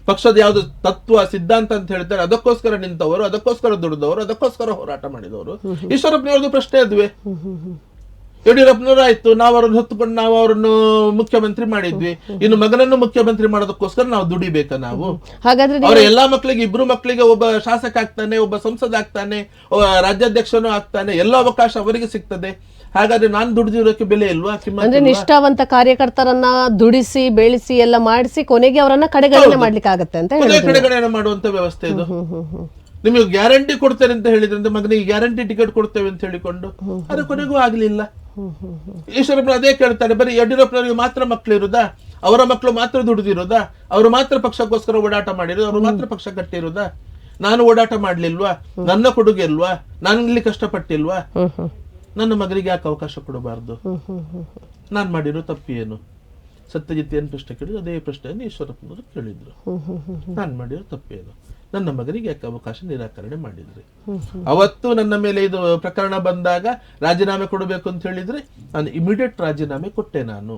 ಪಕ್ಷದ ಯಾವ್ದು ತತ್ವ ಸಿದ್ಧಾಂತ ಅಂತ ಹೇಳ್ತಾರೆ ಅದಕ್ಕೋಸ್ಕರ ನಿಂತವರು, ಅದಕ್ಕೋಸ್ಕರ ದುಡಿದವರು, ಅದಕ್ಕೋಸ್ಕರ ಹೋರಾಟ ಮಾಡಿದವರು. ಈಶ್ವರಪ್ಪನವ್ರದ್ದು ಪ್ರಶ್ನೆ ಅದುವೆ. ಯಡಿಯೂರಪ್ಪನವರು ಆಯ್ತು, ನಾವು ಅವ್ರನ್ನ ಹೊತ್ತುಕೊಂಡು ನಾವು ಅವ್ರನ್ನು ಮುಖ್ಯಮಂತ್ರಿ ಮಾಡಿದ್ವಿ, ಇನ್ನು ಮಗನನ್ನು ಮುಖ್ಯಮಂತ್ರಿ ಮಾಡೋದಕ್ಕೋಸ್ಕರ ನಾವು ದುಡಿಬೇಕಾ? ನಾವು ಹಾಗಾದ್ರೆ ಅವರ ಎಲ್ಲಾ ಮಕ್ಕಳಿಗೆ, ಇಬ್ರು ಮಕ್ಕಳಿಗೆ ಒಬ್ಬ ಶಾಸಕ ಆಗ್ತಾನೆ, ಒಬ್ಬ ಸಂಸದ ಆಗ್ತಾನೆ, ರಾಜ್ಯಾಧ್ಯಕ್ಷನೂ ಆಗ್ತಾನೆ, ಎಲ್ಲ ಅವಕಾಶ ಅವರಿಗೆ ಸಿಗ್ತದೆ. ಹಾಗಾದ್ರೆ ನಾನು ದುಡಿದಿರೋಕೆ ಬೆಲೆ ಇಲ್ವಾ? ಅಂದ್ರೆ ನಿಷ್ಠಾವಂತ ಕಾರ್ಯಕರ್ತರನ್ನ ದುಡಿಸಿ ಬೆಳೆಸಿ ಎಲ್ಲ ಮಾಡಿಸಿ ಕೊನೆಗೆ ಅವರನ್ನ ಕಡೆಗಣನೆ ಮಾಡ್ಲಿಕ್ಕೆ ಆಗತ್ತೆ ಅಂತ ಕಡೆಗಣನೆ ಮಾಡುವಂತ ವ್ಯವಸ್ಥೆ ಇದು. ನಿಮಗೆ ಗ್ಯಾರಂಟಿ ಕೊಡ್ತೇನೆ ಅಂತ ಹೇಳಿದ್ರಿಂದ ಮಗನಿಗೆ ಗ್ಯಾರಂಟಿ ಟಿಕೆಟ್ ಕೊಡ್ತೇವೆ ಅಂತ ಹೇಳಿಕೊಂಡು ಅದು ಕೊನೆಗೂ ಆಗ್ಲಿಲ್ಲ. ಈಶ್ವರಪ್ಪ ಅದೇ ಕೇಳ್ತಾರೆ, ಬರೀ ಯಡಿಯೂರಪ್ಪನವರಿಗೆ ಮಾತ್ರ ಮಕ್ಕಳಿರುದಾ? ಅವರ ಮಕ್ಕಳು ಮಾತ್ರ ದುಡಿದಿರೋದಾ? ಅವರು ಮಾತ್ರ ಪಕ್ಷಕ್ಕೋಸ್ಕರ ಓಡಾಟ ಮಾಡಿರೋದು? ಅವರು ಮಾತ್ರ ಪಕ್ಷ ಕಟ್ಟಿರೋದಾ? ನಾನು ಓಡಾಟ ಮಾಡ್ಲಿಲ್ವಾ? ನನ್ನ ಕೊಡುಗೆ ಇಲ್ವಾ? ನಾನು ಇಲ್ಲಿ ಕಷ್ಟಪಟ್ಟಿಲ್ವಾ? ನನ್ನ ಮಗನಿಗೆ ಯಾಕೆ ಅವಕಾಶ ಕೊಡಬಾರ್ದು? ನಾನ್ ಮಾಡಿರೋ ತಪ್ಪು ಏನು? ಸತ್ಯಜಿತ್ ಏನ್ ಪ್ರಶ್ನೆ ಕೇಳಿದ್ರು ಅದೇ ಪ್ರಶ್ನೆಯನ್ನು ಈಶ್ವರಪ್ಪನವರು ಕೇಳಿದ್ರು. ನಾನ್ ಮಾಡಿರೋ ತಪ್ಪೇನು? ನನ್ನ ಮಗನಿಗೆ ಯಾಕೆ ಅವಕಾಶ ನಿರಾಕರಣೆ ಮಾಡಿದ್ರಿ? ಅವತ್ತು ನನ್ನ ಮೇಲೆ ಇದು ಪ್ರಕರಣ ಬಂದಾಗ ರಾಜೀನಾಮೆ ಕೊಡಬೇಕು ಅಂತ ಹೇಳಿದ್ರೆ ನಾನು ಇಮಿಡಿಯೇಟ್ ರಾಜೀನಾಮೆ ಕೊಟ್ಟೆ. ನಾನು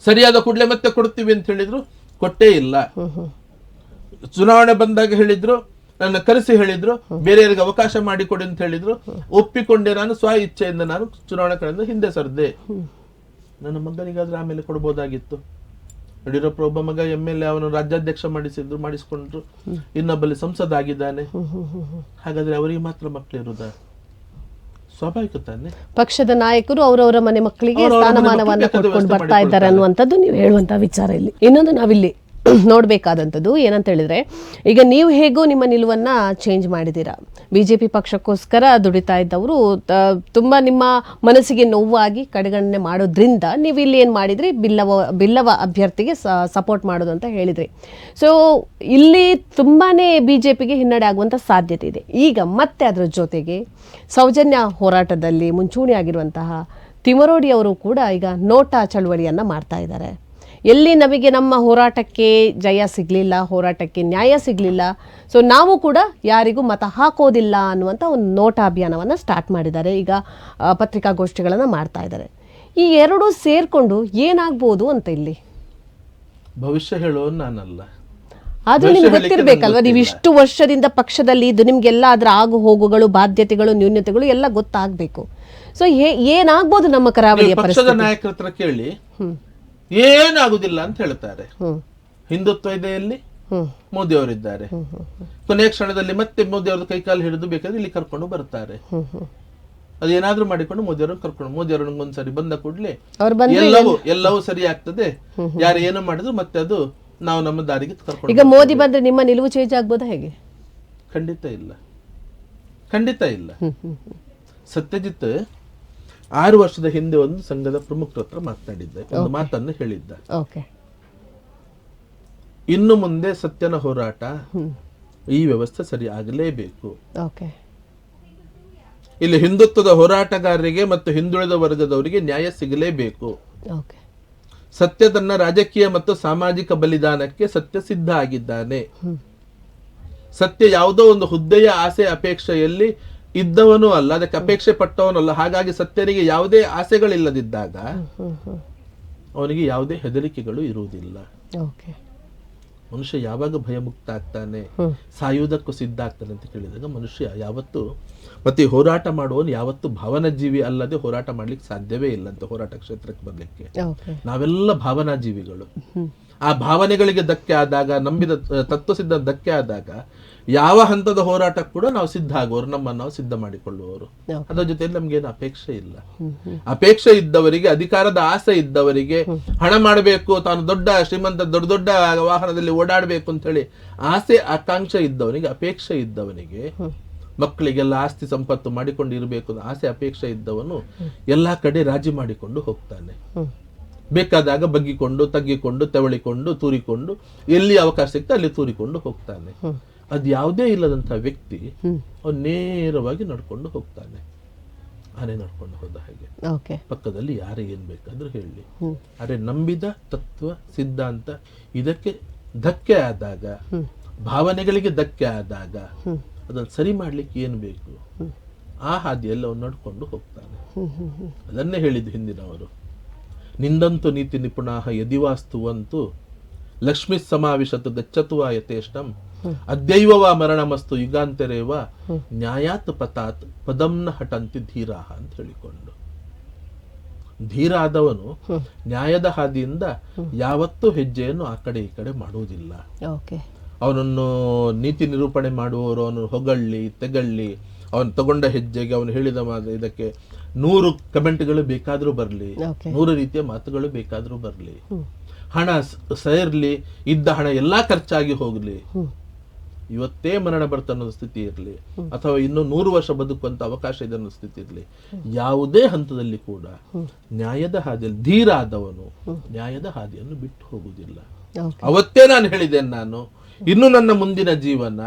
ಸರಿಯಾದ ಕೂಡಲೇ ಮತ್ತೆ ಕೊಡ್ತೀವಿ ಅಂತ ಹೇಳಿದ್ರು, ಕೊಟ್ಟೇ ಇಲ್ಲ. ಚುನಾವಣೆ ಬಂದಾಗ ಹೇಳಿದ್ರು, ನನ್ನ ಕರೆಸಿ ಹೇಳಿದ್ರು, ಬೇರೆಯವರಿಗೆ ಅವಕಾಶ ಮಾಡಿಕೊಡಿ ಅಂತ ಹೇಳಿದ್ರು, ಒಪ್ಪಿಕೊಂಡೆ. ನಾನು ಸ್ವ ಇಚ್ಛೆಯಿಂದ ನಾನು ಚುನಾವಣೆ ಕಳೆದ ಹಿಂದೆ ಸರ್ದೆ. ನನ್ನ ಮಗನಿಗಾದ್ರೆ ಆಮೇಲೆ ಕೊಡ್ಬೋದಾಗಿತ್ತು. ಯಡಿಯೂರಪ್ಪ ಒಬ್ಬ ಮಗ MLA, ಅವನು ರಾಜ್ಯಾಧ್ಯಕ್ಷ ಮಾಡಿಸ್ಕೊಂಡ್ರು, ಇನ್ನೊಬ್ಬಲ್ಲಿ ಸಂಸದ ಆಗಿದ್ದಾನೆ. ಹಾಗಾದ್ರೆ ಅವರಿಗೆ ಮಾತ್ರ ಮಕ್ಕಳಿರುವುದ? ಸ್ವಾಭಾವಿಕ ತಾನೆ. ಪಕ್ಷದ ನಾಯಕರು ಅವರವರ ಮನೆ ಮಕ್ಕಳಿಗೆ ಸ್ಥಾನಮಾನವನ್ನ ಕೊಟ್ಕೊಂಡು ಬರ್ತಾ ಇದ್ದಾರೆ ಅನ್ನುವಂಥದ್ದು ನೀವು ಹೇಳುವಂತ ವಿಚಾರ. ಇಲ್ಲಿ ಇನ್ನೊಂದು ನಾವಿಲ್ಲಿ ನೋಡ್ಬೇಕಾದಂಥದ್ದು ಏನಂತ ಹೇಳಿದ್ರೆ, ಈಗ ನೀವು ಹೇಗೋ ನಿಮ್ಮ ನಿಲುವನ್ನ ಚೇಂಜ್ ಮಾಡಿದ್ದೀರಾ. BJP ಪಕ್ಷಕ್ಕೋಸ್ಕರ ದುಡಿತಾ ಇದ್ದವರು ತುಂಬಾ ನಿಮ್ಮ ಮನಸ್ಸಿಗೆ ನೋವಾಗಿ ಕಡೆಗಣನೆ ಮಾಡೋದ್ರಿಂದ ನೀವು ಇಲ್ಲಿ ಏನ್ ಮಾಡಿದ್ರಿ, ಬಿಲ್ಲವ ಅಭ್ಯರ್ಥಿಗೆ ಸಪೋರ್ಟ್ ಮಾಡೋದು ಅಂತ ಹೇಳಿದ್ರಿ. ಸೊ ಇಲ್ಲಿ ತುಂಬಾನೇ BJPಗೆ ಹಿನ್ನಡೆ ಆಗುವಂತ ಸಾಧ್ಯತೆ ಇದೆ. ಈಗ ಮತ್ತೆ ಅದರ ಜೊತೆಗೆ ಸೌಜನ್ಯ ಹೋರಾಟದಲ್ಲಿ ಮುಂಚೂಣಿ ಆಗಿರುವಂತಹ ತಿಮರೋಡಿ ಅವರು ಕೂಡ ಈಗ ನೋಟಾ ಚಳವಳಿಯನ್ನ ಮಾಡ್ತಾ ಇದ್ದಾರೆ. ಎಲ್ಲಿ ನಮಗೆ ನಮ್ಮ ಹೋರಾಟಕ್ಕೆ ಜಯ ಸಿಗಲಿಲ್ಲ, ಹೋರಾಟಕ್ಕೆ ನ್ಯಾಯ ಸಿಗಲಿಲ್ಲ, ಸೊ ನಾವು ಕೂಡ ಯಾರಿಗೂ ಮತ ಹಾಕೋದಿಲ್ಲ ಅನ್ನುವಂಥ ಒಂದು ನೋಟಾ ಅಭಿಯಾನವನ್ನು ಸ್ಟಾರ್ಟ್ ಮಾಡಿದ್ದಾರೆ. ಈಗ ಪತ್ರಿಕಾಗೋಷ್ಠಿಗಳನ್ನು ಮಾಡ್ತಾ ಇದ್ದಾರೆ. ಈ ಎರಡೂ ಸೇರ್ಕೊಂಡು ಏನಾಗ್ಬೋದು ಅಂತ ಇಲ್ಲಿ ಭವಿಷ್ಯ ಹೇಳೋದು ನಾನಲ್ಲ. ಆದ್ರೂ ನಿಮ್ಗೆ ಗೊತ್ತಿರ್ಬೇಕಲ್ವಾ, ನೀವು ಇಷ್ಟು ವರ್ಷದಿಂದ ಪಕ್ಷದಲ್ಲಿ ಇದು ನಿಮ್ಗೆಲ್ಲ ಅದರ ಆಗು ಹೋಗುಗಳು, ಬಾಧ್ಯತೆಗಳು, ನ್ಯೂನ್ಯತೆಗಳು ಎಲ್ಲ ಗೊತ್ತಾಗ್ಬೇಕು. ಸೊ ಏನಾಗ್ಬೋದು ನಮ್ಮ ಕರಾವಳಿಯ ಪಕ್ಷದ ನಾಯಕರ ಹತ್ರ ಕೇಳಿ, ಏನಾಗುದಿಲ್ಲ ಅಂತ ಹೇಳ್ತಾರೆ. ಹಿಂದುತ್ವ ಇದೆಯಲ್ಲಿ ಮೋದಿ ಅವರಿದ್ದಾರೆ. ಕೊನೆಯ ಕ್ಷಣದಲ್ಲಿ ಮತ್ತೆ ಮೋದಿ ಅವ್ರದ್ದು ಕೈಕಾಲು ಹಿಡಿದು ಬೇಕಾದ್ರೆ ಇಲ್ಲಿ ಕರ್ಕೊಂಡು ಬರ್ತಾರೆ. ಅದೇನಾದ್ರೂ ಮಾಡಿಕೊಂಡು ಮೋದಿ ಅವರನ್ನು ಕರ್ಕೊಂಡು, ಮೋದಿ ಅವರನ್ನು ಒಂದ್ಸರಿ ಬಂದ ಕೂಡಲೇ ಎಲ್ಲವೂ ಸರಿ ಆಗ್ತದೆ. ಯಾರು ಏನೋ ಮಾಡಿದ್ರು ಮತ್ತೆ ಅದು ನಾವು ನಮ್ಮ ದಾರಿಗೆ ಕರ್ಕೊಂಡು. ಈಗ ಮೋದಿ ಬಂದ್ರೆ ನಿಮ್ಮ ನಿಲುವು ಚೇಂಜ್ ಆಗ್ಬೋದಾ? ಹೇಗೆ? ಖಂಡಿತ ಇಲ್ಲ, ಖಂಡಿತ ಇಲ್ಲ. ಸತ್ಯಜಿತ್ 6 ವರ್ಷದ ಹಿಂದೆ ಒಂದು ಸಂಘದ ಪ್ರಮುಖರ ಹತ್ರ ಮಾತನಾಡಿದ್ದೆ, ಒಂದು ಮಾತನ್ನು ಹೇಳಿದ್ದ. ಇನ್ನು ಮುಂದೆ ಸತ್ಯನ ಹೋರಾಟ, ಈ ವ್ಯವಸ್ಥೆ ಸರಿ ಆಗಲೇಬೇಕು. ಇಲ್ಲಿ ಹಿಂದುತ್ವದ ಹೋರಾಟಗಾರರಿಗೆ ಮತ್ತು ಹಿಂದುಳಿದ ವರ್ಗದವರಿಗೆ ನ್ಯಾಯ ಸಿಗಲೇಬೇಕು. ಸತ್ಯ ತನ್ನ ರಾಜಕೀಯ ಮತ್ತು ಸಾಮಾಜಿಕ ಬಲಿದಾನಕ್ಕೆ ಸತ್ಯ ಸಿದ್ಧ ಆಗಿದ್ದಾನೆ. ಸತ್ಯ ಯಾವುದೋ ಒಂದು ಹುದ್ದೆಯ ಆಸೆ ಅಪೇಕ್ಷೆಯಲ್ಲಿ ಇದ್ದವನು ಅಲ್ಲ, ಅದಕ್ಕೆ ಅಪೇಕ್ಷೆ ಪಟ್ಟವನಲ್ಲ. ಹಾಗಾಗಿ ಸತ್ಯನಿಗೆ ಯಾವುದೇ ಆಸೆಗಳಿಲ್ಲದಿದ್ದಾಗ ಅವನಿಗೆ ಯಾವುದೇ ಹೆದರಿಕೆಗಳು ಇರುವುದಿಲ್ಲ. ಮನುಷ್ಯ ಯಾವಾಗ ಭಯಮುಕ್ತ ಆಗ್ತಾನೆ, ಸಾಯುವುದಕ್ಕೂ ಸಿದ್ಧ ಆಗ್ತಾನೆ ಅಂತ ಕೇಳಿದಾಗ ಮನುಷ್ಯ ಯಾವತ್ತು, ಮತ್ತೆ ಹೋರಾಟ ಮಾಡುವವನು ಯಾವತ್ತು ಭಾವನಾ ಜೀವಿ ಅಲ್ಲದೆ ಹೋರಾಟ ಮಾಡ್ಲಿಕ್ಕೆ ಸಾಧ್ಯವೇ ಇಲ್ಲ ಅಂತ. ಹೋರಾಟ ಕ್ಷೇತ್ರಕ್ಕೆ ಬರ್ಲಿಕ್ಕೆ ನಾವೆಲ್ಲ ಭಾವನಾ ಜೀವಿಗಳು. ಆ ಭಾವನೆಗಳಿಗೆ ಧಕ್ಕೆ ಆದಾಗ, ನಂಬಿದ ತತ್ವ ಸಿದ್ಧ ಧಕ್ಕೆ ಆದಾಗ ಯಾವ ಹಂತದ ಹೋರಾಟ ಕೂಡ ನಾವು ಸಿದ್ಧ ಆಗುವವರು, ನಮ್ಮನ್ನು ನಾವು ಸಿದ್ಧ ಮಾಡಿಕೊಳ್ಳುವವರು. ಅದರ ಜೊತೆಯಲ್ಲಿ ನಮ್ಗೇನು ಅಪೇಕ್ಷೆ ಇಲ್ಲ. ಅಪೇಕ್ಷೆ ಇದ್ದವರಿಗೆ, ಅಧಿಕಾರದ ಆಸೆ ಇದ್ದವರಿಗೆ, ಹಣ ಮಾಡಬೇಕು, ತಾನು ದೊಡ್ಡ ಶ್ರೀಮಂತ ದೊಡ್ಡ ವಾಹನದಲ್ಲಿ ಓಡಾಡಬೇಕು ಅಂತ ಹೇಳಿ ಆಸೆ ಆಕಾಂಕ್ಷೆ ಇದ್ದವನಿಗೆ, ಅಪೇಕ್ಷೆ ಇದ್ದವನಿಗೆ, ಮಕ್ಕಳಿಗೆಲ್ಲ ಆಸ್ತಿ ಸಂಪತ್ತು ಮಾಡಿಕೊಂಡು ಇರಬೇಕು ಆಸೆ ಅಪೇಕ್ಷೆ ಇದ್ದವನು ಎಲ್ಲಾ ಕಡೆ ರಾಜಿ ಮಾಡಿಕೊಂಡು ಹೋಗ್ತಾನೆ. ಬೇಕಾದಾಗ ಬಗ್ಗಿಕೊಂಡು ತಗ್ಗಿಕೊಂಡು ತೆವಳಿಕೊಂಡು ತೂರಿಕೊಂಡು ಎಲ್ಲಿ ಅವಕಾಶ ಸಿಗ್ತಾ ಅಲ್ಲಿ ತೂರಿಕೊಂಡು ಹೋಗ್ತಾನೆ. ಅದು ಯಾವುದೇ ಇಲ್ಲದಂತಹ ವ್ಯಕ್ತಿ ಅವನು ನೇರವಾಗಿ ನಡ್ಕೊಂಡು ಹೋಗ್ತಾನೆ. ಆನೆ ನಡ್ಕೊಂಡು ಹೋದ ಹಾಗೆ ಪಕ್ಕದಲ್ಲಿ ಯಾರೇ ಏನ್ ಬೇಕಾದ್ರೂ ಹೇಳಿ. ಅರೆ ನಂಬಿದ ತತ್ವ ಸಿದ್ಧಾಂತ ಇದಕ್ಕೆ ಧಕ್ಕೆ ಆದಾಗ, ಭಾವನೆಗಳಿಗೆ ಧಕ್ಕೆ ಆದಾಗ ಅದನ್ನು ಸರಿ ಮಾಡ್ಲಿಕ್ಕೆ ಏನ್ ಬೇಕು ಆ ಹಾದಿಯಲ್ಲಿ ಅವನು ನಡ್ಕೊಂಡು ಹೋಗ್ತಾನೆ. ಅದನ್ನೇ ಹೇಳಿದ್ದು ಹಿಂದಿನವರು. ನಿಂದಂತು ನೀತಿ ನಿಪುಣಾಹ ಯದಿವಾಸ್ತುವಂತೂ ಲಕ್ಷ್ಮೀ ಸಮಾವಿಶತು ಗಚ್ಚತು ವಾ ಯಥೇಷ್ಟಂ ಅದ್ಯೈವ ವಾ ಮರಣಮಸ್ತು ಯುಗಾಂತರೇವ ನ್ಯಾಯಾತ್ ಪತಾತ್ ಪದಂನ ಹಠಂತಿ ಧೀರಾಹ ಅಂತ ಹೇಳಿಕೊಂಡು, ಧೀರ ಆದವನು ನ್ಯಾಯದ ಹಾದಿಯಿಂದ ಯಾವತ್ತೂ ಹೆಜ್ಜೆಯನ್ನು ಆ ಕಡೆ ಈ ಕಡೆ ಮಾಡುವುದಿಲ್ಲ. ಅವನನ್ನು ನೀತಿ ನಿರೂಪಣೆ ಮಾಡುವವರು ಅವನು ಹೊಗಳ್ಳಿ ತೆಗಳ್ಳಿ, ಅವನು ತಗೊಂಡ ಹೆಜ್ಜೆಗೆ ಅವನು ಹೇಳಿದ ಇದಕ್ಕೆ 100 ಕಮೆಂಟ್ಗಳು ಬೇಕಾದ್ರೂ ಬರಲಿ, 100 ರೀತಿಯ ಮಾತುಗಳು ಬೇಕಾದ್ರೂ ಬರಲಿ, ಹಣ ಸೇರ್ಲಿ, ಇದ್ದ ಹಣ ಎಲ್ಲಾ ಖರ್ಚಾಗಿ ಹೋಗ್ಲಿ, ಇವತ್ತೇ ಮರಣ ಬರ್ತನ್ನೋ ಸ್ಥಿತಿ ಇರಲಿ, ಅಥವಾ ಇನ್ನು 100 ವರ್ಷ ಬದುಕುವಂತ ಅವಕಾಶ ಇದೆ ಅನ್ನೋ ಸ್ಥಿತಿ ಇರಲಿ, ಯಾವುದೇ ಹಂತದಲ್ಲಿ ಕೂಡ ನ್ಯಾಯದ ಹಾದಿಯಲ್ಲಿ ಧೀರ ಆದವನು ನ್ಯಾಯದ ಹಾದಿಯನ್ನು ಬಿಟ್ಟು ಹೋಗುವುದಿಲ್ಲ. ಅವತ್ತೇ ನಾನು ಹೇಳಿದ್ದೇನೆ, ನಾನು ಇನ್ನು ನನ್ನ ಮುಂದಿನ ಜೀವನ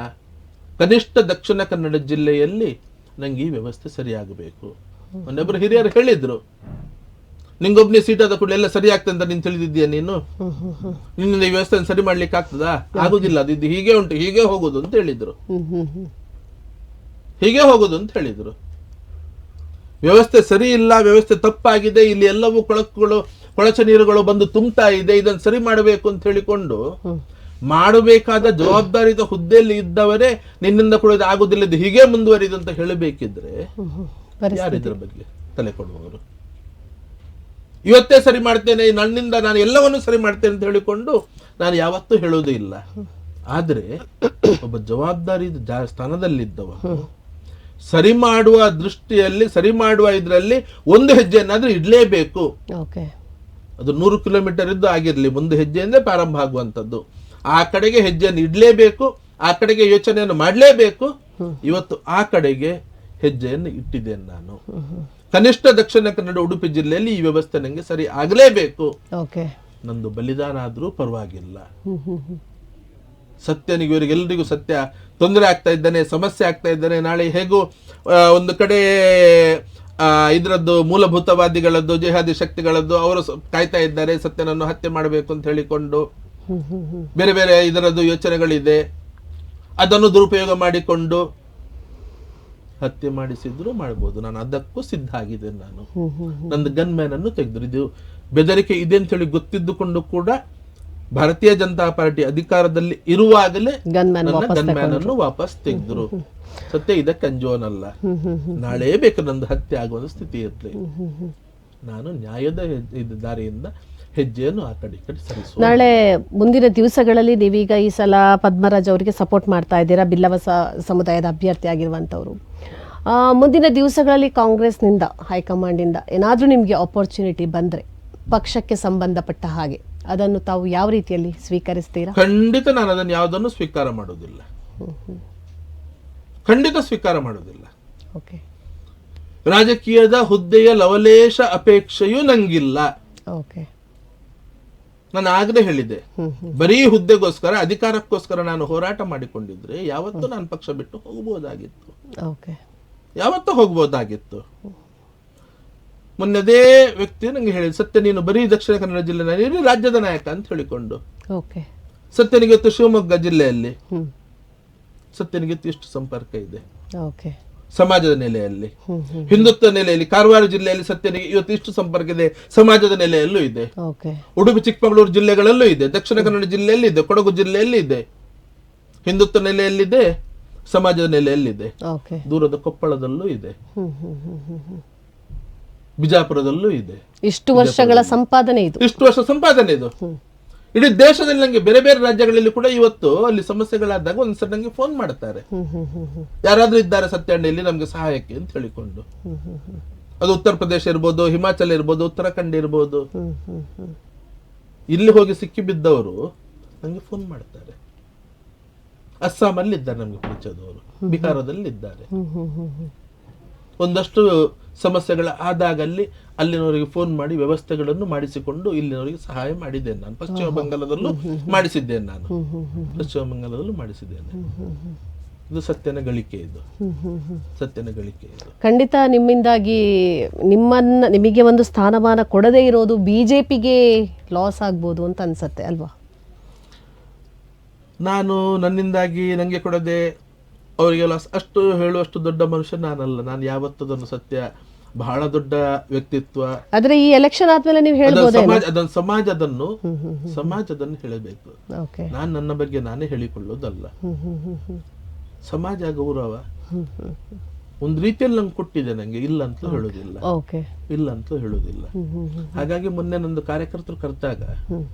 ಕನಿಷ್ಠ ದಕ್ಷಿಣ ಕನ್ನಡ ಜಿಲ್ಲೆಯಲ್ಲಿ ನಂಗೆ ಈ ವ್ಯವಸ್ಥೆ ಸರಿಯಾಗಬೇಕು. ಮೊನ್ನೆಬ್ರು ಹಿರಿಯರು ಹೇಳಿದ್ರು, ನಿಂಗೊಬ್ನೇ ಸೀಟ್ ಆದ ಕೂಡಲೇ ಎಲ್ಲ ಸರಿ ಆಗ್ತದೆ ಅಂತ ನೀನು ತಿಳಿದಿದ್ದೀಯ, ನೀನು ನಿನ್ನ ಈ ವ್ಯವಸ್ಥೆ ಸರಿ ಮಾಡ್ಲಿಕ್ಕೆ ಆಗ್ತದಾ? ಆಗುದಿಲ್ಲ, ಅದು ಹೀಗೆ ಉಂಟು, ಹೀಗೆ ಹೋಗುದು ಅಂತ ಹೇಳಿದ್ರು. ಹೀಗೆ ಹೋಗುದು ಅಂತ ಹೇಳಿದ್ರು. ವ್ಯವಸ್ಥೆ ಸರಿ ಇಲ್ಲ, ವ್ಯವಸ್ಥೆ ತಪ್ಪಾಗಿದೆ, ಇಲ್ಲಿ ಎಲ್ಲವೂ ಕೊಳಚೆ ನೀರುಗಳು ಬಂದು ತುಂಬ್ತಾ ಇದೆ, ಇದನ್ನು ಸರಿ ಮಾಡಬೇಕು ಅಂತ ಹೇಳಿಕೊಂಡು ಮಾಡಬೇಕಾದ ಜವಾಬ್ದಾರಿದ ಹುದ್ದೆಯಲ್ಲಿ ಇದ್ದವರೇ ನಿನ್ನಿಂದ ಕೂಡ ಇದು ಆಗುದಿಲ್ಲ, ಇದು ಹೀಗೆ ಮುಂದುವರಿದು ಅಂತ ಹೇಳಬೇಕಿದ್ರೆ ಯಾರಿದ್ರ ಬಗ್ಗೆ ತಲೆ ಕೊಡುವವರು? ಇವತ್ತೇ ಸರಿ ಮಾಡ್ತೇನೆ, ನನ್ನಿಂದ ನಾನು ಎಲ್ಲವನ್ನೂ ಸರಿ ಮಾಡ್ತೇನೆ ಅಂತ ಹೇಳಿಕೊಂಡು ನಾನು ಯಾವತ್ತೂ ಹೇಳೋದೇ ಇಲ್ಲ. ಆದ್ರೆ ಒಬ್ಬ ಜವಾಬ್ದಾರಿ ಸ್ಥಾನದಲ್ಲಿದ್ದವನು ಸರಿ ಮಾಡುವ ದೃಷ್ಟಿಯಲ್ಲಿ, ಸರಿ ಮಾಡುವ ಇದರಲ್ಲಿ ಒಂದು ಹೆಜ್ಜೆಯನ್ನಾದ್ರೂ ಇಡ್ಲೇಬೇಕು. ಅದು 100 ಕಿಲೋಮೀಟರ್ ಇದ್ದು ಆಗಿರ್ಲಿ, ಒಂದು ಹೆಜ್ಜೆಯಿಂದ ಪ್ರಾರಂಭ ಆಗುವಂಥದ್ದು. ಆ ಕಡೆಗೆ ಹೆಜ್ಜೆಯನ್ನು ಇಡ್ಲೇಬೇಕು, ಆ ಕಡೆಗೆ ಯೋಚನೆಯನ್ನು ಮಾಡಲೇಬೇಕು. ಇವತ್ತು ಆ ಕಡೆಗೆ ಹೆಜ್ಜೆಯನ್ನು ಇಟ್ಟಿದ್ದೇನೆ ನಾನು. ಕನಿಷ್ಠ ದಕ್ಷಿಣ ಕನ್ನಡ ಉಡುಪಿ ಜಿಲ್ಲೆಯಲ್ಲಿ ಈ ವ್ಯವಸ್ಥೆ ನಂಗೆ ಸರಿ ಆಗಲೇಬೇಕು. ನಂದು ಬಲಿದಾನ ಆದ್ರೂ ಪರವಾಗಿಲ್ಲ. ಸತ್ಯನಿಗೆ ಇವರಿಗೆಲ್ಲರಿಗೂ ಸತ್ಯ ತೊಂದರೆ ಆಗ್ತಾ ಇದ್ದಾನೆ, ಸಮಸ್ಯೆ ಆಗ್ತಾ ಇದ್ದಾನೆ. ನಾಳೆ ಹೇಗೂ ಒಂದು ಕಡೆ ಇದರದ್ದು ಮೂಲಭೂತವಾದಿಗಳದ್ದು, ಜಿಹಾದಿ ಶಕ್ತಿಗಳದ್ದು ಅವರು ಕಾಯ್ತಾ ಇದ್ದಾರೆ, ಸತ್ಯನನ್ನು ಹತ್ಯೆ ಮಾಡಬೇಕು ಅಂತ ಹೇಳಿಕೊಂಡು ಬೇರೆ ಬೇರೆ ಇದರದ್ದು ಯೋಚನೆಗಳಿದೆ. ಅದನ್ನು ದುರುಪಯೋಗ ಮಾಡಿಕೊಂಡು ಹತ್ಯೆ ಮಾಡಿಸಿದ್ರು ಮಾಡಬಹುದು. ನಾನು ಅದಕ್ಕೂ ಸಿದ್ಧ ಆಗಿದ್ದೇನೆ. ನಾನು ನಂದು ಗನ್ ಮ್ಯಾನ್ ಅನ್ನು ತೆಗೆದ್ರು. ಇದು ಬೆದರಿಕೆ ಇದೆ ಅಂತ ಹೇಳಿ ಗೊತ್ತಿದ್ದುಕೊಂಡು ಕೂಡ ಭಾರತೀಯ ಜನತಾ ಪಾರ್ಟಿ ಅಧಿಕಾರದಲ್ಲಿ ಇರುವಾಗಲೇ ಗನ್ ಮ್ಯಾನ್ ಅನ್ನು ವಾಪಸ್ ತೆಗೆದ್ರು. ಸತ್ಯ ಇದಕ್ಕೆ ಅಂಜೋನಲ್ಲ. ನಾಳೆ ಬೇಕು ನಂದು ಹತ್ಯೆ ಆಗುವ ಸ್ಥಿತಿ ಇರಲಿ. ನಾನು ನ್ಯಾಯದ ದಾರಿಯಿಂದ ಹೆಜ್ಜೆಯನ್ನು ಆ ಕಡೆ ಈ ಕಡೆ ಸರಿಸುವ. ನಾಳೆ ಮುಂದಿನ ದಿವಸಗಳಲ್ಲಿ ನೀವೀಗ ಈ ಸಲ ಪದ್ಮರಾಜ್ ಅವರಿಗೆ ಸಪೋರ್ಟ್ ಮಾಡ್ತಾ ಇದ್ದೀರಾ, ಬಿಲ್ಲವ ಸಮುದಾಯದ ಅಭ್ಯರ್ಥಿ ಆಗಿರುವಂಥವ್ರು. ಮುಂದಿನ ದಿವಸಗಳಲ್ಲಿ ಕಾಂಗ್ರೆಸ್ನಿಂದ ಹೈಕಮಾಂಡಿಂದ ಏನಾದರೂ ನಿಮಗೆ ಆಪರ್ಚುನಿಟಿ ಬಂದರೆ ಪಕ್ಷಕ್ಕೆ ಸಂಬಂಧಪಟ್ಟ ಹಾಗೆ ಅದನ್ನು ತಾವು ಯಾವ ರೀತಿಯಲ್ಲಿ ಸ್ವೀಕರಿಸ್ತೀರಾ? ಖಂಡಿತ ನಾನು ಅದನ್ನು ಯಾವುದನ್ನು ಸ್ವೀಕಾರ ಮಾಡೋದಿಲ್ಲ. ಖಂಡಿತ ಸ್ವೀಕಾರ ಮಾಡೋದಿಲ್ಲ. ರಾಜಕೀಯದ ಹುದ್ದೆಯ ಲವಲೇಶ ಅಪೇಕ್ಷೆಯೂ ನಂಗಿಲ್ಲ. ನಾನು ಆಗಲೇ ಹೇಳಿದೆ, ಬರೀ ಹುದ್ದೆಗೋಸ್ಕರ ಅಧಿಕಾರಕ್ಕೋಸ್ಕರ ನಾನು ಹೋರಾಟ ಮಾಡಿಕೊಂಡಿದ್ರೆ ಯಾವತ್ತೂ ನಾನು ಪಕ್ಷ ಬಿಟ್ಟು ಹೋಗಬಹುದಾಗಿತ್ತು. ಯಾವತ್ತೂ ಹೋಗಬಹುದಾಗಿತ್ತು. ಮೊನ್ನೆದೇ ವ್ಯಕ್ತಿ ನಂಗೆ ಹೇಳಿದ, ಸತ್ಯ ನೀನು ಬರೀ ದಕ್ಷಿಣ ಕನ್ನಡ ಜಿಲ್ಲೆ ರಾಜ್ಯದ ನಾಯಕ ಅಂತ ಹೇಳಿಕೊಂಡು. ಸತ್ಯನಿಗೆ ಶಿವಮೊಗ್ಗ ಜಿಲ್ಲೆಯಲ್ಲಿ ಸತ್ಯನಿಗೆ ಇಷ್ಟು ಸಂಪರ್ಕ ಇದೆ ಸಮಾಜದ ನೆಲೆಯಲ್ಲಿ, ಹಿಂದುತ್ವ ನೆಲೆಯಲ್ಲಿ. ಕಾರವಾರ ಜಿಲ್ಲೆಯಲ್ಲಿ ಸತ್ಯನಿಗೆ ಇವತ್ತು ಇಷ್ಟು ಸಂಪರ್ಕ ಇದೆ, ಸಮಾಜದ ನೆಲೆಯಲ್ಲೂ ಇದೆ. ಉಡುಪಿ ಚಿಕ್ಕಮಗಳೂರು ಜಿಲ್ಲೆಗಳಲ್ಲೂ ಇದೆ, ದಕ್ಷಿಣ ಕನ್ನಡ ಜಿಲ್ಲೆಯಲ್ಲಿ ಇದೆ, ಕೊಡಗು ಜಿಲ್ಲೆಯಲ್ಲಿ ಇದೆ, ಹಿಂದುತ್ವ ನೆಲೆಯಲ್ಲಿದೆ, ಸಮಾಜದ ನೆಲೆಯಲ್ಲಿದೆ. ದೂರದ ಕೊಪ್ಪಳದಲ್ಲೂ ಇದೆ, ಬಿಜಾಪುರದಲ್ಲೂ ಇದೆ. ಇಷ್ಟು ವರ್ಷಗಳ ಸಂಪಾದನೆ ಇದು, ಇಷ್ಟು ವರ್ಷ ಸಂಪಾದನೆ ಇದು. ಇಡೀ ದೇಶದಲ್ಲಿ ನಂಗೆ ಬೇರೆ ಬೇರೆ ರಾಜ್ಯಗಳಲ್ಲಿ ಕೂಡ ಇವತ್ತು ಅಲ್ಲಿ ಸಮಸ್ಯೆಗಳಾದಾಗ ಒಂದ್ಸರಿ ನಂಗೆ ಫೋನ್ ಮಾಡ್ತಾರೆ, ಯಾರಾದ್ರೂ ಇದ್ದಾರೆ ಸತ್ಯಹಳ್ಳಿಯಲ್ಲಿ ನಮ್ಗೆ ಸಹಾಯಕ್ಕೆ ಅಂತ ಹೇಳಿಕೊಂಡು. ಅದು ಉತ್ತರ ಪ್ರದೇಶ ಇರ್ಬೋದು, ಹಿಮಾಚಲ ಇರ್ಬೋದು, ಉತ್ತರಾಖಂಡ್ ಇರ್ಬೋದು. ಇಲ್ಲಿ ಹೋಗಿ ಸಿಕ್ಕಿ ಬಿದ್ದವರು ನಂಗೆ ಫೋನ್ ಮಾಡ್ತಾರೆ. ಅಸ್ಸಾಮಲ್ಲಿ ಇದ್ದಾರೆ ನಮ್ಗೆ ಪರಿಚಯದವರು, ಬಿಹಾರದಲ್ಲಿ ಇದ್ದಾರೆ. ಒಂದಷ್ಟು ಸಮಸ್ಯೆಗಳ ಆದಾಗಲ್ಲಿ ಅಲ್ಲಿನವರಿಗೆ ಫೋನ್ ಮಾಡಿ ವ್ಯವಸ್ಥೆಗಳನ್ನು ಮಾಡಿಸಿಕೊಂಡು ಇಲ್ಲಿನವರಿಗೆ ಸಹಾಯ ಮಾಡಿದ್ದೇನೆ ನಾನು. ಪಶ್ಚಿಮ ಬಂಗಾಳದಲ್ಲೂ ಮಾಡಿಸಿದ್ದೇನೆ ನಾನು, ಪಶ್ಚಿಮ ಬಂಗಾಳದಲ್ಲೂ ಮಾಡಿಸಿದ್ದೇನೆ. ಇದು ಸತ್ಯನ ಗಳಿಕೆ, ಇದು ಸತ್ಯನ ಗಳಿಕೆ. ಇದು ಖಂಡಿತ ನಿಮ್ಮಿಂದಾಗಿ ನಿಮಗೆ ಒಂದು ಸ್ಥಾನಮಾನ ಕೊಡದೇ ಇರೋದು ಬಿಜೆಪಿಗೆ ಲಾಸ್ ಆಗ್ಬೋದು ಅಂತ ಅನ್ಸತ್ತೆ ಅಲ್ವಾ? ನಾನು ನನ್ನಿಂದಾಗಿ ನಂಗೆ ಕೊಡದೆ ಅವರಿಗೆಲ್ಲ ಅಷ್ಟು ಹೇಳುವಷ್ಟು ದೊಡ್ಡ ಮನುಷ್ಯ ನಾನಲ್ಲ. ನಾನು ಯಾವತ್ತದನ್ನು ಸತ್ಯ ಬಹಳ ದೊಡ್ಡ ವ್ಯಕ್ತಿತ್ವ. ಆದ್ರೆ ಈ ಎಲೆಕ್ಷನ್ ಆದ್ಮೇಲೆ ನೀವು ಹೇಳ್ಬೋದೇ, ಸಮಾಜದನ್ನು ಹೇಳಬೇಕು. ನಾನು ನನ್ನ ಬಗ್ಗೆ ನಾನೇ ಹೇಳಿಕೊಳ್ಳೋದಲ್ಲ. ಸಮಾಜ ಗೌರವ ಒಂದ್ ರೀತಿಯಲ್ಲಿ ನಂಗೆ ಕೊಟ್ಟಿದೆ, ನಂಗೆ ಇಲ್ಲ ಅಂತಲೂ ಹೇಳೋದಿಲ್ಲ, ಇಲ್ಲ ಅಂತಲೂ ಹೇಳೋದಿಲ್ಲ. ಹಾಗಾಗಿ ಮೊನ್ನೆ ನಂದು ಕಾರ್ಯಕರ್ತರು ಕರೆದಾಗ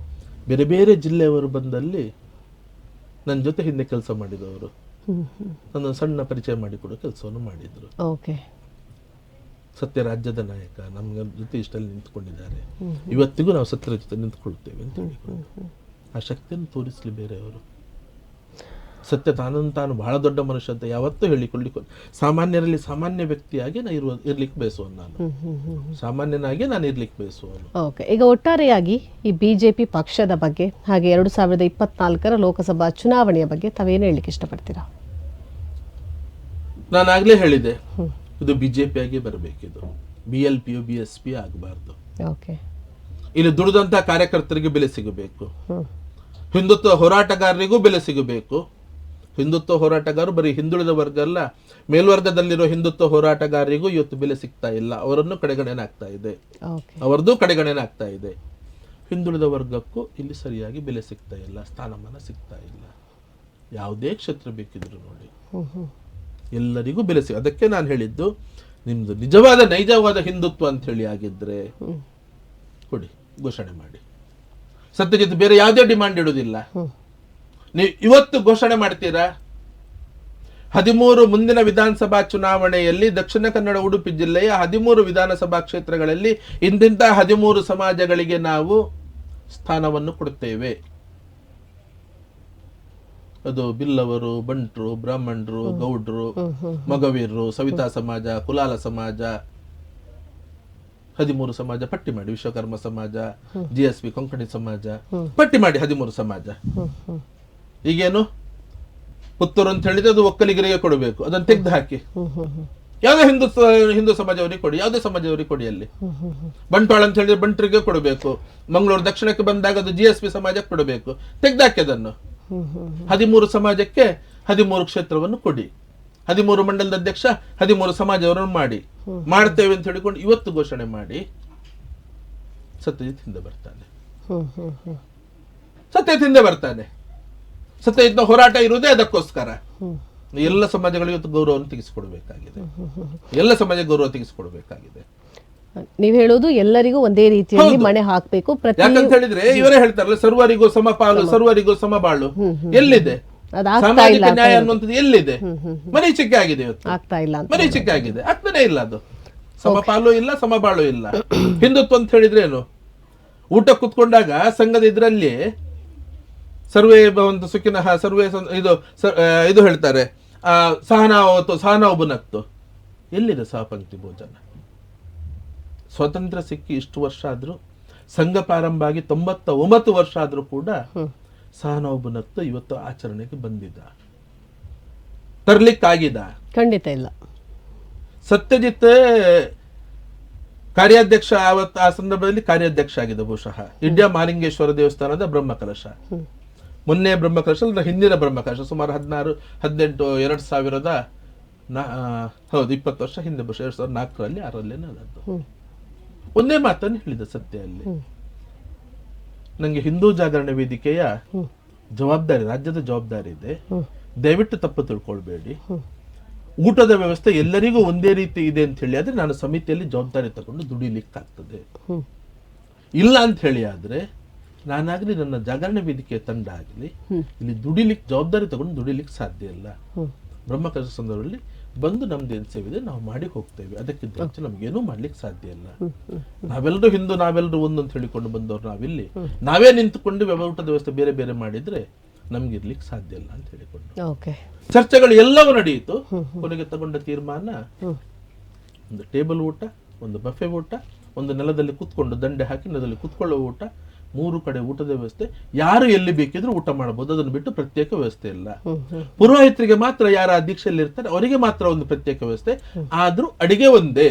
ಬೇರೆ ಬೇರೆ ಜಿಲ್ಲೆಯವರು ಬಂದಲ್ಲಿ ನನ್ನ ಜೊತೆ ಹಿಂದೆ ಕೆಲಸ ಮಾಡಿದವರು ನನ್ನ ಸಣ್ಣ ಪರಿಚಯ ಮಾಡಿಕೊಡೋ ಕೆಲಸವನ್ನು ಮಾಡಿದ್ರು. ಸತ್ಯ ರಾಜ್ಯದ ನಾಯಕ ನಮ್ಗೆ ಜೊತೆ ಇಷ್ಟಲ್ಲಿ ನಿಂತ್ಕೊಂಡಿದ್ದಾರೆ, ಇವತ್ತಿಗೂ ನಾವು ಸತ್ಯರ ಜೊತೆ ನಿಂತ್ಕೊಳ್ತೇವೆ ಅಂತ ಹೇಳಿಕೊಂಡು ಆ ಶಕ್ತಿಯನ್ನು ತೋರಿಸ್ಲಿ ಬೇರೆಯವರು. ಸತ್ಯ ತಾನು ಬಹಳ ದೊಡ್ಡ ಮನುಷ್ಯ ಅಂತ ಯಾವತ್ತೂ ಹೇಳಿಕೊಳ್ಳಿಕೊಂಡು ಸಾಮಾನ್ಯರಲ್ಲಿ ಸಾಮಾನ್ಯ ವ್ಯಕ್ತಿಯಾಗಿ ಇರ್ಲಿಕ್ಕೆ ಬಯಸುವನು. ನಾನು ಸಾಮಾನ್ಯನಾಗಿ ನಾನು ಇರ್ಲಿಕ್ಕೆ ಬಯಸುವನು. ಈಗ ಒಟ್ಟಾರೆಯಾಗಿ ಈ ಬಿಜೆಪಿ ಪಕ್ಷದ ಬಗ್ಗೆ ಹಾಗೆ 2024ರ ಲೋಕಸಭಾ ಚುನಾವಣೆಯ ಬಗ್ಗೆ ತಾವೇನು ಹೇಳಲಿಕ್ಕೆ ಇಷ್ಟಪಡ್ತೀರಾ? ನಾನಾಗ್ಲೇ ಹೇಳಿದೆ, ಇದು ಬಿಜೆಪಿ ಆಗಿ ಬರಬೇಕಿದು, BLP BSP ಆಗಬಾರ್ದು. ಇಲ್ಲಿ ದುಡಿದಂತಹ ಕಾರ್ಯಕರ್ತರಿಗೆ ಬೆಲೆ ಸಿಗಬೇಕು, ಹಿಂದುತ್ವ ಹೋರಾಟಗಾರರಿಗೂ ಬೆಲೆ ಸಿಗಬೇಕು. ಹಿಂದುತ್ವ ಹೋರಾಟಗಾರರು ಬರೀ ಹಿಂದುಳಿದ ವರ್ಗ ಅಲ್ಲ, ಮೇಲ್ವರ್ಗದಲ್ಲಿರೋ ಹಿಂದುತ್ವ ಹೋರಾಟಗಾರರಿಗೂ ಇವತ್ತು ಬೆಲೆ ಸಿಗ್ತಾ ಇಲ್ಲ, ಅವರನ್ನು ಕಡೆಗಣನೆ ಆಗ್ತಾ ಇದೆ, ಅವರದ್ದು ಕಡೆಗಣನೆ ಆಗ್ತಾ ಇದೆ. ಹಿಂದುಳಿದ ವರ್ಗಕ್ಕೂ ಇಲ್ಲಿ ಸರಿಯಾಗಿ ಬೆಲೆ ಸಿಗ್ತಾ ಇಲ್ಲ, ಸ್ಥಾನಮಾನ ಸಿಗ್ತಾ ಇಲ್ಲ. ಯಾವುದೇ ಕ್ಷೇತ್ರ ಬೇಕಿದ್ರು ನೋಡಿ, ಎಲ್ಲರಿಗೂ ಬೆಲೆ ಸಿಗ. ಅದಕ್ಕೆ ನಾನು ಹೇಳಿದ್ದು, ನಿಮ್ದು ನೈಜವಾದ ಹಿಂದುತ್ವ ಅಂತ ಹೇಳಿ ಆಗಿದ್ರೆ ಕೊಡಿ, ಘೋಷಣೆ ಮಾಡಿ. ಸತ್ಯಜಿತ್ ಬೇರೆ ಯಾವುದೇ ಡಿಮಾಂಡ್ ಇಡುವುದಿಲ್ಲ. ನೀವು ಇವತ್ತು ಘೋಷಣೆ ಮಾಡ್ತೀರಾ 13 ಮುಂದಿನ ವಿಧಾನಸಭಾ ಚುನಾವಣೆಯಲ್ಲಿ ದಕ್ಷಿಣ ಕನ್ನಡ ಉಡುಪಿ ಜಿಲ್ಲೆಯ 13 ವಿಧಾನಸಭಾ ಕ್ಷೇತ್ರಗಳಲ್ಲಿ ಇಂತಿಂತ 13 ಸಮಾಜಗಳಿಗೆ ನಾವು ಸ್ಥಾನವನ್ನು ಕೊಡುತ್ತೇವೆ. ಅದು ಬಿಲ್ಲವರು, ಬಂಟ್ರು, ಬ್ರಾಹ್ಮಣರು, ಗೌಡ್ರು, ಮಗವೀರರು, ಸವಿತಾ ಸಮಾಜ, ಕುಲಾಲ ಸಮಾಜ, 13 ಸಮಾಜ ಪಟ್ಟಿ ಮಾಡಿ. ವಿಶ್ವಕರ್ಮ ಸಮಾಜ, GSP ಕೊಂಕಣಿ ಸಮಾಜ ಪಟ್ಟಿ ಮಾಡಿ 13 ಸಮಾಜ. ಈಗೇನು ಪುತ್ತೂರು ಅಂತ ಹೇಳಿದ್ರೆ ಅದು ಒಕ್ಕಲಿಗರಿಗೆ ಕೊಡಬೇಕು, ಅದನ್ನು ತೆಗೆದು ಹಾಕಿ ಯಾವುದೇ ಹಿಂದೂ ಸಮಾಜವರಿಗೆ ಕೊಡಿ, ಯಾವುದೇ ಸಮಾಜವರಿಗೆ ಕೊಡಿ. ಅಲ್ಲಿ ಬಂಟ್ವಾಳ ಅಂತ ಹೇಳಿದ್ರೆ ಬಂಟರಿಗೆ ಕೊಡಬೇಕು, ಮಂಗಳೂರು ದಕ್ಷಿಣಕ್ಕೆ ಬಂದಾಗ ಅದು GSP ಸಮಾಜಕ್ಕೆ ಕೊಡಬೇಕು, ತೆಗೆದಾಕಿ ಅದನ್ನು. 13 ಸಮಾಜಕ್ಕೆ 13 ಕ್ಷೇತ್ರವನ್ನು ಕೊಡಿ, 13 ಮಂಡಲದ ಅಧ್ಯಕ್ಷ 13 ಸಮಾಜವರನ್ನು ಮಾಡ್ತೇವೆ ಅಂತ ಹೇಳಿಕೊಂಡು ಇವತ್ತು ಘೋಷಣೆ ಮಾಡಿ. ಸತ್ಯಜಿತ್ ಹಿಂದೆ ಬರ್ತಾನೆ, ಸತ್ಯಜಿತ್ ಹಿಂದೆ ಬರ್ತಾನೆ. ಸತ್ಯಜಿತ್ನ ಹೋರಾಟ ಇರುವುದೇ ಅದಕ್ಕೋಸ್ಕರ. ಎಲ್ಲ ಸಮಾಜಗಳಿಗೆ ಇವತ್ತು ಗೌರವವನ್ನು ತೆಗೆಸಿಕೊಡ್ಬೇಕಾಗಿದೆ, ಎಲ್ಲ ಸಮಾಜ ಗೌರವ ತೆಗೆಸಿಕೊಡ್ಬೇಕಾಗಿದೆ. ನೀವ್ ಹೇಳೋದು ಎಲ್ಲರಿಗೂ ಒಂದೇ ರೀತಿಯಲ್ಲಿ ಮಣೆ ಹಾಕ್ಬೇಕು. ಯಾಕಂತ ಹೇಳಿದ್ರೆ ಇವರೇ ಹೇಳ್ತಾರಲ್ಲ, ಸರ್ವರಿಗೂ ಸಮಪಾಲು, ಸರ್ವರಿಗೂ ಸಮಬಾಳು. ಎಲ್ಲಿದೆ ಸಾಮಾಜಿಕ ನ್ಯಾಯ ಅನ್ನುವಂಥದ್ದು? ಎಲ್ಲಿದೆ? ಮರೀಚಿಕೆ ಆಗಿದೆ ಇವತ್ತು, ಮರೀಚಿಕೆ ಆಗಿದೆ, ಆಗ್ತಾನೆ ಇಲ್ಲ. ಅದು ಸಮಪಾಲು ಇಲ್ಲ, ಸಮಬಾಳು ಇಲ್ಲ. ಹಿಂದುತ್ವ ಅಂತ ಹೇಳಿದ್ರೆ ಏನು? ಊಟ ಕೂತ್ಕೊಂಡಾಗ ಸಂಘದ ಇದ್ರಲ್ಲಿ ಸರ್ವೇ ಭವಂತು ಸುಖಿನಃ ಸರ್ವೇ ಇದು ಹೇಳ್ತಾರೆ, ಸಹನಾವ್ ಭುನಕ್ತು. ಎಲ್ಲಿದೆ ಸಹಪಂಕ್ತಿ ಭೋಜನ? ಸ್ವಾತಂತ್ರ್ಯ ಸಿಕ್ಕಿ ಇಷ್ಟು ವರ್ಷ ಆದ್ರೂ, ಸಂಘ ಪ್ರಾರಂಭ ಆಗಿ 99 ವರ್ಷ ಆದ್ರೂ ಕೂಡ ಸಹನಾವ್ ಭುನಕ್ತು ಇವತ್ತು ಆಚರಣೆಗೆ ಬಂದಿದ್ದ, ತರ್ಲಿಕ್ಕಾಗಿದ? ಖಂಡಿತ ಇಲ್ಲ. ಸತ್ಯಜಿತ್ ಕಾರ್ಯಾಧ್ಯಕ್ಷ ಆ ಸಂದರ್ಭದಲ್ಲಿ ಕಾರ್ಯಾಧ್ಯಕ್ಷ ಆಗಿದೆ ಬಹುಶಃ ಇಡ್ಯಾ ಮಾಲಿಂಗೇಶ್ವರ ದೇವಸ್ಥಾನದ ಬ್ರಹ್ಮಕಲಶ. ಮೊನ್ನೆ ಬ್ರಹ್ಮಕಲಶ, ಹಿಂದಿನ ಬ್ರಹ್ಮಕಲಶ ಸುಮಾರು 18 2000 ಹೌದು 20 ವರ್ಷ ಹಿಂದೆ, 2004ರಲ್ಲಿ 6ರಲ್ಲಿ ನಡೆದದ್ದು. ಒಂದೇ ಮಾತನ್ನು ಹೇಳಿದ ಸತ್ಯ ಅಲ್ಲಿ, ನಂಗೆ ಹಿಂದೂ ಜಾಗರಣೆ ವೇದಿಕೆಯ ಜವಾಬ್ದಾರಿ, ರಾಜ್ಯದ ಜವಾಬ್ದಾರಿ ಇದೆ, ದಯವಿಟ್ಟು ತಪ್ಪು ತಿಳ್ಕೊಳ್ಬೇಡಿ. ಊಟದ ವ್ಯವಸ್ಥೆ ಎಲ್ಲರಿಗೂ ಒಂದೇ ರೀತಿ ಇದೆ ಅಂತ ಹೇಳಿ ಆದ್ರೆ ನಾನು ಸಮಿತಿಯಲ್ಲಿ ಜವಾಬ್ದಾರಿ ತಗೊಂಡು ದುಡಿಲಿಕ್ಕಾಗ್ತದೆ. ಇಲ್ಲ ಅಂತ ಹೇಳಿ ಆದ್ರೆ ನಾನಾಗ್ಲಿ ನನ್ನ ಜಾಗರಣೆ ವೇದಿಕೆಯ ತಂಡ ಆಗಲಿ ಇಲ್ಲಿ ಜವಾಬ್ದಾರಿ ತಗೊಂಡು ದುಡಿಲಿಕ್ಕೆ ಸಾಧ್ಯ ಇಲ್ಲ. ಬ್ರಹ್ಮಕಲಶ ಸಂದರ್ಭದಲ್ಲಿ ಬಂದು ನಮ್ದೇನು ಸೇವಿದೆ ನಾವು ಮಾಡಿ ಹೋಗ್ತೇವೆ, ಅದಕ್ಕಿಂತ ಹೆಚ್ಚು ನಮ್ಗೇನು ಮಾಡ್ಲಿಕ್ಕೆ ಸಾಧ್ಯ ಇಲ್ಲ. ನಾವೆಲ್ಲರೂ ಹಿಂದೂ, ನಾವೆಲ್ಲರೂ ಒಂದು ಅಂತ ಹೇಳಿಕೊಂಡು ಬಂದವ್ರು ನಾವಿಲ್ಲಿ ನಾವೇ ನಿಂತುಕೊಂಡು ಊಟದ ವ್ಯವಸ್ಥೆ ಬೇರೆ ಬೇರೆ ಮಾಡಿದ್ರೆ ನಮ್ಗೆ ಇರ್ಲಿಕ್ಕೆ ಸಾಧ್ಯ ಇಲ್ಲ ಅಂತ ಹೇಳಿಕೊಂಡು ಚರ್ಚೆಗಳು ಎಲ್ಲವೂ ನಡೆಯಿತು. ಕೊನೆಗೆ ತಗೊಂಡ ತೀರ್ಮಾನ ಒಂದು ಟೇಬಲ್ ಊಟ, ಒಂದು ಬಫೆ ಊಟ, ಒಂದು ನೆಲದಲ್ಲಿ ಕೂತ್ಕೊಂಡು ದಂಡೆ ಹಾಕಿ ನೆಲದಲ್ಲಿ ಕೂತ್ಕೊಳ್ಳೋ ಊಟ, 3 ಕಡೆ ಊಟದ ವ್ಯವಸ್ಥೆ. ಯಾರು ಎಲ್ಲಿ ಬೇಕಿದ್ರು ಊಟ ಮಾಡಬಹುದು, ಅದನ್ನು ಬಿಟ್ಟು ಪ್ರತ್ಯೇಕ ವ್ಯವಸ್ಥೆ ಇಲ್ಲ. ಪುರೋಹಿತರಿಗೆ ಮಾತ್ರ ಯಾರ ದೀಕ್ಷೆಯಲ್ಲಿ ಇರ್ತಾರೆ ಅವರಿಗೆ ಮಾತ್ರ ಒಂದು ಪ್ರತ್ಯೇಕ ವ್ಯವಸ್ಥೆ. ಆದ್ರೂ ಅಡಿಗೆ ಒಂದೇ,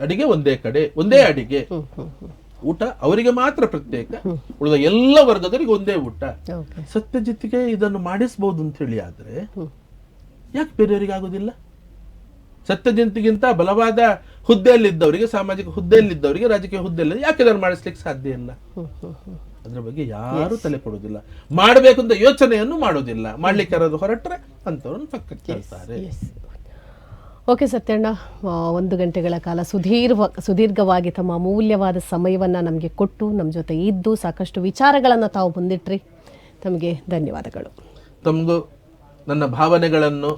ಅಡಿಗೆ ಒಂದೇ ಕಡೆ, ಒಂದೇ ಅಡಿಗೆ, ಊಟ ಅವರಿಗೆ ಮಾತ್ರ ಪ್ರತ್ಯೇಕ, ಉಳಿದ ಎಲ್ಲ ವರ್ಗದವರಿಗೆ ಒಂದೇ ಊಟ. ಸತ್ಯಜಿತ್ಗೆ ಇದನ್ನು ಮಾಡಿಸಬಹುದು ಅಂತ ಹೇಳಿ ಆದ್ರೆ ಯಾಕೆ ಬೇರೆಯವರಿಗೆ ಆಗೋದಿಲ್ಲ? ಸತ್ಯಜಿತ್ಗಿಂತ ಬಲವಾದ ಹುದ್ದೆಯಲ್ಲಿದ್ದವರಿಗೆ, ಸಾಮಾಜಿಕ ಹುದ್ದೆಯಲ್ಲಿದ್ದವರಿಗೆ, ರಾಜಕೀಯ ಹುದ್ದೆಯಲ್ಲಿ ಯಾಕೆ ಇದನ್ನು ಮಾಡಿಸ್ಲಿಕ್ಕೆ ಸಾಧ್ಯ ಇಲ್ಲ? ಅದ್ರ ಬಗ್ಗೆ ಯಾರು ತಲೆ ಕೊಡುವುದಿಲ್ಲ, ಮಾಡಬೇಕು ಅಂತ ಯೋಚನೆಯನ್ನು ಮಾಡೋದಿಲ್ಲ. ಮಾಡ್ಲಿಕ್ಕೆ ಯಾರಾದ್ರು ಹೊರಟ್ರೆ ಅಂತವ್ರನ್ನ ಪಕ್ಕಕ್ಕೆ ಕೇಳ್ತಾರೆ. ಓಕೆ ಸತ್ಯಣ್ಣ, 1 ಗಂಟೆಗಳ ಕಾಲ ಸುದೀರ್ಘವಾಗಿ ತಮ್ಮ ಅಮೂಲ್ಯವಾದ ಸಮಯವನ್ನು ನಮಗೆ ಕೊಟ್ಟು ನಮ್ಮ ಜೊತೆ ಇದ್ದು ಸಾಕಷ್ಟು ವಿಚಾರಗಳನ್ನು ತಾವು ಮುಂದಿಟ್ರಿ. ತಮಗೆ ಧನ್ಯವಾದಗಳು. ತಮಗೂ ನನ್ನ ಭಾವನೆಗಳನ್ನು,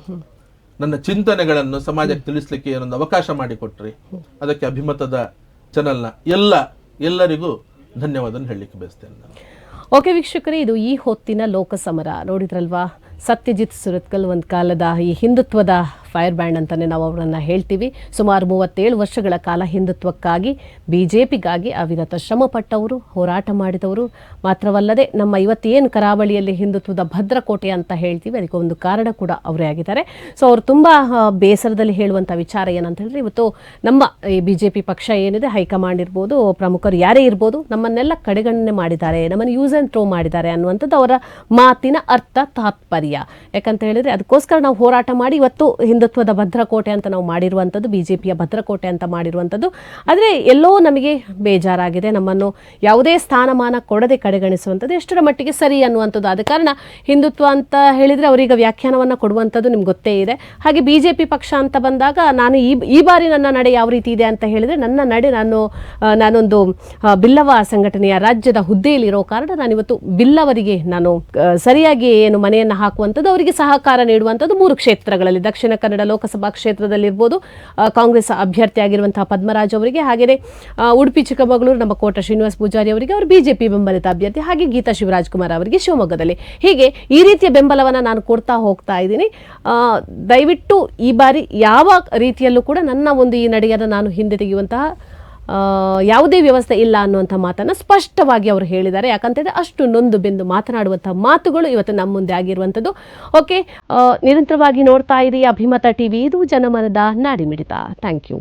ನನ್ನ ಚಿಂತನೆಗಳನ್ನು ಸಮಾಜಕ್ಕೆ ತಿಳಿಸ್ಲಿಕ್ಕೆ ಏನೊಂದು ಅವಕಾಶ ಮಾಡಿಕೊಟ್ರಿ. ಅದಕ್ಕೆ ಅಭಿಮತದ ಚಾನೆಲ್ನ ಎಲ್ಲರಿಗೂ ಧನ್ಯವಾದ ಹೇಳಲಿಕ್ಕೆ ಬಯಸ್ತೇನೆ ನಾನು. ಓಕೆ ವೀಕ್ಷಕರೇ, ಇದು ಈ ಹೊತ್ತಿನ ಲೋಕಸಮರ. ನೋಡಿದ್ರಲ್ವಾ, ಸತ್ಯಜಿತ್ ಸುರತ್ಕಲ್ ಒಂದು ಕಾಲದ ಈ ಹಿಂದುತ್ವದ ಫೈರ್ ಬ್ಯಾಂಡ್ ಅಂತಲೇ ನಾವು ಅವರನ್ನು ಹೇಳ್ತೀವಿ. ಸುಮಾರು 37 ವರ್ಷಗಳ ಕಾಲ ಹಿಂದುತ್ವಕ್ಕಾಗಿ, BJPಗಾಗಿ ಅವಿರತ ಶ್ರಮಪಟ್ಟವರು, ಹೋರಾಟ ಮಾಡಿದವರು. ಮಾತ್ರವಲ್ಲದೆ ನಮ್ಮ ಇವತ್ತೇನು ಕರಾವಳಿಯಲ್ಲಿ ಹಿಂದುತ್ವದ ಭದ್ರಕೋಟೆ ಅಂತ ಹೇಳ್ತೀವಿ, ಅದಕ್ಕೆ ಒಂದು ಕಾರಣ ಕೂಡ ಅವರೇ ಆಗಿದ್ದಾರೆ. ಸೊ ಅವರು ತುಂಬ ಬೇಸರದಲ್ಲಿ ಹೇಳುವಂಥ ವಿಚಾರ ಏನಂತ ಹೇಳಿದ್ರೆ, ಇವತ್ತು ನಮ್ಮ ಈ BJP ಪಕ್ಷ ಏನಿದೆ, ಹೈಕಮಾಂಡ್ ಇರ್ಬೋದು, ಪ್ರಮುಖರು ಯಾರೇ ಇರ್ಬೋದು, ನಮ್ಮನ್ನೆಲ್ಲ ಕಡೆಗಣನೆ ಮಾಡಿದ್ದಾರೆ, ನಮ್ಮನ್ನು ಯೂಸ್ ಆ್ಯಂಡ್ ಥ್ರೋ ಮಾಡಿದ್ದಾರೆ ಅನ್ನುವಂಥದ್ದು ಅವರ ಮಾತಿನ ಅರ್ಥ, ತಾತ್ಪರ್ಯ. ಯಾಕಂತ ಹೇಳಿದ್ರೆ ಅದಕ್ಕೋಸ್ಕರ ನಾವು ಹೋರಾಟ ಮಾಡಿ ಇವತ್ತು ಹಿಂದುತ್ವದ ಭದ್ರಕೋಟೆ ಅಂತ ನಾವು ಮಾಡಿರುವಂಥದ್ದು, BJPಯ ಭದ್ರಕೋಟೆ ಅಂತ ಮಾಡಿರುವಂಥದ್ದು. ಆದರೆ ಎಲ್ಲೋ ನಮಗೆ ಬೇಜಾರಾಗಿದೆ, ನಮ್ಮನ್ನು ಯಾವುದೇ ಸ್ಥಾನಮಾನ ಕೊಡದೆ ಕಡೆಗಣಿಸುವಂಥದ್ದು ಎಷ್ಟರ ಮಟ್ಟಿಗೆ ಸರಿ ಅನ್ನುವಂಥದ್ದು. ಆದ ಕಾರಣ ಹಿಂದುತ್ವ ಅಂತ ಹೇಳಿದರೆ ಅವರೀಗ ವ್ಯಾಖ್ಯಾನವನ್ನು ಕೊಡುವಂಥದ್ದು ನಿಮ್ಗೆ ಗೊತ್ತೇ ಇದೆ. ಹಾಗೆ BJP ಪಕ್ಷ ಅಂತ ಬಂದಾಗ ನಾನು ಈ ಬಾರಿ ನನ್ನ ನಡೆ ಯಾವ ರೀತಿ ಇದೆ ಅಂತ ಹೇಳಿದರೆ, ನನ್ನ ನಡೆ ನಾನೊಂದು ಬಿಲ್ಲವ ಸಂಘಟನೆಯ ರಾಜ್ಯದ ಹುದ್ದೆಯಲ್ಲಿರೋ ಕಾರಣ ನಾನಿವತ್ತು ಬಿಲ್ಲವರಿಗೆ ನಾನು ಸರಿಯಾಗಿ ಏನು ಮನೆಯನ್ನು ಹಾಕುವಂಥದ್ದು, ಅವರಿಗೆ ಸಹಕಾರ ನೀಡುವಂಥದ್ದು 3 ಕ್ಷೇತ್ರಗಳಲ್ಲಿ, ದಕ್ಷಿಣ ಕನ್ನಡ ಲೋಕಸಭಾ ಕ್ಷೇತ್ರದಲ್ಲಿರ್ಬೋದು ಕಾಂಗ್ರೆಸ್ ಅಭ್ಯರ್ಥಿ ಆಗಿರುವಂತಹ ಪದ್ಮರಾಜ್ ಅವರಿಗೆ, ಹಾಗೆಯೇ ಉಡುಪಿ ಚಿಕ್ಕಮಗಳೂರು ನಮ್ಮ ಕೋಟ ಶ್ರೀನಿವಾಸ್ ಪೂಜಾರಿ ಅವರಿಗೆ ಅವರು BJP ಬೆಂಬಲಿತ ಅಭ್ಯರ್ಥಿ, ಹಾಗೆ ಗೀತಾ ಶಿವರಾಜ್ ಕುಮಾರ್ ಅವರಿಗೆ ಶಿವಮೊಗ್ಗದಲ್ಲಿ. ಹೀಗೆ ಈ ರೀತಿಯ ಬೆಂಬಲವನ್ನು ನಾನು ಕೊಡ್ತಾ ಹೋಗ್ತಾ ಇದ್ದೀನಿ. ದಯವಿಟ್ಟು ಈ ಬಾರಿ ಯಾವ ರೀತಿಯಲ್ಲೂ ಕೂಡ ನನ್ನ ಒಂದು ಈ ನಡೆಯನ್ನು ನಾನು ಹಿಂದೆ ತೆಗೆಯುವಂತಹ ಯಾವುದೇ ವ್ಯವಸ್ಥೆ ಇಲ್ಲ ಅನ್ನುವಂಥ ಮಾತನ್ನು ಸ್ಪಷ್ಟವಾಗಿ ಅವರು ಹೇಳಿದ್ದಾರೆ. ಯಾಕಂತಂದರೆ ಅಷ್ಟು ನೊಂದು ಬೆಂದು ಮಾತನಾಡುವಂಥ ಮಾತುಗಳು ಇವತ್ತು ನಮ್ಮ ಮುಂದೆ ಆಗಿರುವಂಥದ್ದು. ಓಕೆ, ನಿರಂತರವಾಗಿ ನೋಡ್ತಾ ಇರಿ ಅಭಿಮತ TV, ಇದು ಜನಮನದ ನಾಡಿಮಿಡಿತ. Thank you.